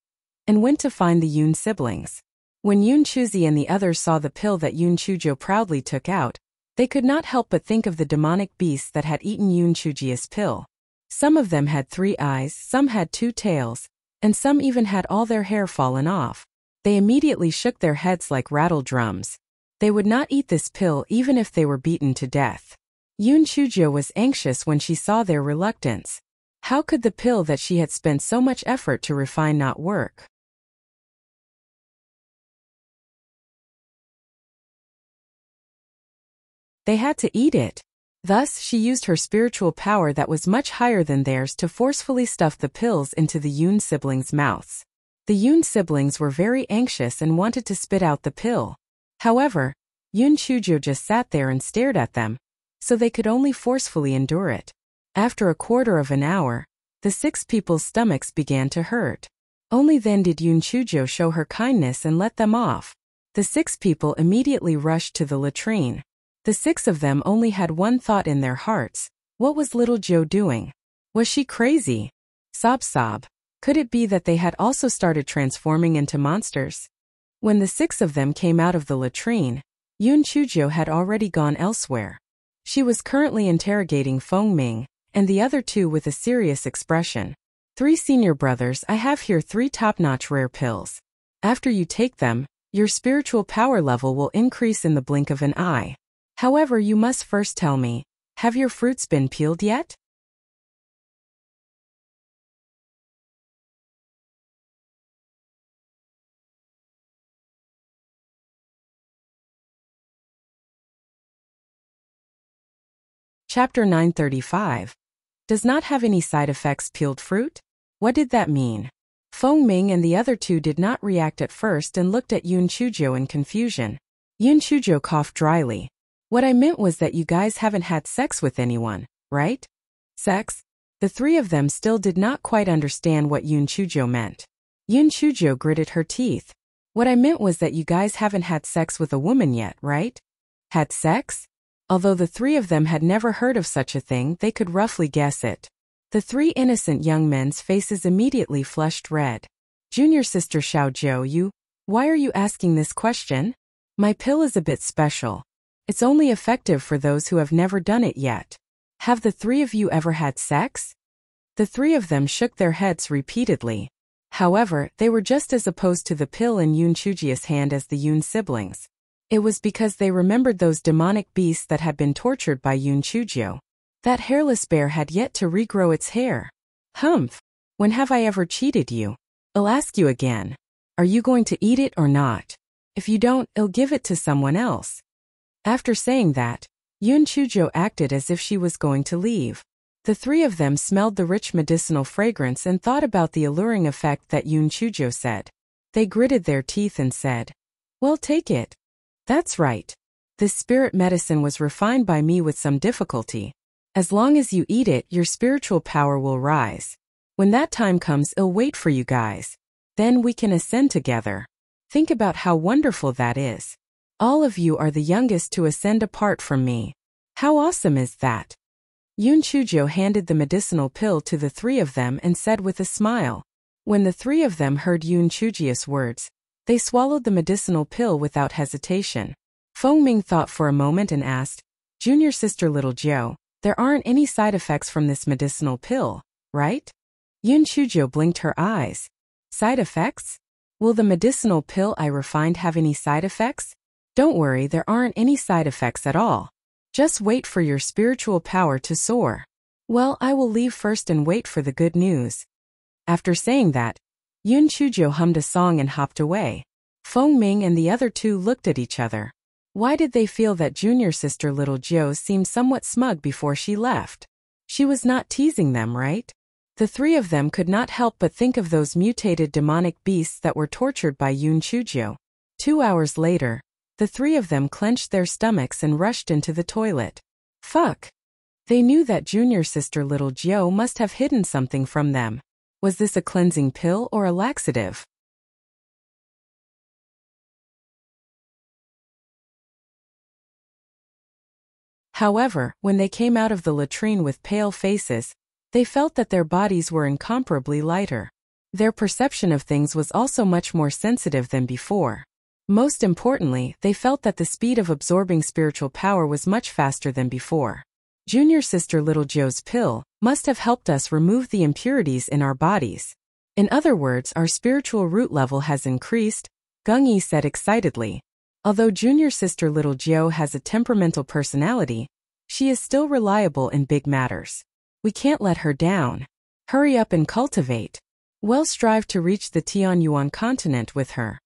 and went to find the Yun siblings. When Yun Chuzi and the others saw the pill that Yun Chujo proudly took out, they could not help but think of the demonic beasts that had eaten Yun Chujia's pill. Some of them had 3 eyes, some had 2 tails, and some even had all their hair fallen off. They immediately shook their heads like rattle drums. They would not eat this pill even if they were beaten to death. Yun Chujo was anxious when she saw their reluctance. How could the pill that she had spent so much effort to refine not work? They had to eat it. Thus, she used her spiritual power that was much higher than theirs to forcefully stuff the pills into the Yun siblings' mouths. The Yun siblings were very anxious and wanted to spit out the pill. However, Yun Chujo just sat there and stared at them, so they could only forcefully endure it. After a quarter of an hour, the 6 people's stomachs began to hurt. Only then did Yun Chujo show her kindness and let them off. The 6 people immediately rushed to the latrine. The 6 of them only had one thought in their hearts. What was little Jo doing? Was she crazy? Sob sob. Could it be that they had also started transforming into monsters? When the 6 of them came out of the latrine, Yun Chujio had already gone elsewhere. She was currently interrogating Feng Ming and the other 2 with a serious expression. 3 senior brothers, I have here 3 top-notch rare pills. After you take them, your spiritual power level will increase in the blink of an eye. However, you must first tell me, have your fruits been peeled yet? Chapter 935. Does not have any side effects peeled fruit? What did that mean? Feng Ming and the other 2 did not react at first and looked at Yun Chujio in confusion. Yun Chujio coughed dryly. What I meant was that you guys haven't had sex with anyone, right? Sex? The 3 of them still did not quite understand what Yun Chujio meant. Yun Chujio gritted her teeth. What I meant was that you guys haven't had sex with a woman yet, right? Had sex? Although the 3 of them had never heard of such a thing, they could roughly guess it. The 3 innocent young men's faces immediately flushed red. Junior sister Xiaojiu, why are you asking this question? My pill is a bit special. It's only effective for those who have never done it yet. Have the 3 of you ever had sex? The 3 of them shook their heads repeatedly. However, they were just as opposed to the pill in Yun Chujio's hand as the Yun siblings. It was because they remembered those demonic beasts that had been tortured by Yun Chujio. That hairless bear had yet to regrow its hair. Humph! When have I ever cheated you? I'll ask you again. Are you going to eat it or not? If you don't, I'll give it to someone else. After saying that, Yun Chujio acted as if she was going to leave. The 3 of them smelled the rich medicinal fragrance and thought about the alluring effect that Yun Chujio said. They gritted their teeth and said, well, take it. That's right. This spirit medicine was refined by me with some difficulty. As long as you eat it, your spiritual power will rise. When that time comes, I'll wait for you guys. Then we can ascend together. Think about how wonderful that is. All of you are the youngest to ascend apart from me. How awesome is that? Yun Chujio handed the medicinal pill to the 3 of them and said with a smile. When the 3 of them heard Yun Chujio's words, they swallowed the medicinal pill without hesitation. Feng Ming thought for a moment and asked, Junior sister little Jiao, there aren't any side effects from this medicinal pill, right? Yun Chujio blinked her eyes. Side effects? Will the medicinal pill I refined have any side effects? Don't worry, there aren't any side effects at all. Just wait for your spiritual power to soar. Well, I will leave first and wait for the good news. After saying that, Yun Chujio hummed a song and hopped away. Feng Ming and the other 2 looked at each other. Why did they feel that junior sister little Jiao seemed somewhat smug before she left? She was not teasing them, right? The 3 of them could not help but think of those mutated demonic beasts that were tortured by Yun Chujio. 2 hours later, the 3 of them clenched their stomachs and rushed into the toilet. Fuck! They knew that junior sister little Jiao must have hidden something from them. Was this a cleansing pill or a laxative? However, when they came out of the latrine with pale faces, they felt that their bodies were incomparably lighter. Their perception of things was also much more sensitive than before. Most importantly, they felt that the speed of absorbing spiritual power was much faster than before. Junior sister little Jiao's pill must have helped us remove the impurities in our bodies. In other words, our spiritual root level has increased, Gung Yi said excitedly. Although junior sister little Jiao has a temperamental personality, she is still reliable in big matters. We can't let her down. Hurry up and cultivate. We'll strive to reach the Tianyuan continent with her.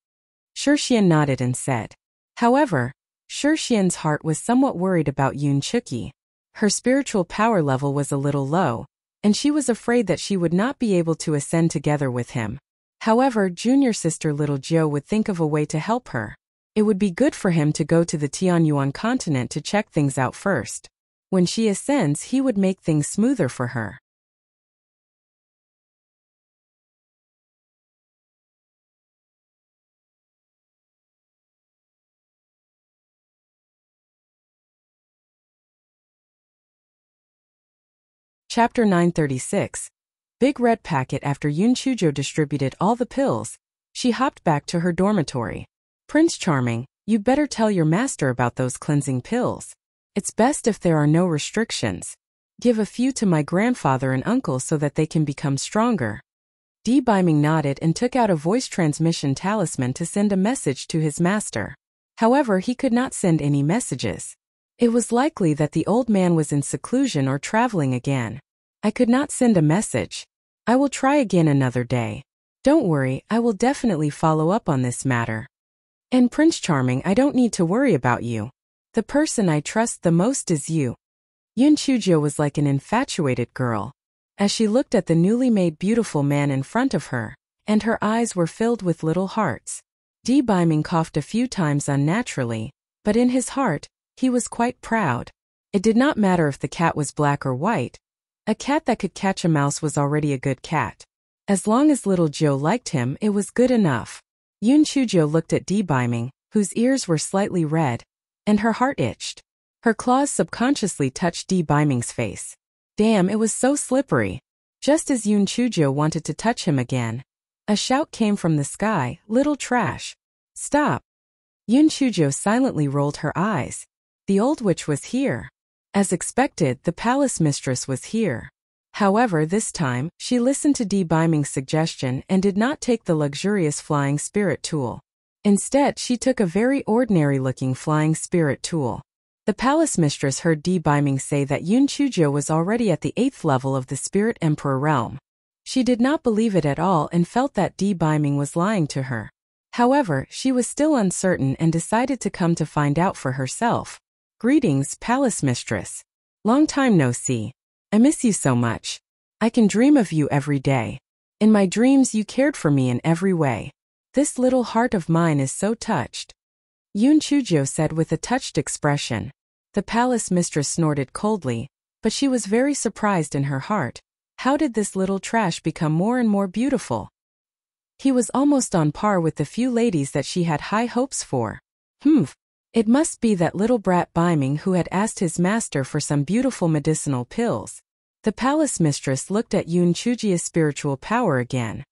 Shixian nodded and said. However, Shixian's heart was somewhat worried about Yun Chuqi. Her spiritual power level was a little low, and she was afraid that she would not be able to ascend together with him. However, junior sister little Jiao would think of a way to help her. It would be good for him to go to the Tianyuan continent to check things out first. When she ascends, he would make things smoother for her. Chapter 936. big red packet. After Yoon Chujo distributed all the pills, she hopped back to her dormitory. Prince Charming, you better tell your master about those cleansing pills. It's best if there are no restrictions. Give a few to my grandfather and uncle so that they can become stronger. Di Biming nodded and took out a voice transmission talisman to send a message to his master. However, he could not send any messages. It was likely that the old man was in seclusion or traveling again. I could not send a message. I will try again another day. Don't worry, I will definitely follow up on this matter. And Prince Charming, I don't need to worry about you. The person I trust the most is you. Yoon Chujo was like an infatuated girl. As she looked at the newly made beautiful man in front of her, and her eyes were filled with little hearts. Di Biming coughed a few times unnaturally, but in his heart, he was quite proud. It did not matter if the cat was black or white. A cat that could catch a mouse was already a good cat. As long as little Joe liked him, it was good enough. Yoon Chujo looked at Di Biming, whose ears were slightly red, and her heart itched. Her claws subconsciously touched Di Biming's face. Damn, it was so slippery. Just as Yoon Chujo wanted to touch him again, a shout came from the sky, "Little trash! Stop!" Yoon Chujo silently rolled her eyes. The old witch was here. As expected, the palace mistress was here. However, this time, she listened to Di Biming's suggestion and did not take the luxurious flying spirit tool. Instead, she took a very ordinary-looking flying spirit tool. The palace mistress heard Di Biming say that Yoon Chujo was already at the 8th level of the Spirit Emperor realm. She did not believe it at all and felt that Di Biming was lying to her. However, she was still uncertain and decided to come to find out for herself. Greetings, palace mistress. Long time no see. I miss you so much. I can dream of you every day. In my dreams you cared for me in every way. This little heart of mine is so touched. Yoon Chujo said with a touched expression. The palace mistress snorted coldly, but she was very surprised in her heart. How did this little trash become more and more beautiful? He was almost on par with the few ladies that she had high hopes for. It must be that little brat Biming who had asked his master for some beautiful medicinal pills. The palace mistress looked at Yoon Chujo's spiritual power again.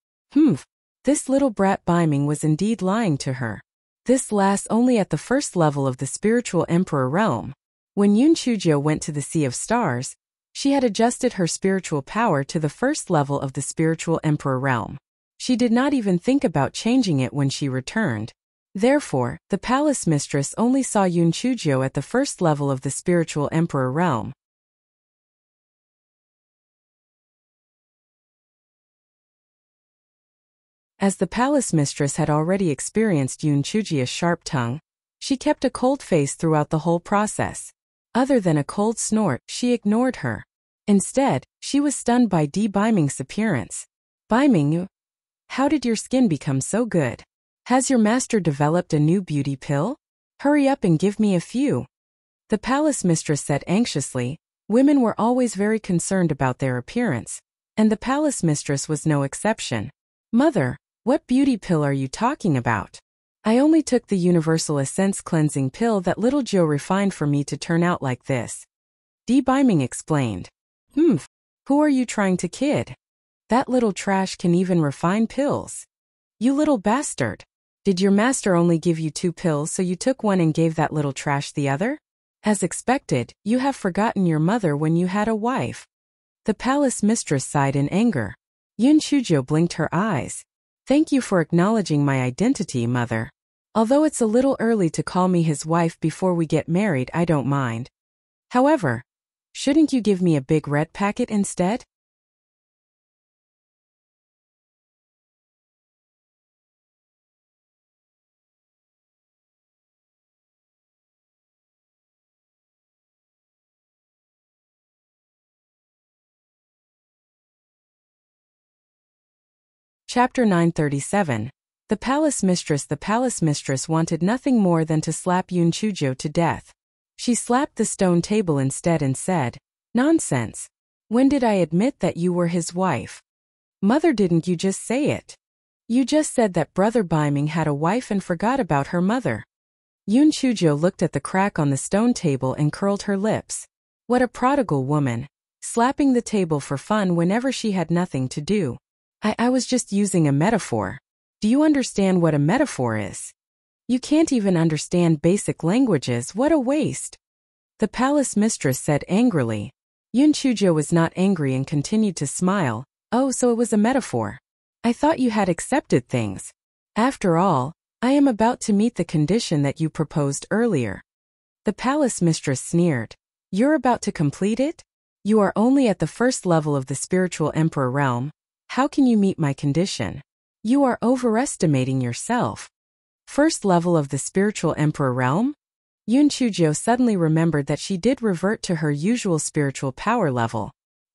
This little brat Biming was indeed lying to her. This lasts only at the 1st level of the spiritual emperor realm. When Yoon Chujo went to the Sea of Stars, she had adjusted her spiritual power to the 1st level of the spiritual emperor realm. She did not even think about changing it when she returned. Therefore, the palace mistress only saw Yoon Chujo at the 1st level of the spiritual emperor realm. As the palace mistress had already experienced Yoon Chujo's sharp tongue, she kept a cold face throughout the whole process. Other than a cold snort, she ignored her. Instead, she was stunned by Di Biming's appearance. Biming, how did your skin become so good? Has your master developed a new beauty pill? Hurry up and give me a few. The palace mistress said anxiously. Women were always very concerned about their appearance, and the palace mistress was no exception. Mother, what beauty pill are you talking about? I only took the Universal Essence cleansing pill that little Joe refined for me to turn out like this. Di Biming explained. Who are you trying to kid? That little trash can even refine pills. You little bastard. Did your master only give you 2 pills so you took one and gave that little trash the other? As expected, you have forgotten your mother when you had a wife. The palace mistress sighed in anger. Yoon Chujo blinked her eyes. Thank you for acknowledging my identity, mother. Although it's a little early to call me his wife before we get married, I don't mind. However, shouldn't you give me a big red packet instead? Chapter 937. The palace mistress wanted nothing more than to slap Yoon Chujo to death. She slapped the stone table instead and said, Nonsense. When did I admit that you were his wife? Mother, didn't you just say it? You just said that Brother Biming had a wife and forgot about her mother. Yoon Chujo looked at the crack on the stone table and curled her lips. What a prodigal woman. slapping the table for fun whenever she had nothing to do. I was just using a metaphor. Do you understand what a metaphor is? You can't even understand basic languages, what a waste. The palace mistress said angrily. Yun Chujo was not angry and continued to smile. Oh, so it was a metaphor. I thought you had accepted things. After all, I am about to meet the condition that you proposed earlier. The palace mistress sneered. You're about to complete it? You are only at the first level of the spiritual emperor realm. How can you meet my condition? You are overestimating yourself. First level of the spiritual emperor realm? Yun Chujo suddenly remembered that she did revert to her usual spiritual power level.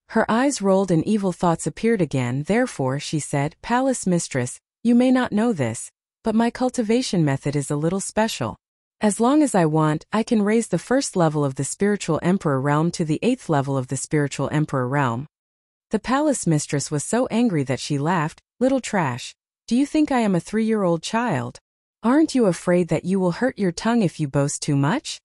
Her eyes rolled and evil thoughts appeared again. Therefore, she said, Palace mistress, you may not know this, but my cultivation method is a little special. As long as I want, I can raise the first level of the spiritual emperor realm to the 8th level of the spiritual emperor realm. The palace mistress was so angry that she laughed. Little trash. Do you think I am a 3-year-old child? Aren't you afraid that you will hurt your tongue if you boast too much?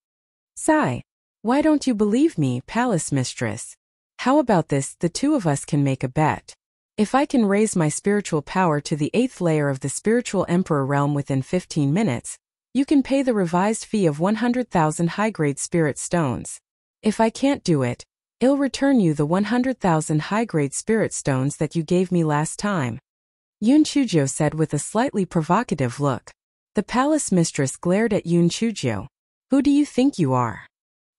Sigh. Why don't you believe me, palace mistress? How about this, the two of us can make a bet. If I can raise my spiritual power to the 8th layer of the spiritual emperor realm within 15 minutes, you can pay the revised fee of 100,000 high-grade spirit stones. If I can't do it, I'll return you the 100,000 high-grade spirit stones that you gave me last time. Yun Chujo said with a slightly provocative look. The palace mistress glared at Yun Chujo. Who do you think you are?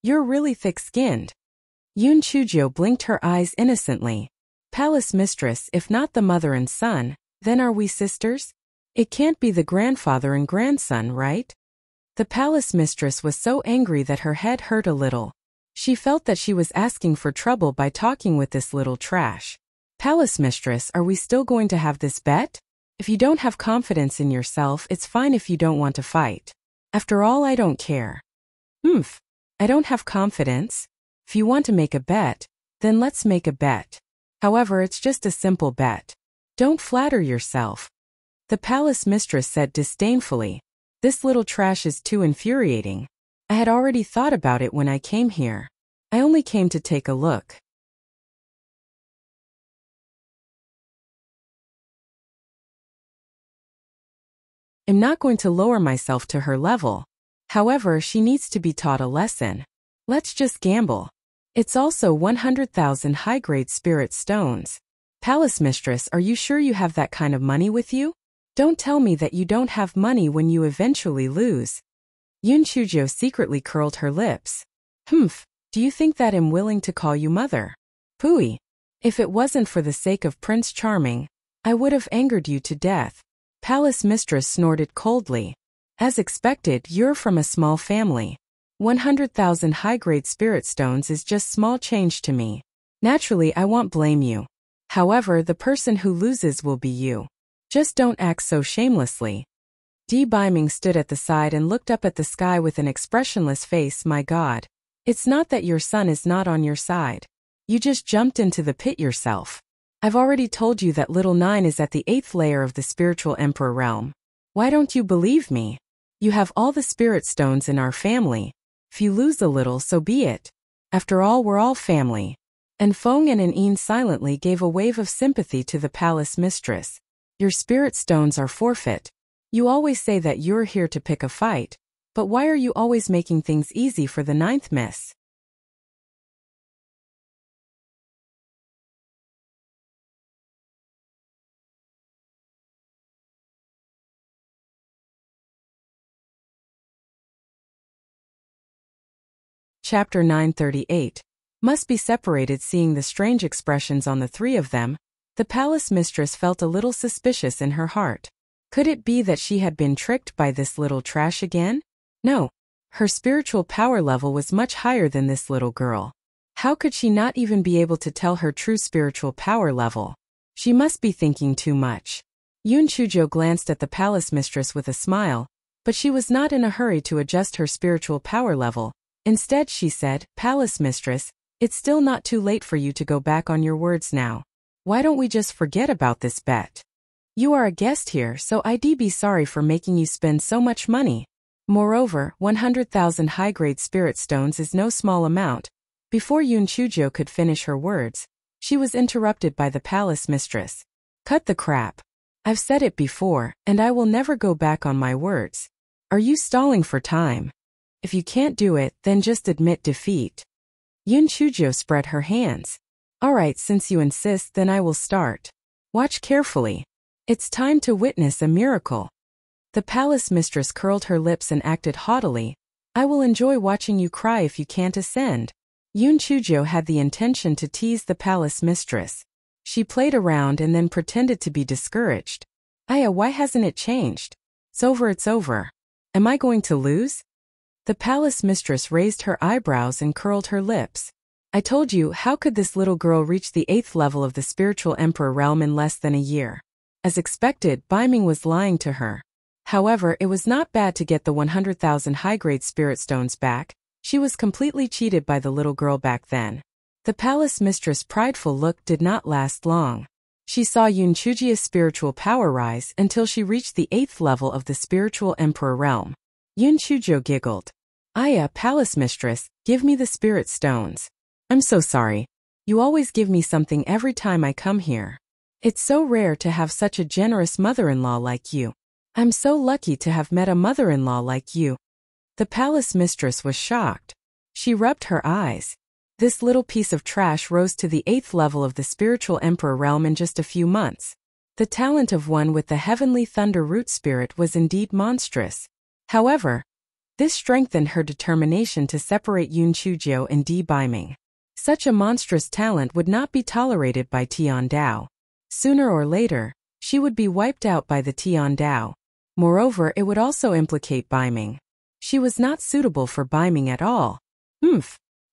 You're really thick-skinned. Yun Chujo blinked her eyes innocently. Palace mistress, if not the mother and son, then are we sisters? It can't be the grandfather and grandson, right? The palace mistress was so angry that her head hurt a little. She felt that she was asking for trouble by talking with this little trash. Palace mistress, are we still going to have this bet? If you don't have confidence in yourself, it's fine if you don't want to fight. After all, I don't care. I don't have confidence. If you want to make a bet, then let's make a bet. However, it's just a simple bet. Don't flatter yourself. The palace mistress said disdainfully. This little trash is too infuriating. I had already thought about it when I came here. I only came to take a look. I'm not going to lower myself to her level. However, she needs to be taught a lesson. Let's just gamble. It's also 100,000 high-grade spirit stones. Palace mistress, are you sure you have that kind of money with you? Don't tell me that you don't have money when you eventually lose. Yun Chujo secretly curled her lips. Do you think that I'm willing to call you mother? Pooey. If it wasn't for the sake of Prince Charming, I would have angered you to death. Palace mistress snorted coldly. As expected, you're from a small family. 100,000 high-grade spirit stones is just small change to me. Naturally, I won't blame you. However, the person who loses will be you. Just don't act so shamelessly. Di Biming stood at the side and looked up at the sky with an expressionless face. My God. It's not that your son is not on your side. You just jumped into the pit yourself. I've already told you that little Nine is at the 8th layer of the spiritual emperor realm. Why don't you believe me? You have all the spirit stones in our family. If you lose a little, so be it. After all, we're all family. And Feng and An silently gave a wave of sympathy to the palace mistress. Your spirit stones are forfeit. You always say that you're here to pick a fight, but why are you always making things easy for the 9th miss? Chapter 938. Must be separated. Seeing the strange expressions on the three of them, the palace mistress felt a little suspicious in her heart. Could it be that she had been tricked by this little trash again? No. Her spiritual power level was much higher than this little girl. How could she not even be able to tell her true spiritual power level? She must be thinking too much. Yun Chujo glanced at the palace mistress with a smile, but she was not in a hurry to adjust her spiritual power level. Instead, she said, Palace mistress, it's still not too late for you to go back on your words now. Why don't we just forget about this bet? You are a guest here, so I'd be sorry for making you spend so much money. Moreover, 100,000 high-grade spirit stones is no small amount, Before Yun Chujo could finish her words, she was interrupted by the palace mistress. Cut the crap. I've said it before, and I will never go back on my words. Are you stalling for time? If you can't do it, then just admit defeat. Yun Chujo spread her hands. Alright, since you insist, then I will start. Watch carefully. It's time to witness a miracle. The palace mistress curled her lips and acted haughtily. I will enjoy watching you cry if you can't ascend. Yun Chujo had the intention to tease the palace mistress. She played around and then pretended to be discouraged. Aya, why hasn't it changed? It's over, it's over. Am I going to lose? The palace mistress raised her eyebrows and curled her lips. I told you, how could this little girl reach the 8th level of the spiritual emperor realm in less than a year? As expected, Baiming was lying to her. However, it was not bad to get the 100,000 high-grade spirit stones back. She was completely cheated by the little girl back then. The palace mistress' prideful look did not last long. She saw Yun Chujo's spiritual power rise until she reached the 8th level of the spiritual emperor realm. Yun Chujo giggled. Aya, palace mistress, give me the spirit stones. I'm so sorry. You always give me something every time I come here. It's so rare to have such a generous mother-in-law like you. I'm so lucky to have met a mother-in-law like you. The palace mistress was shocked. She rubbed her eyes. This little piece of trash rose to the 8th level of the spiritual emperor realm in just a few months. The talent of one with the heavenly thunder root spirit was indeed monstrous. However, this strengthened her determination to separate Yun Chujo and Di Baiming. Such a monstrous talent would not be tolerated by Tian Dao. Sooner or later, she would be wiped out by the Tian Dao. Moreover, it would also implicate Baiming. She was not suitable for Baiming at all.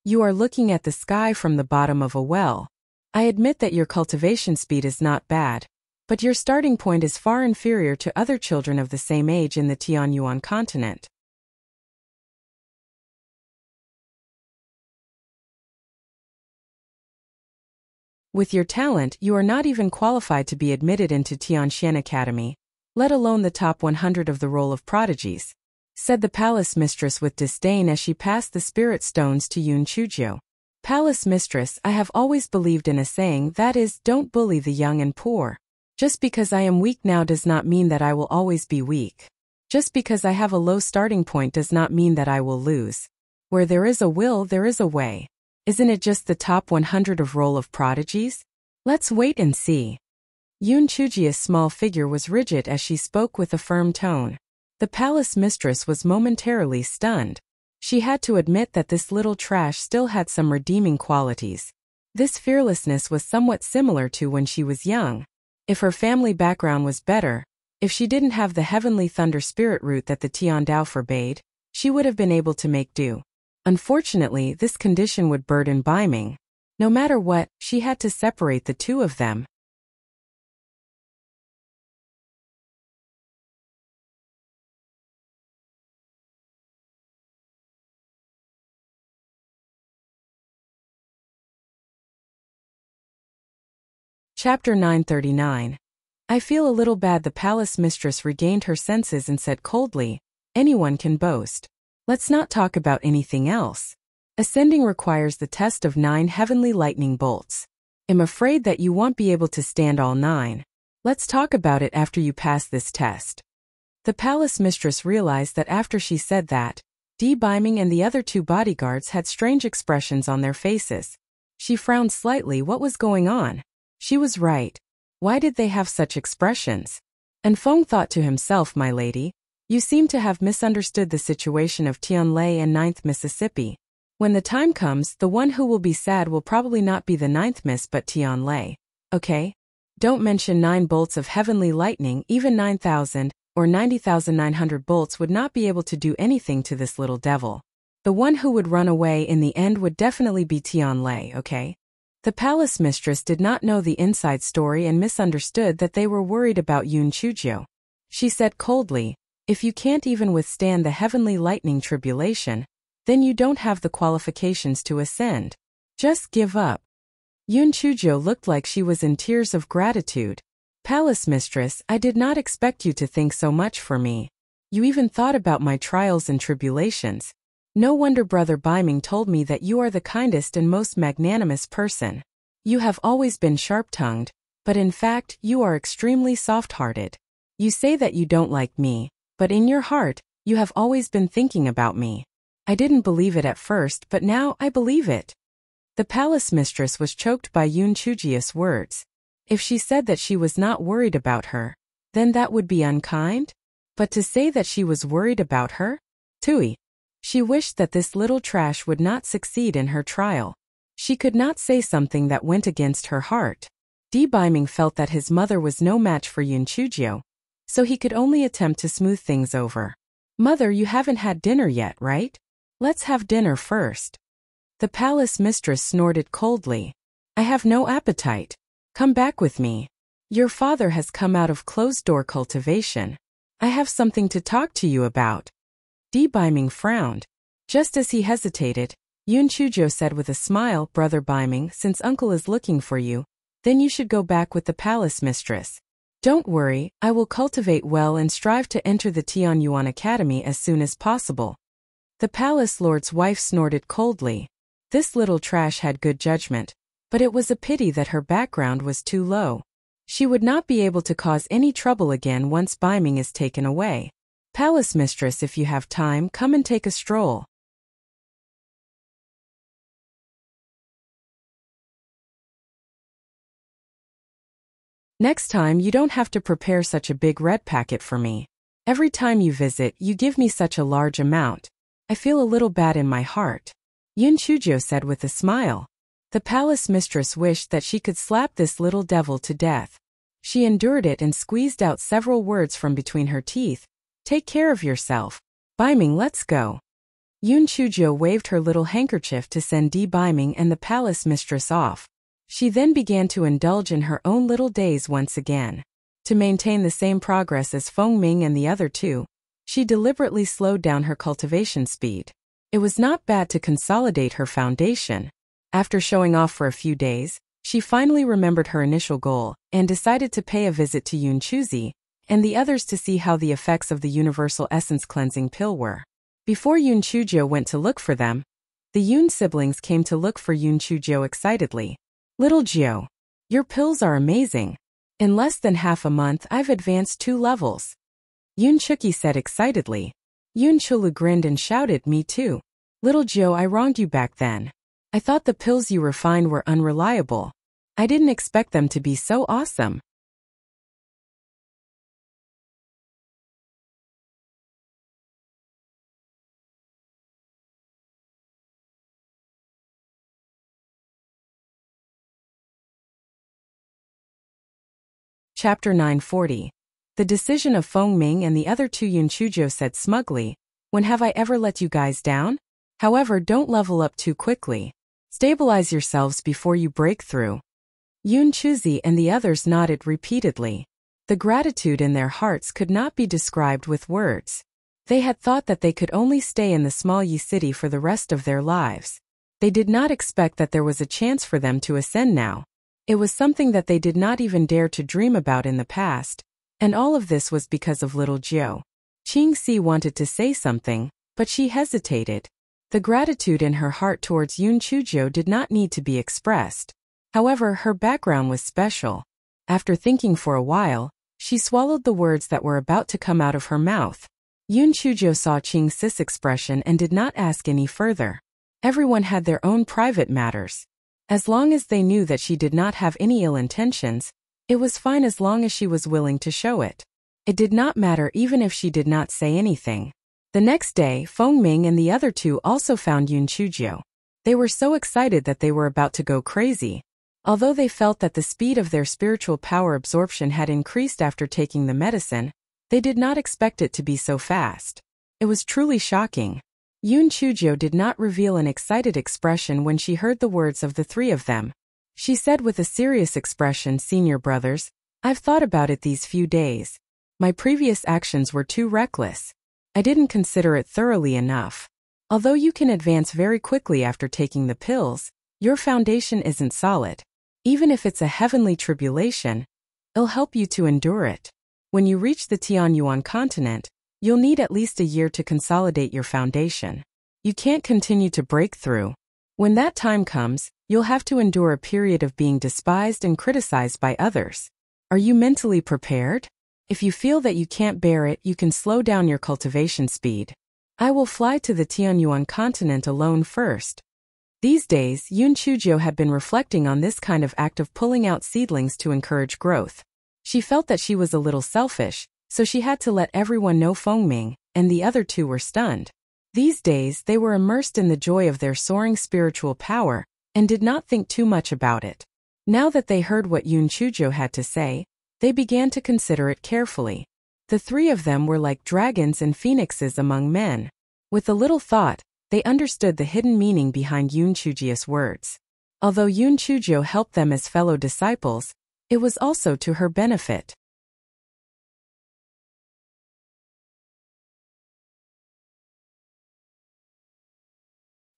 You are looking at the sky from the bottom of a well. I admit that your cultivation speed is not bad, but your starting point is far inferior to other children of the same age in the Tianyuan continent. With your talent, you are not even qualified to be admitted into Tianxian Academy, let alone the top 100 of the roll of prodigies, said the palace mistress with disdain as she passed the spirit stones to Yun Chujo. Palace mistress, I have always believed in a saying that is, don't bully the young and poor. Just because I am weak now does not mean that I will always be weak. Just because I have a low starting point does not mean that I will lose. Where there is a will, there is a way. Isn't it just the top 100 of roll of prodigies? Let's wait and see. Yun Chujo's small figure was rigid as she spoke with a firm tone. The palace mistress was momentarily stunned. She had to admit that this little trash still had some redeeming qualities. This fearlessness was somewhat similar to when she was young. If her family background was better, if she didn't have the heavenly thunder spirit root that the Tian Dao forbade, she would have been able to make do. Unfortunately, this condition would burden Baiming. No matter what, she had to separate the two of them. Chapter 939. I feel a little bad. The palace mistress regained her senses and said coldly, anyone can boast. Let's not talk about anything else. Ascending requires the test of 9 heavenly lightning bolts. I'm afraid that you won't be able to stand all 9. Let's talk about it after you pass this test. The palace mistress realized that after she said that, Di Baiming and the other 2 bodyguards had strange expressions on their faces. She frowned slightly. What was going on? She was right. Why did they have such expressions? And Feng thought to himself, my lady, you seem to have misunderstood the situation of Tianlei and 9th Mississippi. When the time comes, the one who will be sad will probably not be the 9th Miss but Tianlei. Okay? Don't mention 9 bolts of heavenly lightning. Even 9,000 or 90,900 bolts would not be able to do anything to this little devil. The one who would run away in the end would definitely be Tianlei, okay? The palace mistress did not know the inside story and misunderstood that they were worried about Yun Chujo. She said coldly, if you can't even withstand the heavenly lightning tribulation, then you don't have the qualifications to ascend. Just give up. Yun Chujo looked like she was in tears of gratitude. Palace mistress, I did not expect you to think so much for me. You even thought about my trials and tribulations. No wonder Brother Biming told me that you are the kindest and most magnanimous person. You have always been sharp-tongued, but in fact, you are extremely soft-hearted. You say that you don't like me, but in your heart, you have always been thinking about me. I didn't believe it at first, but now I believe it. The palace mistress was choked by Yoon Chujio's words. If she said that she was not worried about her, then that would be unkind? But to say that she was worried about her? Tui. She wished that this little trash would not succeed in her trial. She could not say something that went against her heart. Di Biming felt that his mother was no match for Yoon Chujio, so he could only attempt to smooth things over. Mother, you haven't had dinner yet, right? Let's have dinner first. The palace mistress snorted coldly. I have no appetite. Come back with me. Your father has come out of closed-door cultivation. I have something to talk to you about. Di Biming frowned. Just as he hesitated, Yoon Chujio said with a smile, Brother Biming, since uncle is looking for you, then you should go back with the palace mistress. Don't worry, I will cultivate well and strive to enter the Tianyuan Academy as soon as possible. The palace lord's wife snorted coldly. This little trash had good judgment, but it was a pity that her background was too low. She would not be able to cause any trouble again once Biming is taken away. Palace mistress, if you have time, come and take a stroll. Next time you don't have to prepare such a big red packet for me. Every time you visit, you give me such a large amount. I feel a little bad in my heart. Yoon Chujio said with a smile. The palace mistress wished that she could slap this little devil to death. She endured it and squeezed out several words from between her teeth. Take care of yourself. Biming, let's go. Yoon Chujio waved her little handkerchief to send Di Biming and the palace mistress off. She then began to indulge in her own little days once again. To maintain the same progress as Feng Ming and the other two, she deliberately slowed down her cultivation speed. It was not bad to consolidate her foundation. After showing off for a few days, she finally remembered her initial goal and decided to pay a visit to Yoon Chuzi and the others to see how the effects of the Universal Essence Cleansing Pill were. Before Yoon Chujio went to look for them, the Yoon siblings came to look for Yoon Chujio excitedly. Little Jio, your pills are amazing. In less than half a month I've advanced 2 levels. Yoon Chuki said excitedly. Yoon Chulu grinned and shouted, me too. Little Jio, I wronged you back then. I thought the pills you refined were unreliable. I didn't expect them to be so awesome. Chapter 940. The decision of Feng Ming and the other two. Yoon Chujio said smugly, when have I ever let you guys down? However, don't level up too quickly. Stabilize yourselves before you break through. Yoon Chuzi and the others nodded repeatedly. The gratitude in their hearts could not be described with words. They had thought that they could only stay in the small Yi city for the rest of their lives. They did not expect that there was a chance for them to ascend now. It was something that they did not even dare to dream about in the past, and all of this was because of little Jio. Ching Si wanted to say something, but she hesitated. The gratitude in her heart towards Yoon Chujio did not need to be expressed. However, her background was special. After thinking for a while, she swallowed the words that were about to come out of her mouth. Yoon Chujio saw Ching Si's expression and did not ask any further. Everyone had their own private matters. As long as they knew that she did not have any ill intentions, it was fine as long as she was willing to show it. It did not matter even if she did not say anything. The next day, Feng Ming and the other two also found Yoon Chujio. They were so excited that they were about to go crazy. Although they felt that the speed of their spiritual power absorption had increased after taking the medicine, they did not expect it to be so fast. It was truly shocking. Yoon Chujio did not reveal an excited expression when she heard the words of the 3 of them. She said with a serious expression, Senior brothers, I've thought about it these few days. My previous actions were too reckless. I didn't consider it thoroughly enough. Although you can advance very quickly after taking the pills, your foundation isn't solid. Even if it's a heavenly tribulation, it'll help you to endure it. When you reach the Tianyuan continent, you'll need at least a year to consolidate your foundation. You can't continue to break through. When that time comes, you'll have to endure a period of being despised and criticized by others. Are you mentally prepared? If you feel that you can't bear it, you can slow down your cultivation speed. I will fly to the Tianyuan continent alone first. These days, Yun Chuzhou had been reflecting on this kind of act of pulling out seedlings to encourage growth. She felt that she was a little selfish, so she had to let everyone know Fengming, and the other two were stunned. These days, they were immersed in the joy of their soaring spiritual power, and did not think too much about it. Now that they heard what Yun Chuzhou had to say, they began to consider it carefully. The three of them were like dragons and phoenixes among men. With a little thought, they understood the hidden meaning behind Yun Chuzhou's words. Although Yun Chuzhou helped them as fellow disciples, it was also to her benefit.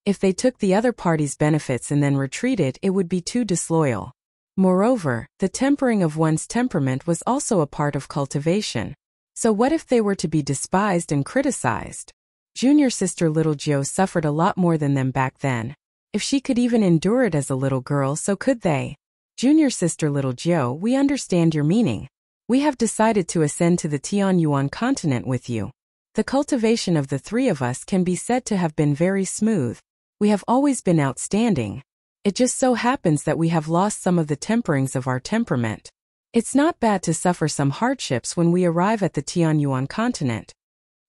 If they took the other party's benefits and then retreated, it would be too disloyal. Moreover, the tempering of one's temperament was also a part of cultivation. So what if they were to be despised and criticized? Junior sister little Jiu suffered a lot more than them back then. If she could even endure it as a little girl, so could they. Junior sister little Jiu, we understand your meaning. We have decided to ascend to the Tianyuan continent with you. The cultivation of the three of us can be said to have been very smooth. We have always been outstanding. It just so happens that we have lost some of the temperings of our temperament. It's not bad to suffer some hardships when we arrive at the Tianyuan continent.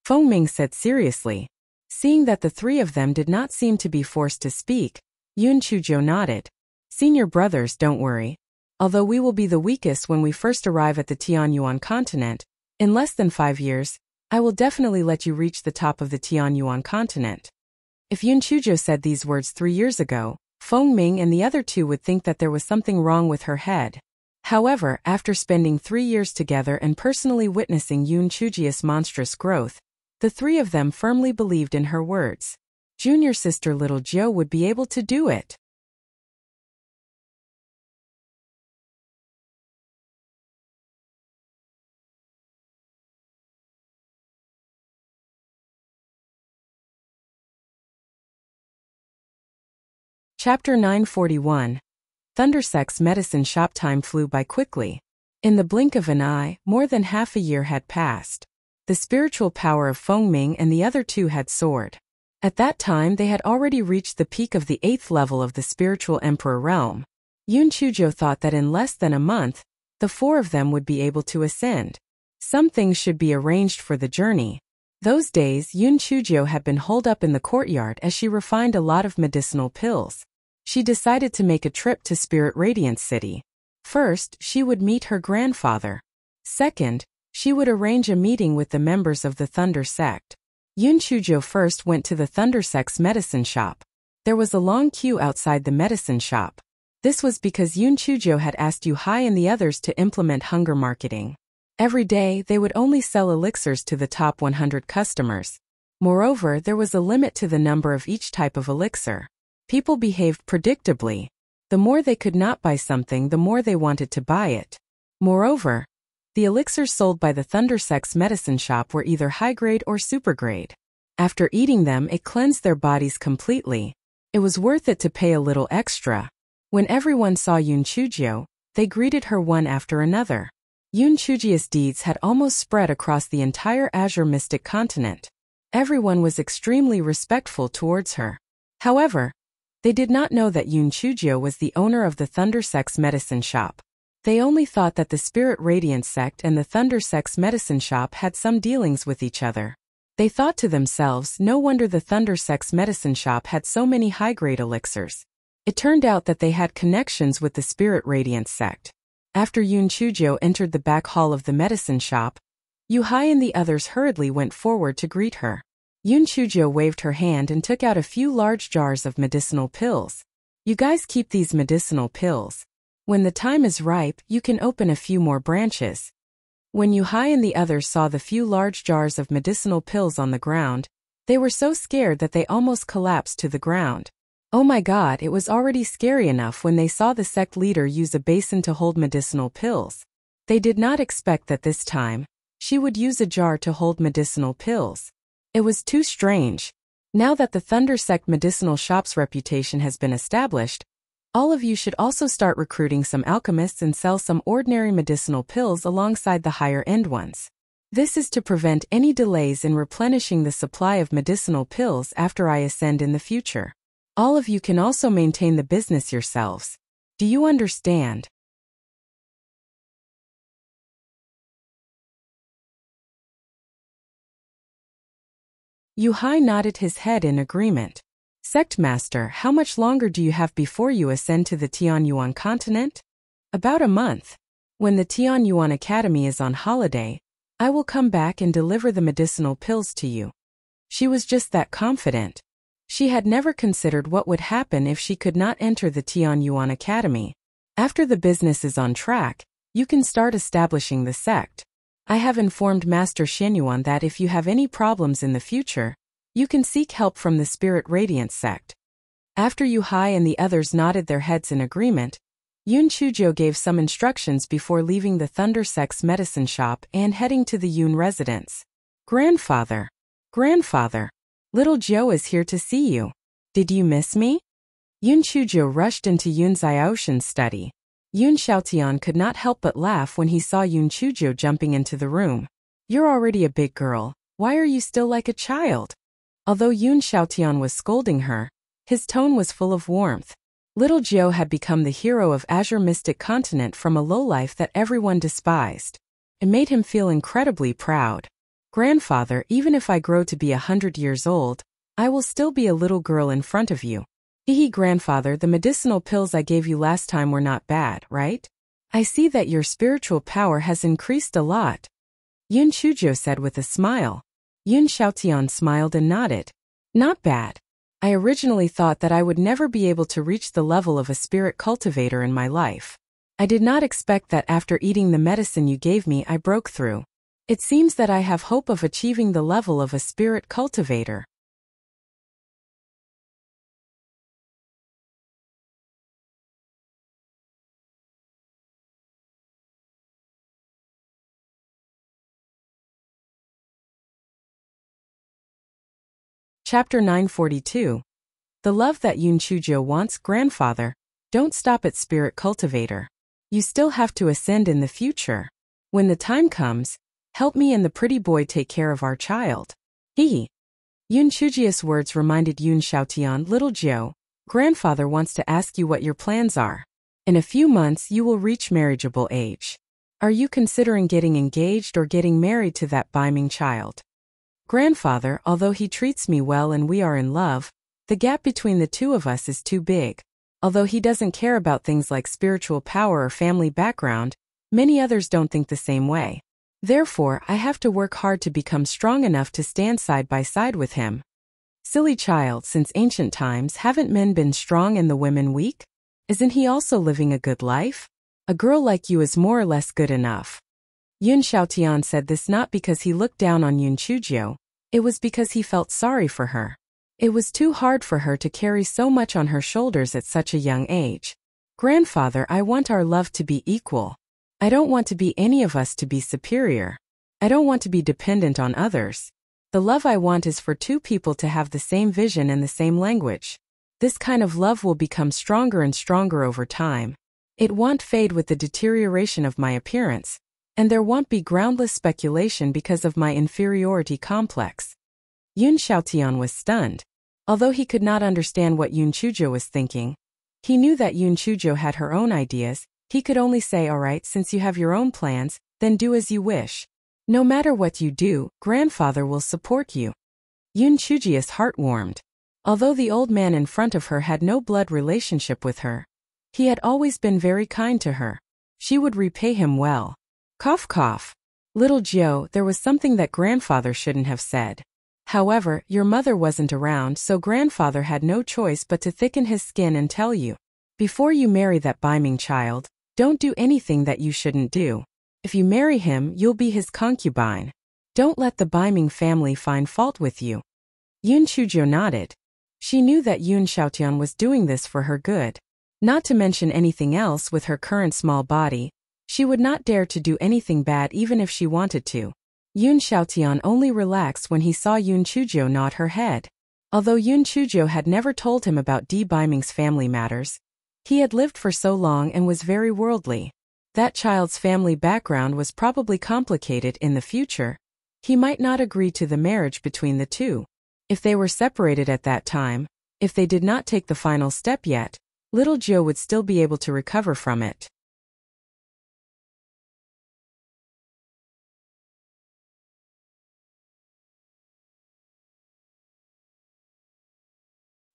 Fengming said seriously. Seeing that the three of them did not seem to be forced to speak, Yun Chuzhou nodded. Senior brothers, don't worry. Although we will be the weakest when we first arrive at the Tianyuan continent, in less than 5 years, I will definitely let you reach the top of the Tianyuan continent. If Yun Chuzhou said these words 3 years ago, Fengming and the other two would think that there was something wrong with her head. However, after spending 3 years together and personally witnessing Yun Chuzhou's monstrous growth, the three of them firmly believed in her words. Junior sister little Jiu would be able to do it. Chapter 941. Thundersex Medicine Shop. Time flew by quickly. In the blink of an eye, more than half a year had passed. The spiritual power of Fengming and the other two had soared. At that time they had already reached the peak of the 8th level of the spiritual emperor realm. Yun Chuzhou thought that in less than a month, the four of them would be able to ascend. Some things should be arranged for the journey. Those days Yun Chuzhou had been holed up in the courtyard as she refined a lot of medicinal pills. She decided to make a trip to Spirit Radiance City. First, she would meet her grandfather. Second, she would arrange a meeting with the members of the Thunder Sect. Yun Chuzhou first went to the Thundersex medicine shop. There was a long queue outside the medicine shop. This was because Yun Chuzhou had asked Yu Hai and the others to implement hunger marketing. Every day, they would only sell elixirs to the top 100 customers. Moreover, there was a limit to the number of each type of elixir. People behaved predictably. The more they could not buy something, the more they wanted to buy it. Moreover, the elixirs sold by the Thundersex medicine shop were either high-grade or super-grade. After eating them, it cleansed their bodies completely. It was worth it to pay a little extra. When everyone saw Yun Chuzhou, they greeted her one after another. Yun Chuzhou's deeds had almost spread across the entire Azure Mystic continent. Everyone was extremely respectful towards her. However, they did not know that Yun Chuzhou was the owner of the Thundersex medicine shop. They only thought that the Spirit Radiance sect and the Thundersex medicine shop had some dealings with each other. They thought to themselves, no wonder the Thundersex medicine shop had so many high-grade elixirs. It turned out that they had connections with the Spirit Radiance sect. After Yun Chuzhou entered the back hall of the medicine shop, Yu Hai and the others hurriedly went forward to greet her. Yun Chuzhou waved her hand and took out a few large jars of medicinal pills. You guys keep these medicinal pills. When the time is ripe, you can open a few more branches. When Yu Hai and the others saw the few large jars of medicinal pills on the ground, they were so scared that they almost collapsed to the ground. Oh my God, it was already scary enough when they saw the sect leader use a basin to hold medicinal pills. They did not expect that this time, she would use a jar to hold medicinal pills. It was too strange. Now that the Thunder Sect medicinal shop's reputation has been established, all of you should also start recruiting some alchemists and sell some ordinary medicinal pills alongside the higher-end ones. This is to prevent any delays in replenishing the supply of medicinal pills after I ascend in the future. All of you can also maintain the business yourselves. Do you understand? Yu Hai nodded his head in agreement. Sect Master, how much longer do you have before you ascend to the Tianyuan continent? About a month. When the Tianyuan Academy is on holiday, I will come back and deliver the medicinal pills to you. She was just that confident. She had never considered what would happen if she could not enter the Tianyuan Academy. After the business is on track, you can start establishing the sect. I have informed Master Shenyuan that if you have any problems in the future, you can seek help from the Spirit Radiance sect. After Yu Hai and the others nodded their heads in agreement, Yun Chujo gave some instructions before leaving the Thunder Sect's medicine shop and heading to the Yun residence. Grandfather! Grandfather! Little Joe is here to see you. Did you miss me? Yun Chujo rushed into Yun Xiaoshan's study. Yun Xiaotian could not help but laugh when he saw Yun Chujo jumping into the room. You're already a big girl, why are you still like a child? Although Yun Xiaotian was scolding her, his tone was full of warmth. Little Joe had become the hero of Azure Mystic Continent from a lowlife that everyone despised. It made him feel incredibly proud. Grandfather, even if I grow to be 100 years old, I will still be a little girl in front of you. Hehe, grandfather, the medicinal pills I gave you last time were not bad, right? I see that your spiritual power has increased a lot. Yun Chujo said with a smile. Yun Xiaotian smiled and nodded. Not bad. I originally thought that I would never be able to reach the level of a spirit cultivator in my life. I did not expect that after eating the medicine you gave me I broke through. It seems that I have hope of achieving the level of a spirit cultivator. Chapter 942. The love that Yun Chujo wants. Grandfather, don't stop at spirit cultivator. You still have to ascend in the future. When the time comes, help me and the pretty boy take care of our child. Hehe. Yun Chujia's words reminded Yun Xiaotian. Little Joe, grandfather wants to ask you what your plans are. In a few months you will reach marriageable age. Are you considering getting engaged or getting married to that Baiming child? Grandfather, although he treats me well and we are in love, the gap between the two of us is too big. Although he doesn't care about things like spiritual power or family background, many others don't think the same way. Therefore, I have to work hard to become strong enough to stand side by side with him. Silly child, since ancient times haven't men been strong and the women weak? Isn't he also living a good life? A girl like you is more or less good enough. Yun Xiaotian said this not because he looked down on Yun Chujo, it was because he felt sorry for her. It was too hard for her to carry so much on her shoulders at such a young age. Grandfather, I want our love to be equal. I don't want to be any of us to be superior. I don't want to be dependent on others. The love I want is for two people to have the same vision and the same language. This kind of love will become stronger and stronger over time. It won't fade with the deterioration of my appearance, and there won't be groundless speculation because of my inferiority complex. Yun Xiaotian was stunned. Although he could not understand what Yun Chujo was thinking, he knew that Yun Chujo had her own ideas. He could only say, alright, since you have your own plans, then do as you wish. No matter what you do, grandfather will support you. Yun Chujia's heart warmed. Although the old man in front of her had no blood relationship with her, he had always been very kind to her. She would repay him well. Cough cough. Little Joe, there was something that grandfather shouldn't have said. However, your mother wasn't around, so grandfather had no choice but to thicken his skin and tell you. Before you marry that Baiming child, don't do anything that you shouldn't do. If you marry him, you'll be his concubine. Don't let the Baiming family find fault with you. Yun Chujo nodded. She knew that Yun Xiaotian was doing this for her good. Not to mention anything else, with her current small body, she would not dare to do anything bad even if she wanted to. Yun Xiaotian only relaxed when he saw Yun Chujo nod her head. Although Yun Chujo had never told him about Di Baiming's family matters, he had lived for so long and was very worldly. That child's family background was probably complicated in the future. He might not agree to the marriage between the two. If they were separated at that time, if they did not take the final step yet, little Jiu would still be able to recover from it.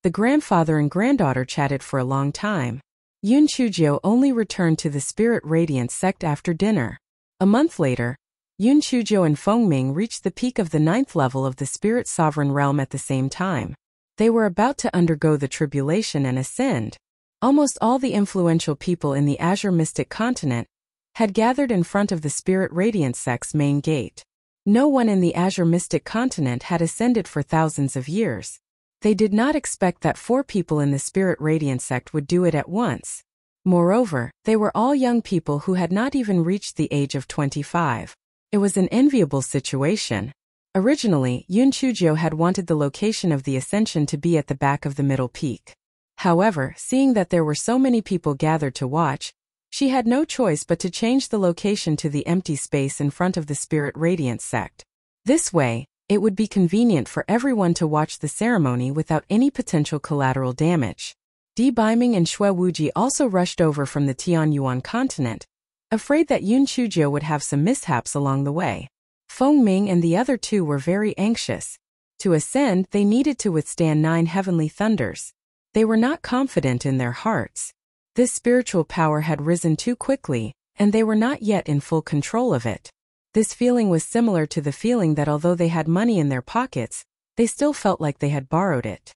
The grandfather and granddaughter chatted for a long time. Yun Chujo only returned to the Spirit Radiance sect after dinner. A month later, Yun Chujo and Feng Ming reached the peak of the 9th level of the Spirit Sovereign Realm at the same time. They were about to undergo the tribulation and ascend. Almost all the influential people in the Azure Mystic Continent had gathered in front of the Spirit Radiance sect's main gate. No one in the Azure Mystic Continent had ascended for thousands of years. They did not expect that 4 people in the Spirit Radiance sect would do it at once. Moreover, they were all young people who had not even reached the age of 25. It was an enviable situation. Originally, Yun Chujo had wanted the location of the ascension to be at the back of the middle peak. However, seeing that there were so many people gathered to watch, she had no choice but to change the location to the empty space in front of the Spirit Radiance sect. This way, it would be convenient for everyone to watch the ceremony without any potential collateral damage. Di Baiming and Xue Wuji also rushed over from the Tianyuan continent, afraid that Yun Chujo would have some mishaps along the way. Feng Ming and the other 2 were very anxious. To ascend, they needed to withstand 9 heavenly thunders. They were not confident in their hearts. This spiritual power had risen too quickly, and they were not yet in full control of it. This feeling was similar to the feeling that although they had money in their pockets, they still felt like they had borrowed it.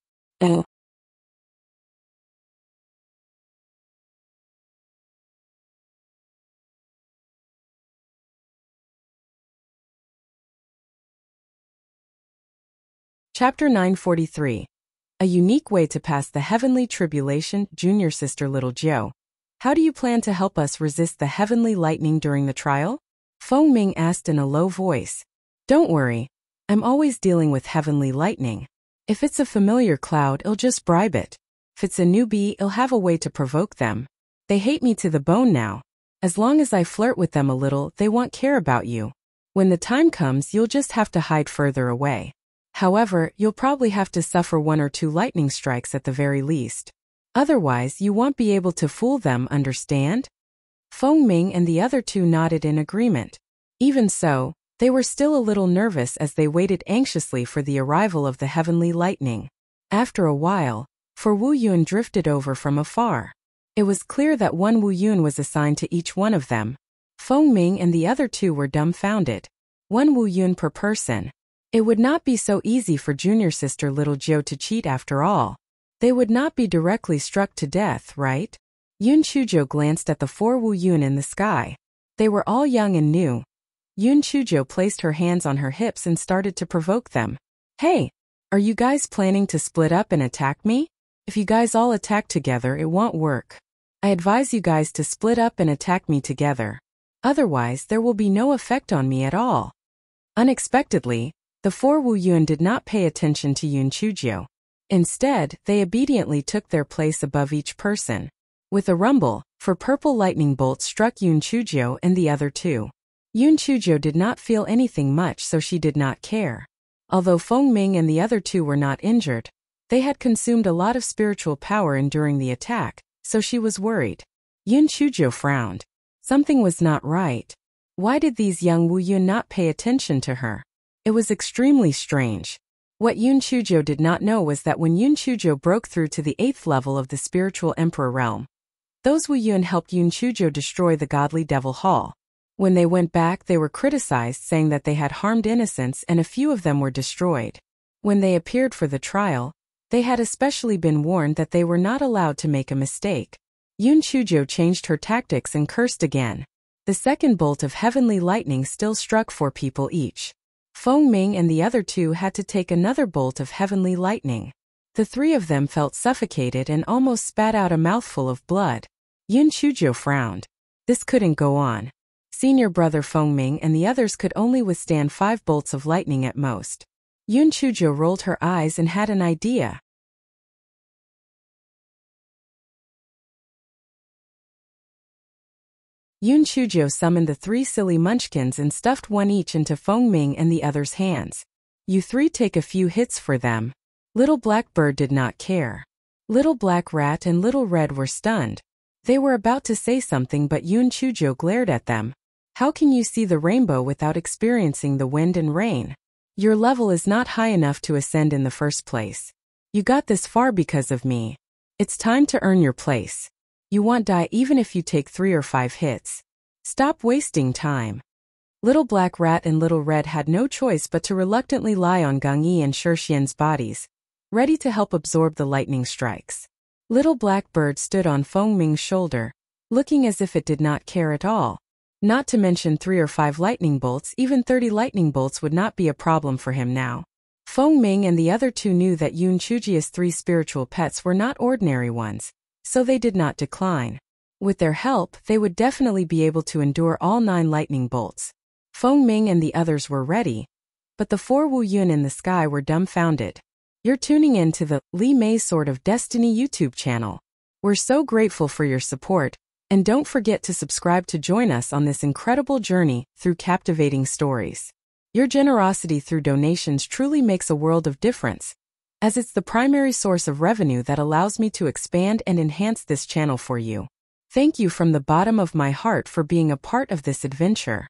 Chapter 943. A unique way to pass the heavenly tribulation. Junior sister Little Jiu, how do you plan to help us resist the heavenly lightning during the trial? Feng Ming asked in a low voice. Don't worry. I'm always dealing with heavenly lightning. If it's a familiar cloud, I'll just bribe it. If it's a newbie, I'll have a way to provoke them. They hate me to the bone now. As long as I flirt with them a little, they won't care about you. When the time comes, you'll just have to hide further away. However, you'll probably have to suffer 1 or 2 lightning strikes at the very least. Otherwise, you won't be able to fool them, understand? Feng Ming and the other 2 nodded in agreement. Even so, they were still a little nervous as they waited anxiously for the arrival of the heavenly lightning. After a while, Wu Yun drifted over from afar. It was clear that 1 Wu Yun was assigned to each one of them. Feng Ming and the other 2 were dumbfounded. 1 Wu Yun per person. It would not be so easy for junior sister Little Jiu to cheat after all. They would not be directly struck to death, right? Yun Chujo glanced at the 4 Wu Yun in the sky. They were all young and new. Yun Chujo placed her hands on her hips and started to provoke them. Hey, are you guys planning to split up and attack me? If you guys all attack together, it won't work. I advise you guys to split up and attack me together. Otherwise, there will be no effect on me at all. Unexpectedly, the 4 Wu Yun did not pay attention to Yun Chujo. Instead, they obediently took their place above each person. With a rumble, purple lightning bolts struck Yun Chujo and the other 2. Yun Chujo did not feel anything much, so she did not care. Although Feng Ming and the other 2 were not injured, they had consumed a lot of spiritual power enduring the attack, so she was worried. Yun Chujo frowned. Something was not right. Why did these young Wu Yun not pay attention to her? It was extremely strange. What Yun Chujo did not know was that when Yun Chujo broke through to the 8th level of the spiritual emperor realm, those Wu Yun helped Yun Chujo destroy the godly devil hall. When they went back, they were criticized, saying that they had harmed innocents, and a few of them were destroyed. When they appeared for the trial, they had especially been warned that they were not allowed to make a mistake. Yun Chujo changed her tactics and cursed again. The second bolt of heavenly lightning still struck 4 people each. Feng Ming and the other 2 had to take another bolt of heavenly lightning. The 3 of them felt suffocated and almost spat out a mouthful of blood. Yun Chujo frowned. This couldn't go on. Senior brother Feng Ming and the others could only withstand 5 bolts of lightning at most. Yun Chujo rolled her eyes and had an idea. Yun Chujo summoned the 3 silly munchkins and stuffed one each into Feng Ming and the other's hands. You 3 take a few hits for them. Little Black Bird did not care. Little Black Rat and Little Red were stunned. They were about to say something, but Yun Chujo glared at them. How can you see the rainbow without experiencing the wind and rain? Your level is not high enough to ascend in the first place. You got this far because of me. It's time to earn your place. You won't die even if you take 3 or 5 hits. Stop wasting time. Little Black Rat and Little Red had no choice but to reluctantly lie on Gang Yi and Shixian's bodies, ready to help absorb the lightning strikes. Little Black Bird stood on Feng Ming's shoulder, looking as if it did not care at all. Not to mention 3 or 5 lightning bolts, even 30 lightning bolts would not be a problem for him now. Feng Ming and the other 2 knew that Yun Chujia's 3 spiritual pets were not ordinary ones, so they did not decline. With their help, they would definitely be able to endure all 9 lightning bolts. Feng Ming and the others were ready, but the 4 Wu Yun in the sky were dumbfounded. You're tuning in to the Li Mei Sword of Destiny YouTube channel. We're so grateful for your support, and don't forget to subscribe to join us on this incredible journey through captivating stories. Your generosity through donations truly makes a world of difference, as it's the primary source of revenue that allows me to expand and enhance this channel for you. Thank you from the bottom of my heart for being a part of this adventure.